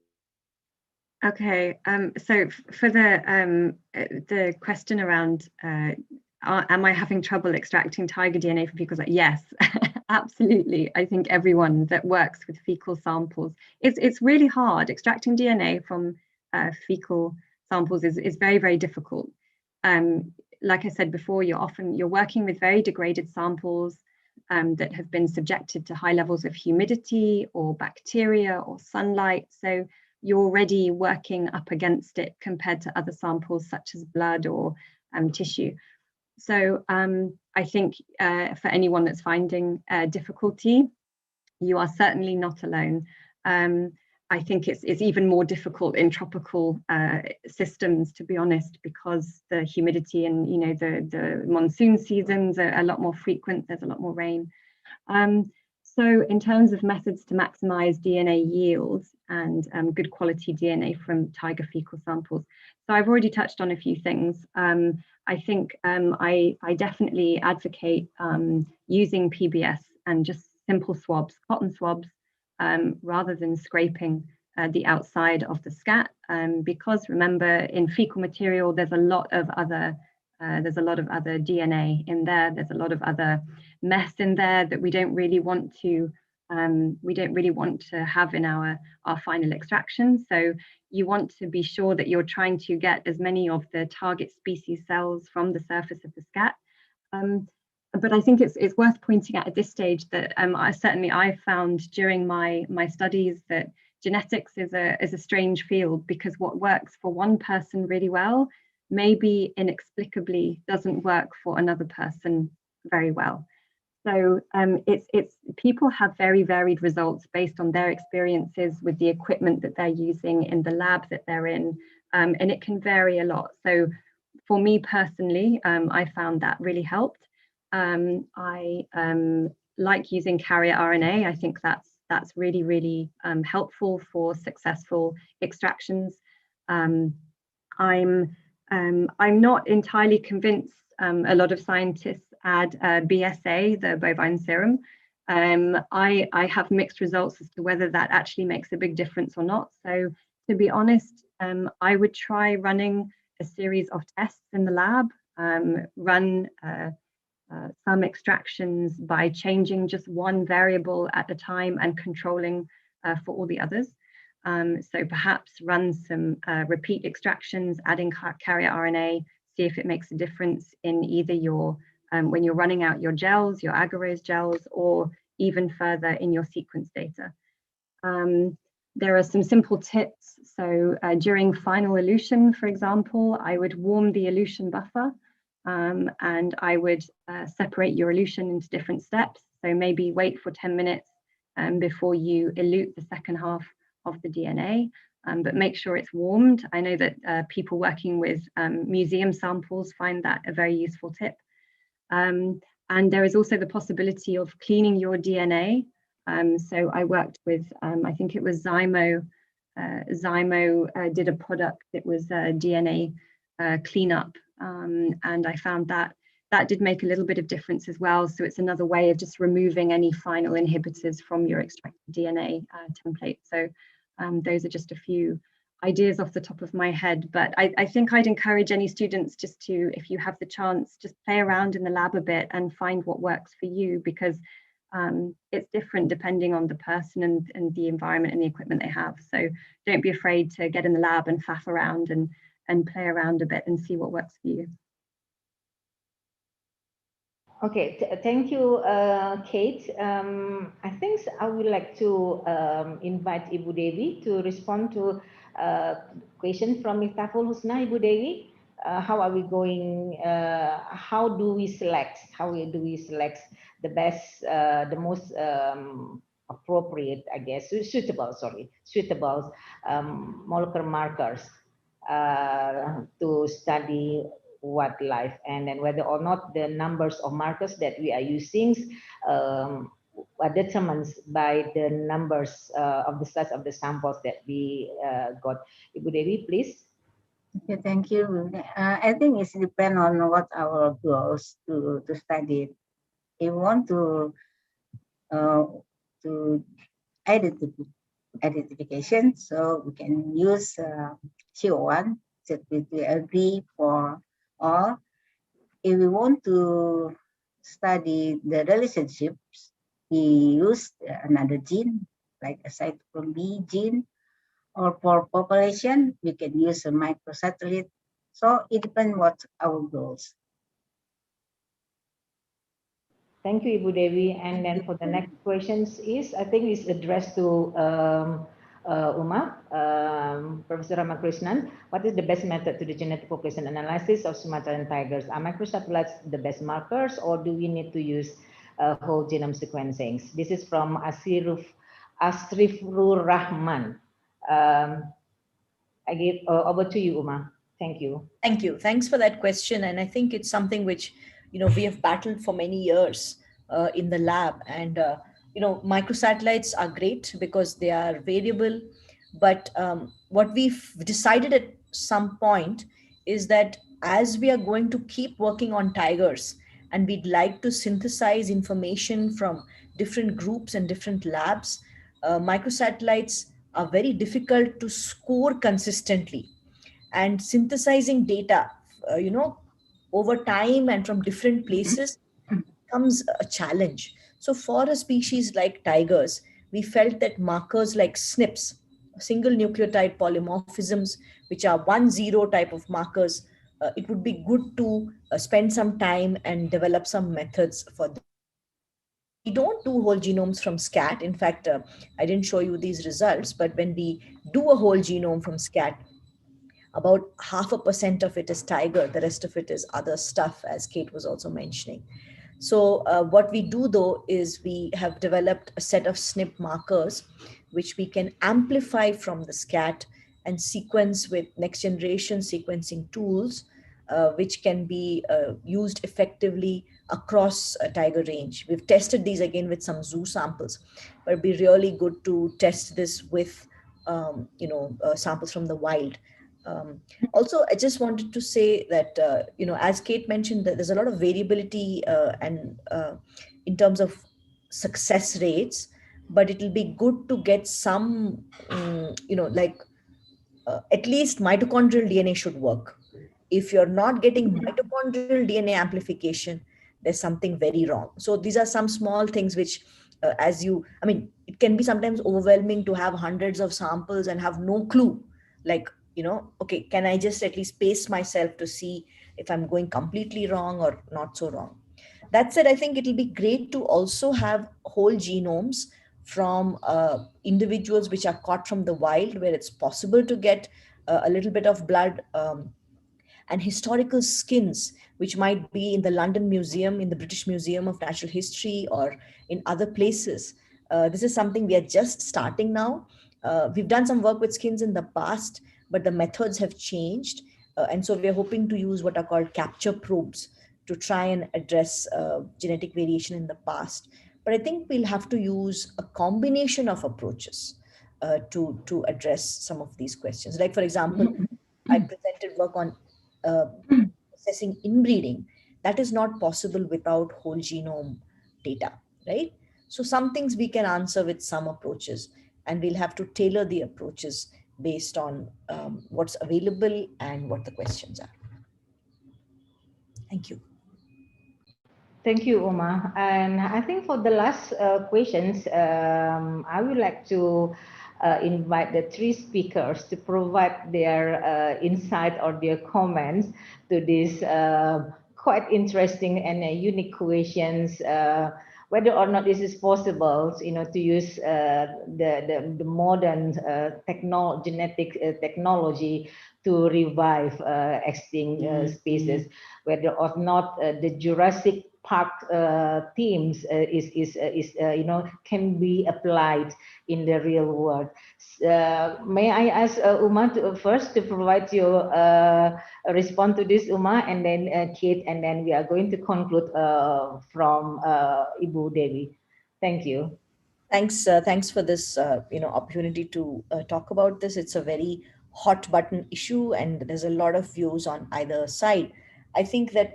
Okay, so for the question around am I having trouble extracting tiger DNA from fecal samples? Yes, absolutely. I think everyone that works with fecal samples, it's really hard. Extracting DNA from fecal samples is very, very difficult. Like I said before, you're working with very degraded samples that have been subjected to high levels of humidity or bacteria or sunlight. So you're already working up against it compared to other samples such as blood or tissue. So I think for anyone that's finding difficulty, you are certainly not alone. I think it's even more difficult in tropical systems, to be honest, because the humidity and the monsoon seasons are a lot more frequent. There's a lot more rain. So in terms of methods to maximize DNA yields and good quality DNA from tiger fecal samples, so I've already touched on a few things. I think I definitely advocate using PBS and just simple swabs, cotton swabs, rather than scraping the outside of the scat, because remember, in fecal material there's a lot of other DNA in there. There's a lot of other mess in there that we don't really want to have in our final extraction. So you want to be sure that you're trying to get as many of the target species cells from the surface of the scat. But I think it's worth pointing out at this stage that I found during my studies that genetics is a strange field, because what works for one person really well maybe inexplicably doesn't work for another person very well. So it's people have very varied results based on their experiences with the equipment that they're using in the lab that they're in, and it can vary a lot. So for me personally, I found that really helped. I like using carrier RNA. I think that's really helpful for successful extractions. I'm not entirely convinced. A lot of scientists add BSA, the bovine serum. I have mixed results as to whether that actually makes a big difference or not. So to be honest, I would try running a series of tests in the lab, run some extractions by changing just one variable at a time and controlling for all the others. So perhaps run some repeat extractions, adding carrier RNA, see if it makes a difference in either your, when you're running out your gels, your agarose gels, or even further in your sequence data. There are some simple tips. So during final elution, for example, I would warm the elution buffer, and I would separate your elution into different steps. So maybe wait for 10 minutes before you elute the second half of the DNA, but make sure it's warmed. I know that people working with museum samples find that a very useful tip. And there is also the possibility of cleaning your DNA. So I worked with, I think it was Zymo. Zymo did a product that was DNA cleanup, and I found that did make a little bit of difference as well. So it's another way of just removing any final inhibitors from your extracted DNA template. So those are just a few ideas off the top of my head, but I think I'd encourage any students just to, if you have the chance, just play around in the lab a bit and find what works for you, because it's different depending on the person and the environment and the equipment they have. So don't be afraid to get in the lab and faff around and play around a bit and see what works for you. Okay, thank you, Kate. I think I would like to invite Ibu Devi to respond to a question from Miftahul Husna. Ibu Devi, how are we going? How do we select the best, the most appropriate, I guess, suitable molecular markers to study wildlife, and then whether or not the numbers of markers that we are using are determined by the numbers of the size of the samples that we got. Ibu Devi, please. Okay, thank you. I think it depends on what our goals to study. If we want to identification, so we can use CO1 that we agree for. Or if we want to study the relationships, we use another gene, like a cytochrome B gene, or for population, we can use a microsatellite. So it depends what our goals. Thank you, Ibu Devi. And then for the next questions is, I think it's addressed to Professor Ramakrishnan. What is the best method to the genetic population analysis of Sumatran tigers? Are microsatellites the best markers, or do we need to use whole genome sequencing? This is from Asrifur Rahman. I give over to you, Uma. Thank you. Thank you. Thanks for that question. And I think it's something which, we have battled for many years in the lab. And microsatellites are great because they are variable, but what we've decided at some point is that as we are going to keep working on tigers and we'd like to synthesize information from different groups and different labs, microsatellites are very difficult to score consistently, and synthesizing data, over time and from different places becomes a challenge. So for a species like tigers, we felt that markers like SNPs, single nucleotide polymorphisms, which are 1-0 type of markers, it would be good to spend some time and develop some methods for this. We don't do whole genomes from scat. In fact, I didn't show you these results, but when we do a whole genome from scat, about 0.5% of it is tiger, the rest of it is other stuff, as Kate was also mentioning. So what we do though is we have developed a set of SNP markers which we can amplify from the scat and sequence with next generation sequencing tools, which can be used effectively across a tiger range. We've tested these again with some zoo samples, but it'd be really good to test this with samples from the wild. Also, I just wanted to say that, as Kate mentioned, that there's a lot of variability and in terms of success rates, but it'll be good to get some, at least mitochondrial DNA should work. If you're not getting mitochondrial DNA amplification, there's something very wrong. So these are some small things which, it can be sometimes overwhelming to have hundreds of samples and have no clue. Like, okay, can I just at least pace myself to see if I'm going completely wrong or not so wrong? That said, I think it'll be great to also have whole genomes from individuals which are caught from the wild, where it's possible to get a little bit of blood, and historical skins, which might be in the London Museum, in the British Museum of Natural History, or in other places. This is something we are just starting now. We've done some work with skins in the past, but the methods have changed. And so we're hoping to use what are called capture probes to try and address genetic variation in the past. But I think we'll have to use a combination of approaches to address some of these questions. Like, for example, I presented work on assessing inbreeding. That is not possible without whole genome data, right? So some things we can answer with some approaches, and we'll have to tailor the approaches based on what's available and what the questions are. Thank you. Thank you, Uma. And I think for the last questions, I would like to invite the three speakers to provide their insight or their comments to these quite interesting and unique questions. Whether or not this is possible, to use the modern genetic technology to revive extinct species, whether or not the Jurassic Park themes can be applied in the real world. May I ask Uma first to provide your response to this, Uma, and then Kate, and then we are going to conclude from Ibu Dewi. Thank you. Thanks for this opportunity to talk about this. It's a very hot button issue, and there's a lot of views on either side. I think that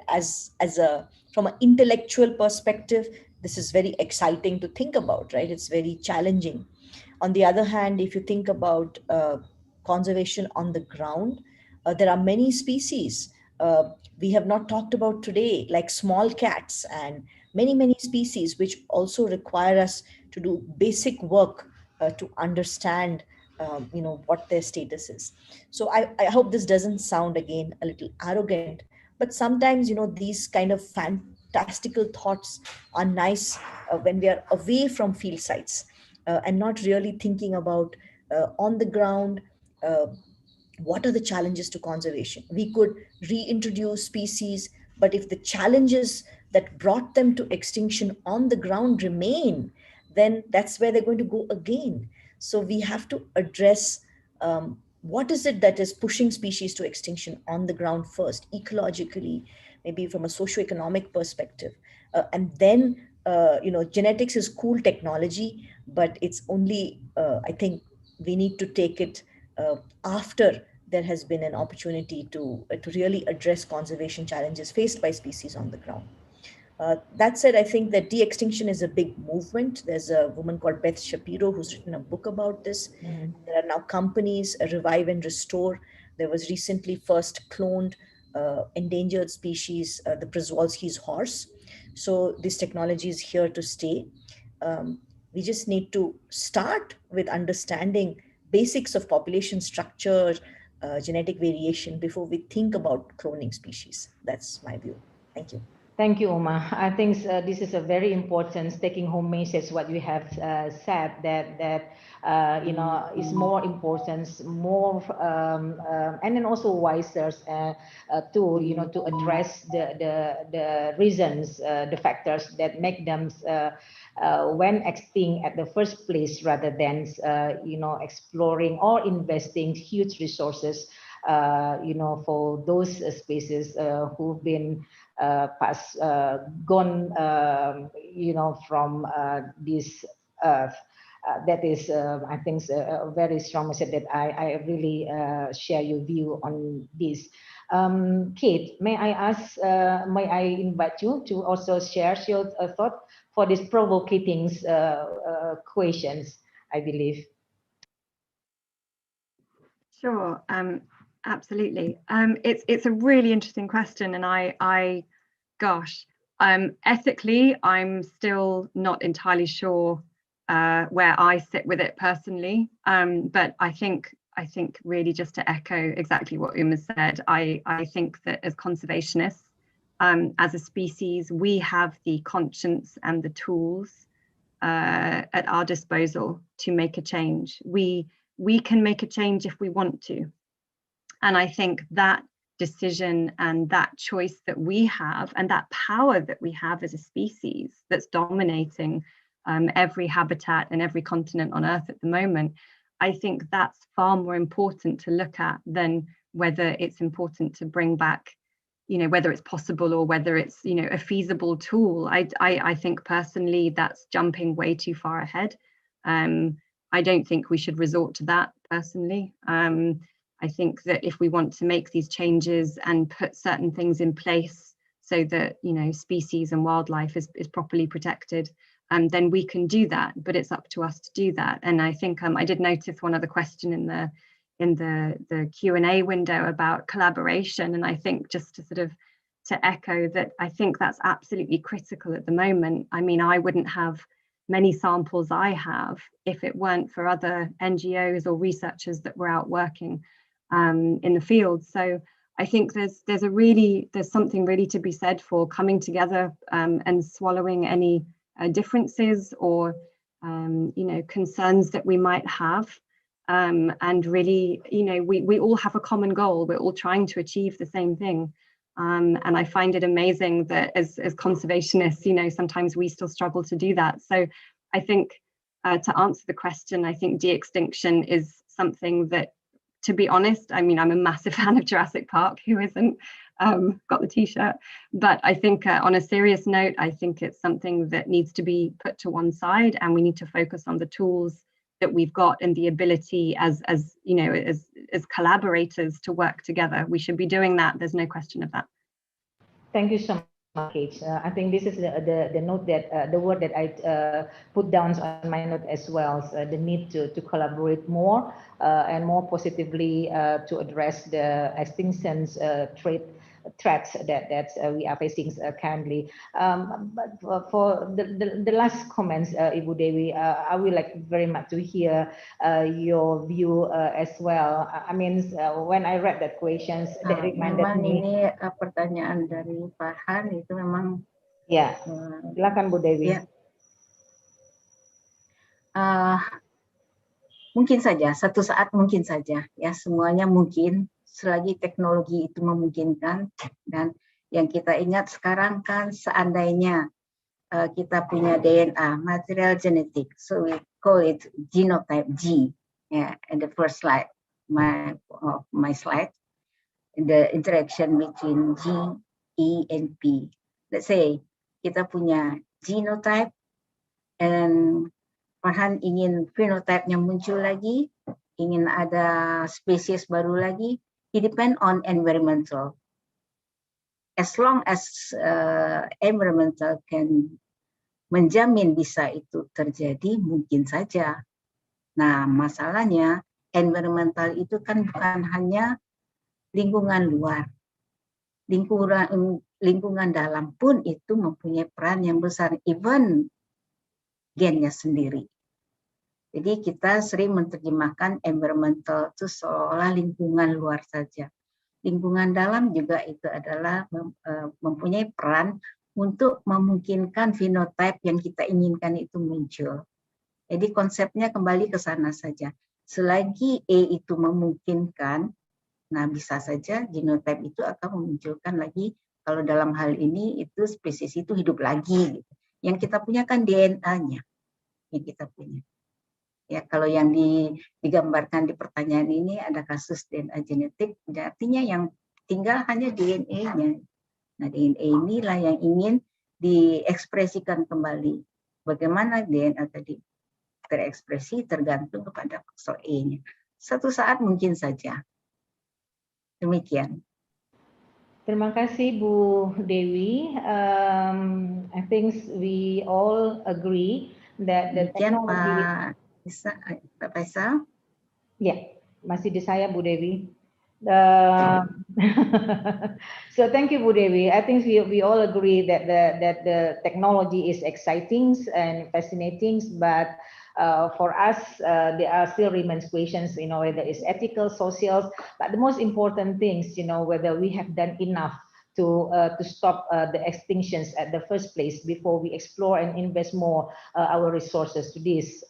from an intellectual perspective, this is very exciting to think about, right? It's very challenging. On the other hand, if you think about conservation on the ground, there are many species we have not talked about today, like small cats and many species, which also require us to do basic work to understand what their status is. So I hope this doesn't sound, again, a little arrogant, but sometimes these kind of fantastical thoughts are nice when we are away from field sites and not really thinking about on the ground what are the challenges to conservation. We could reintroduce species, but if the challenges that brought them to extinction on the ground remain, then that's where they're going to go again. So we have to address what is it that is pushing species to extinction on the ground first, ecologically, maybe from a socioeconomic perspective. And then, genetics is cool technology, but it's only, I think we need to take it after there has been an opportunity to really address conservation challenges faced by species on the ground. That said, I think that de-extinction is a big movement. There's a woman called Beth Shapiro who's written a book about this. There are now companies, Revive and Restore. There was recently first cloned endangered species, the Przewalski's horse. So this technology is here to stay. We just need to start with understanding basics of population structure, genetic variation before we think about cloning species. That's my view. Thank you. Thank you, Uma. I think this is a very important taking home message. What you have said that you know is more important, more and then also wiser to you know to address the reasons, the factors that make them when extinct at the first place, rather than you know exploring or investing huge resources you know for those species who've been gone you know from this earth. That is I think a very strong message that I really share your view on this. Kate, may I invite you to also share your thought for these provocating questions, I believe. Sure. Absolutely. It's a really interesting question, and ethically, I'm still not entirely sure where I sit with it personally. But I think really just to echo exactly what Uma said, I think that as conservationists, as a species, we have the conscience and the tools at our disposal to make a change. We can make a change if we want to. And I think that decision and that choice that we have and that power that we have as a species that's dominating every habitat and every continent on Earth at the moment, I think that's far more important to look at than whether it's important to bring back, you know, whether it's possible or whether it's, you know, a feasible tool. I think personally that's jumping way too far ahead. I don't think we should resort to that personally. I think that if we want to make these changes and put certain things in place so that, you know, species and wildlife is properly protected, then we can do that, but it's up to us to do that. And I think I did notice one other question in the Q&A window about collaboration. And I think just to sort of to echo that, I think that's absolutely critical at the moment. I mean, I wouldn't have many samples I have if it weren't for other NGOs or researchers that were out working in the field. So I think there's something really to be said for coming together and swallowing any differences or you know, concerns that we might have, and really, you know, we all have a common goal. We're all trying to achieve the same thing, and I find it amazing that as conservationists, you know, sometimes we still struggle to do that. So I think to answer the question, I think de-extinction is something that, to be honest, I mean, I'm a massive fan of Jurassic Park, who isn't? Got the t-shirt. But I think on a serious note, I think it's something that needs to be put to one side, and we need to focus on the tools that we've got and the ability as you know, as collaborators to work together. We should be doing that. There's no question of that. Thank you so much. I think this is the note that the word that I put down on my note as well, so the need to collaborate more and more positively to address the extinctions threats that we are facing currently. But for the last comments, Ibu Dewi, I would like very much to hear your view as well. I mean, when I read that questions, that reminded me. Ini pertanyaan dari Farhan itu memang. Ya, silakan Bu Dewi. Ya. Mungkin saja, satu saat mungkin saja, ya semuanya mungkin. Selagi teknologi itu memungkinkan, dan yang kita ingat sekarang kan seandainya kita punya DNA, material genetik, so we call it genotype G, yeah, and the first slide, my slide, the interaction between G, E, and P. Let's say kita punya genotype, and Farhan ingin phenotype-nya muncul lagi, ingin ada spesies baru lagi. It depends on environmental. as long as environmental can menjamin bisa itu terjadi, mungkin saja. Nah, masalahnya environmental itu kan bukan hanya lingkungan luar. Lingkungan dalam pun itu mempunyai peran yang besar, even gennya sendiri. Jadi kita sering menerjemahkan environmental itu seolah lingkungan luar saja. Lingkungan dalam juga itu adalah mempunyai peran untuk memungkinkan phenotype yang kita inginkan itu muncul. Jadi konsepnya kembali ke sana saja. Selagi E itu memungkinkan, nah bisa saja genotype itu akan memunculkan lagi, kalau dalam hal ini itu spesies itu hidup lagi. Gitu. Yang kita punya kan DNA-nya, yang kita punya. Ya, kalau yang digambarkan di pertanyaan ini ada kasus DNA genetik, artinya yang tinggal hanya DNA-nya. Nah, DNA inilah yang ingin diekspresikan kembali. Bagaimana DNA tadi terekspresi tergantung kepada faktor E-nya. Satu saat mungkin saja. Demikian. Terima kasih Bu Dewi. I think we all agree that the technology. Pak Faisal? Ya, masih di saya Bu Dewi. So thank you Bu Dewi. I think we all agree that the technology is exciting and fascinating, but for us there are still remains questions, whether it's ethical, social, but the most important things, whether we have done enough to stop the extinctions at the first place before we explore and invest more our resources to this.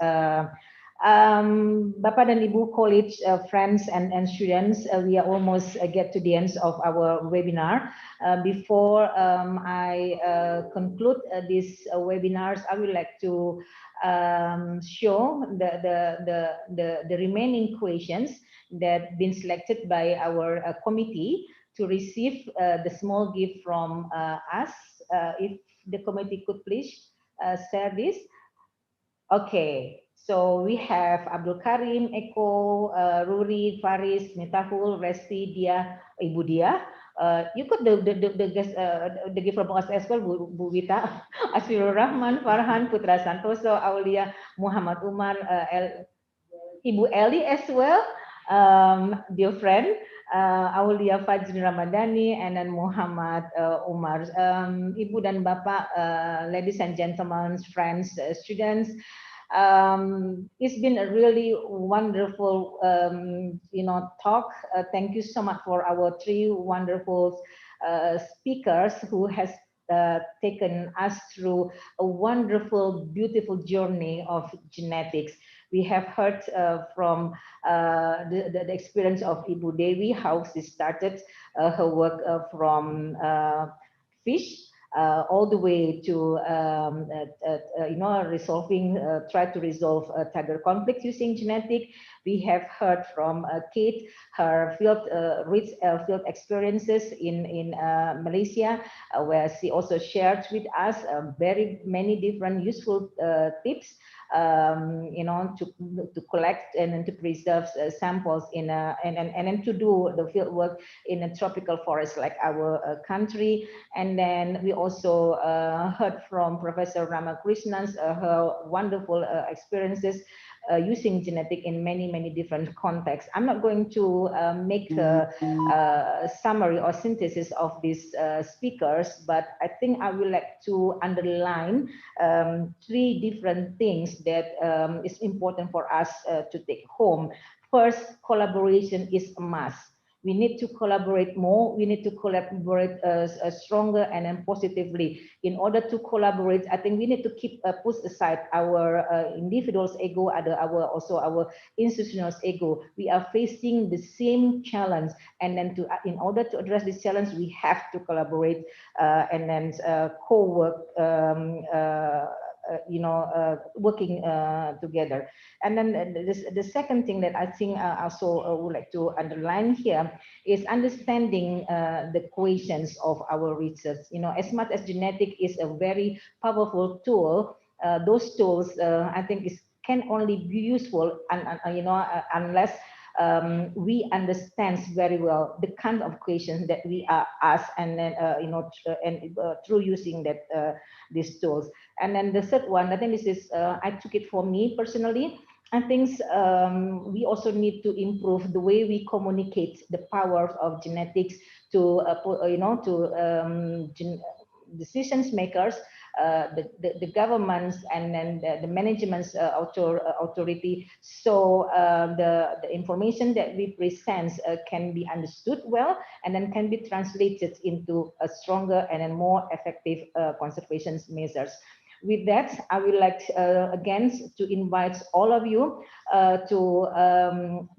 Bapak dan Ibu college friends and students, we are almost get to the end of our webinar. Before I conclude these webinars, I would like to show the remaining questions that been selected by our committee to receive the small gift from us. If the committee could please share this. Okay. So we have Abdul Karim, Eko, Ruri, Faris, Mitahul, Resti, Dia, Ibu Dia. You could the gift from us as well, Bu Wita, Asfirur Rahman, Farhan, Putra Santoso, Aulia, Muhammad Umar, Ibu Eli as well, dear friend, Aulia Fajri Ramadhani, and then Muhammad Umar. Ibu dan Bapak, ladies and gentlemen, friends, students. It's been a really wonderful, talk. Thank you so much for our three wonderful speakers who has taken us through a wonderful, beautiful journey of genetics. We have heard from the experience of Ibu Dewi, how she started her work from fish. All the way to try to resolve tiger conflicts using genetic. We have heard from Kate, her rich field experiences in Malaysia, where she also shared with us very many different useful tips. To collect and to preserve samples and then to do the field work in a tropical forest like our country. And then we also heard from Professor Ramakrishnan's her wonderful experiences using genetic in many different contexts. I'm not going to make a summary or synthesis of these speakers, but I think I would like to underline three different things that is important for us to take home. First, collaboration is a must. We need to collaborate more. We need to collaborate stronger and then positively. In order to collaborate, I think we need to keep push aside our individual's ego, also our institutional ego. We are facing the same challenge, and then in order to address this challenge, we have to collaborate and then co-work. Working together. And then the second thing that I think I also would like to underline here is understanding the questions of our research. As much as genetic is a very powerful tool, those tools I think can only be useful unless we understand very well the kind of questions that we are asked, and then through using that these tools. And then the third one, I think this is I took it for me personally. I think we also need to improve the way we communicate the powers of genetics to decisions makers, the governments, and then the management's authority. So the information that we present can be understood well, and then can be translated into a stronger and a more effective conservation measures. With that, I would like again to invite all of you to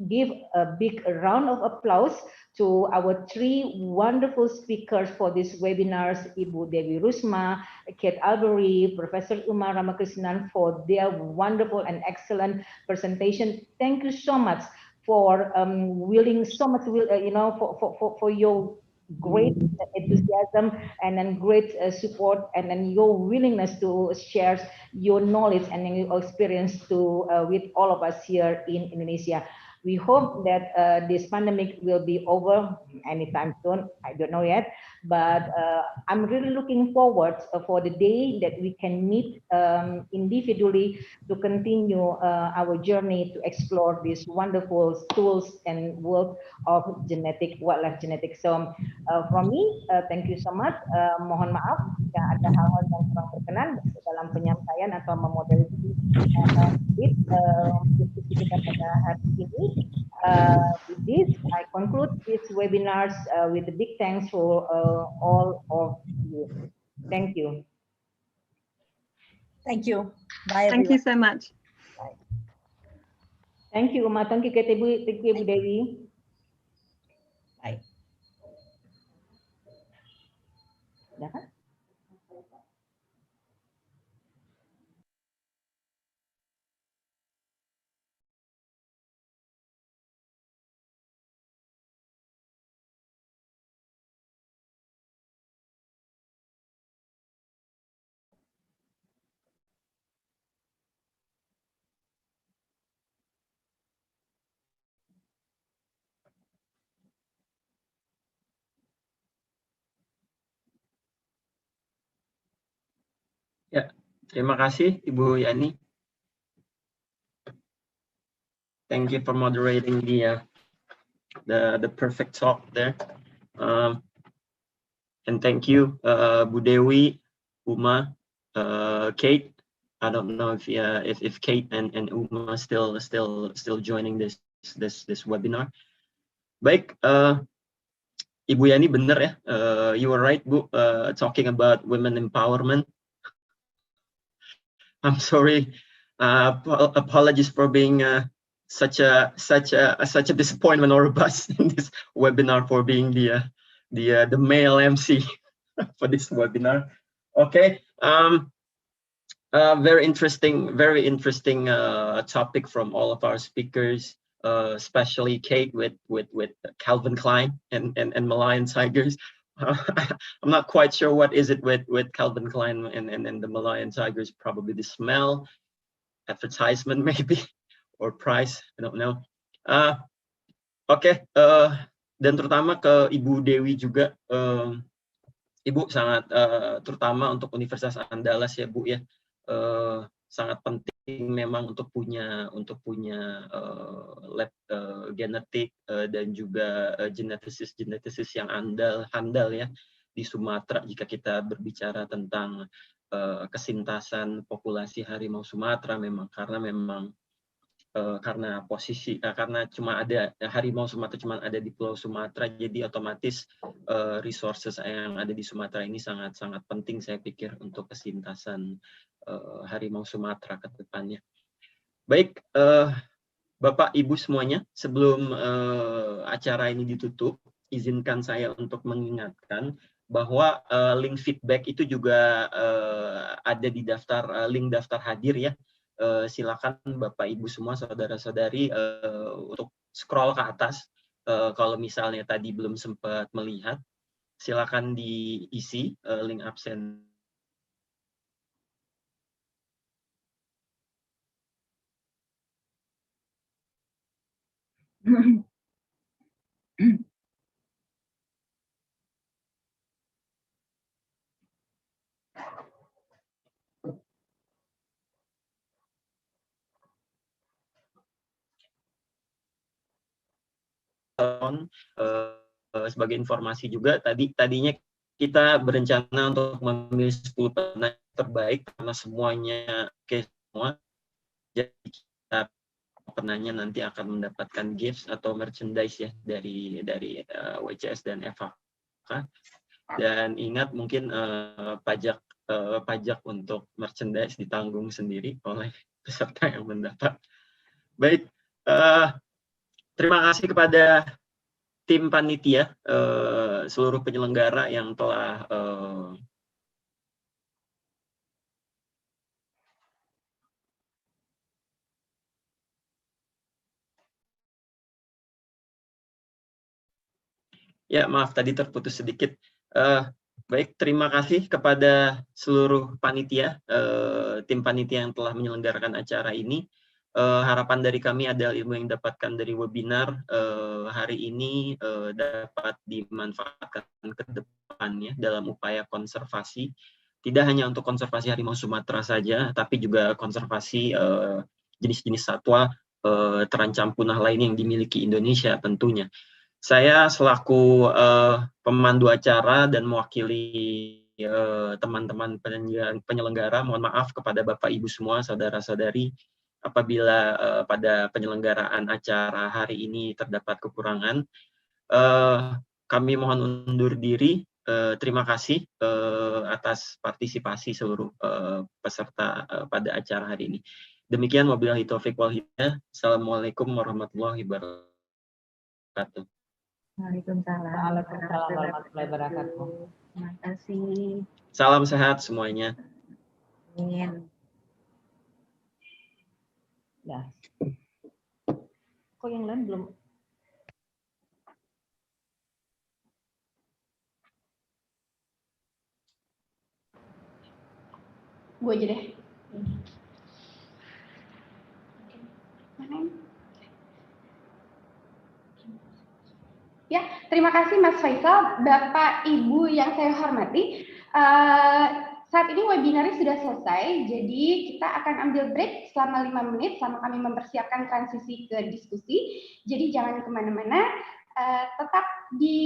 give a big round of applause to our three wonderful speakers for this webinars, Ibu Dewi Rusma, Kate Albery, Professor Umar Ramakrishnan, for their wonderful and excellent presentation. Thank you so much for for your great enthusiasm and then great support, and then your willingness to share your knowledge and your experience to with all of us here in Indonesia. We hope that this pandemic will be over anytime soon. I don't know yet, but I'm really looking forward for the day that we can meet individually to continue our journey to explore these wonderful tools and world of wildlife genetics. So from me, thank you so much. Mohon maaf jika ada hal-hal yang kurang berkenan dalam penyampaian atau memoderasi diskusi kita pada hari ini. With this, I conclude this webinars with a big thanks for all of you. Thank you. Thank you. Bye, Thank everyone. you so much. Bye. Thank you, Uma. Thank you, Ibu Dewi. Bye. Dah kan? Ya, terima kasih Ibu Yani. Thank you for moderating the perfect talk there. And thank you, Bu Dewi, Uma, Kate. I don't know if Kate and Uma still joining this webinar. Baik, Ibu Yani benar ya. You were right, Bu. Talking about women empowerment. I'm sorry. Apologies for being such a disappointment or a bust in this webinar, for being the male MC for this webinar. Okay. Very interesting topic from all of our speakers, especially Kate with Calvin Klein and Malayan tigers. I'm not quite sure what is it with Calvin Klein and the Malayan tigers. Probably the smell, advertisement maybe, or price. I don't know. Oke. Dan terutama ke Ibu Dewi juga. Ibu sangat terutama untuk Universitas Andalas ya Bu ya, sangat penting memang untuk punya lab genetik dan juga genetisists yang handal ya di Sumatera jika kita berbicara tentang kesintasan populasi harimau Sumatera. Karena posisi karena cuma ada harimau Sumatera cuma ada di Pulau Sumatera, jadi otomatis resources yang ada di Sumatera ini sangat penting saya pikir untuk kesintasan harimau Sumatera ke depannya. Baik, Bapak Ibu semuanya, sebelum acara ini ditutup, izinkan saya untuk mengingatkan bahwa link feedback itu juga ada di link daftar hadir ya. Silakan Bapak Ibu semua, saudara-saudari, untuk scroll ke atas. Kalau misalnya tadi belum sempat melihat, silakan diisi link absen. Sebagai informasi juga tadinya kita berencana untuk memilih 10 penanya terbaik karena semuanya semua. Jadi kita penanya nanti akan mendapatkan gifts atau merchandise ya dari WCS dan FHK. Dan ingat mungkin pajak untuk merchandise ditanggung sendiri oleh peserta yang mendapat. Baik, terima kasih kepada tim panitia, seluruh penyelenggara yang telah ya maaf tadi terputus sedikit. Baik, terima kasih kepada seluruh panitia, tim panitia yang telah menyelenggarakan acara ini. Harapan dari kami adalah ilmu yang didapatkan dari webinar hari ini dapat dimanfaatkan ke depannya dalam upaya konservasi. Tidak hanya untuk konservasi harimau Sumatera saja, tapi juga konservasi jenis-jenis satwa terancam punah lain yang dimiliki Indonesia tentunya. Saya selaku pemandu acara dan mewakili teman-teman penyelenggara, mohon maaf kepada Bapak Ibu semua, saudara-saudari, apabila pada penyelenggaraan acara hari ini terdapat kekurangan. Kami mohon undur diri. Terima kasih atas partisipasi seluruh peserta pada acara hari ini. Demikian, wabillahi taufiq wal hidayah. Assalamualaikum warahmatullahi wabarakatuh. Waalaikumsalam warahmatullahi wabarakatuh. Terima kasih. Salam sehat semuanya. Amin. Ya. Kok yang lain belum? Gue aja deh. Mana? Ya, terima kasih Mas Faisal, Bapak Ibu yang saya hormati. Saat ini webinarnya sudah selesai, jadi kita akan ambil break selama 5 menit sama kami mempersiapkan transisi ke diskusi. Jadi jangan kemana-mana, tetap di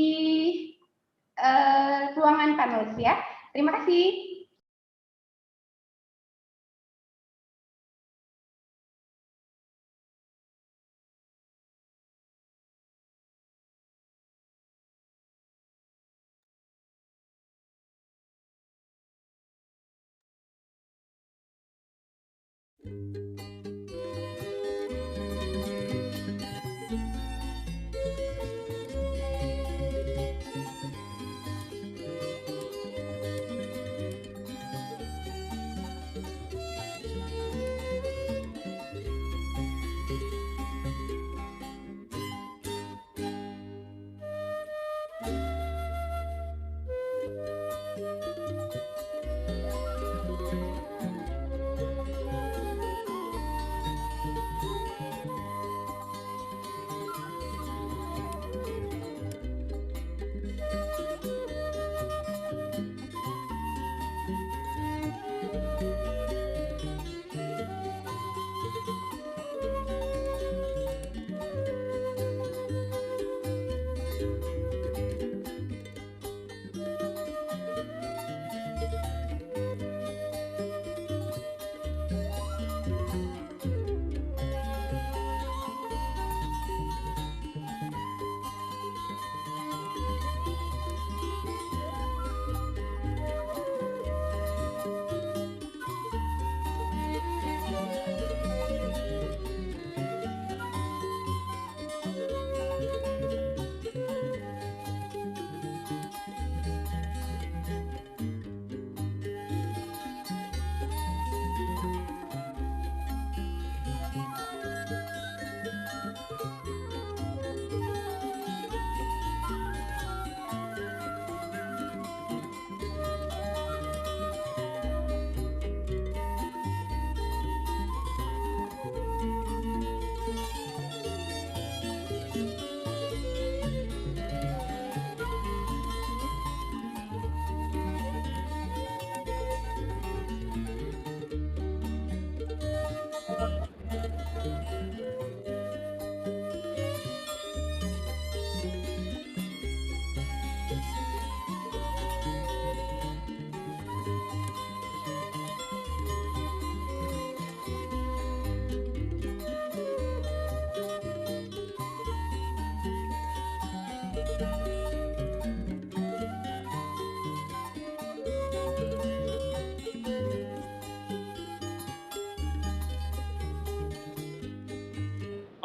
ruangan panelis ya. Terima kasih.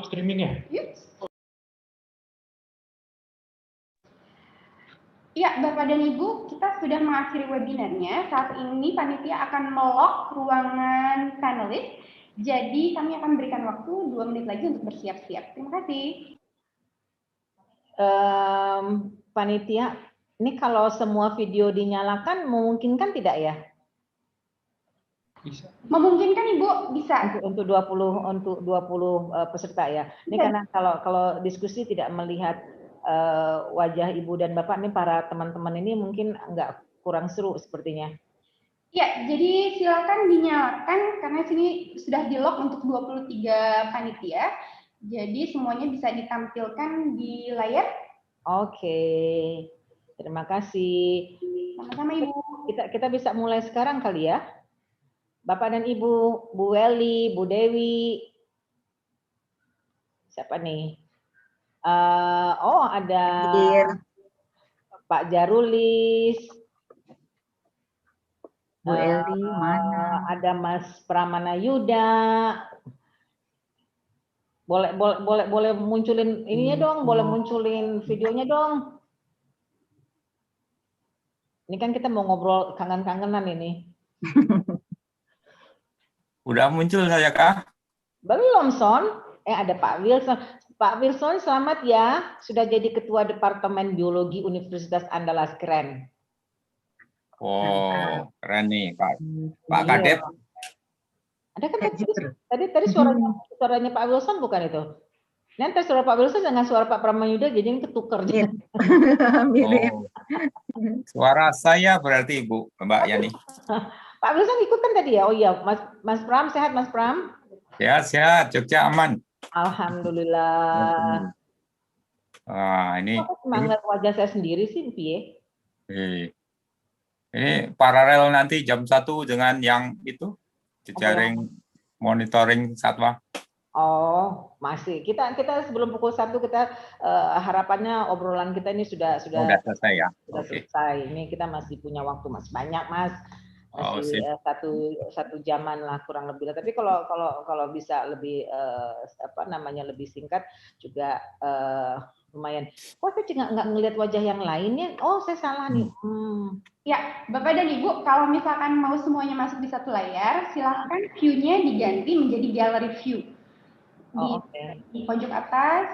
streamingnya? Ya, Bapak dan Ibu, kita sudah mengakhiri webinarnya. Saat ini panitia akan melock ruangan panelis. Jadi kami akan berikan waktu 2 menit lagi untuk bersiap-siap. Terima kasih. Panitia, ini kalau semua video dinyalakan memungkinkan tidak ya? Bisa. Memungkinkan Ibu, bisa. Untuk 20 peserta ya. Ini Bisa. karena kalau diskusi tidak melihat wajah Ibu dan Bapak, ini para teman-teman ini mungkin kurang seru sepertinya. Ya, jadi silakan dinyalakan karena sini sudah di-lock untuk 23 panitia. Jadi semuanya bisa ditampilkan di layar. Oke. Terima kasih. Sama-sama Ibu. Kita bisa mulai sekarang kali ya. Bapak dan Ibu, Bu Weli, Bu Dewi. Siapa nih? Ada Pak Jarulis. Bu Eli mana? Ada Mas Pramana Yuda. Boleh munculin ininya dong, boleh munculin videonya dong. Ini kan kita mau ngobrol kangen-kangenan ini. Udah muncul saya kah? Belum, Son. Ada Pak Wilson. Pak Wilson, selamat ya. Sudah jadi Ketua Departemen Biologi Universitas Andalas. Keren. Oh, keren nih Pak Kadep. Ada kan tadi suaranya Pak Wilson bukan itu? Nanti suara Pak Wilson dengan suara Pak Pramayuda jadi ketukar. Oh, suara saya berarti Bu, Mbak Yani. Pak Wilson ikut kan tadi ya? Oh iya, Mas Pram sehat Mas Pram? Sehat, Jogja aman. Alhamdulillah. Wah, ini Semangat wajah saya sendiri sih, Pie. Ini paralel nanti jam 1 dengan yang itu jejaring monitoring satwa. Oh, masih. Kita sebelum pukul 1 kita harapannya obrolan kita ini sudah selesai ya. Sudah selesai. Ini kita masih punya waktu Mas, banyak Mas. Masih satu jaman lah kurang lebih. Tapi kalau bisa lebih lebih singkat juga lumayan. Kok saya nggak ngelihat wajah yang lainnya? Oh, saya salah nih. Ya, Bapak dan Ibu, kalau misalkan mau semuanya masuk di satu layar, silahkan view-nya diganti menjadi gallery view. Di pojok atas,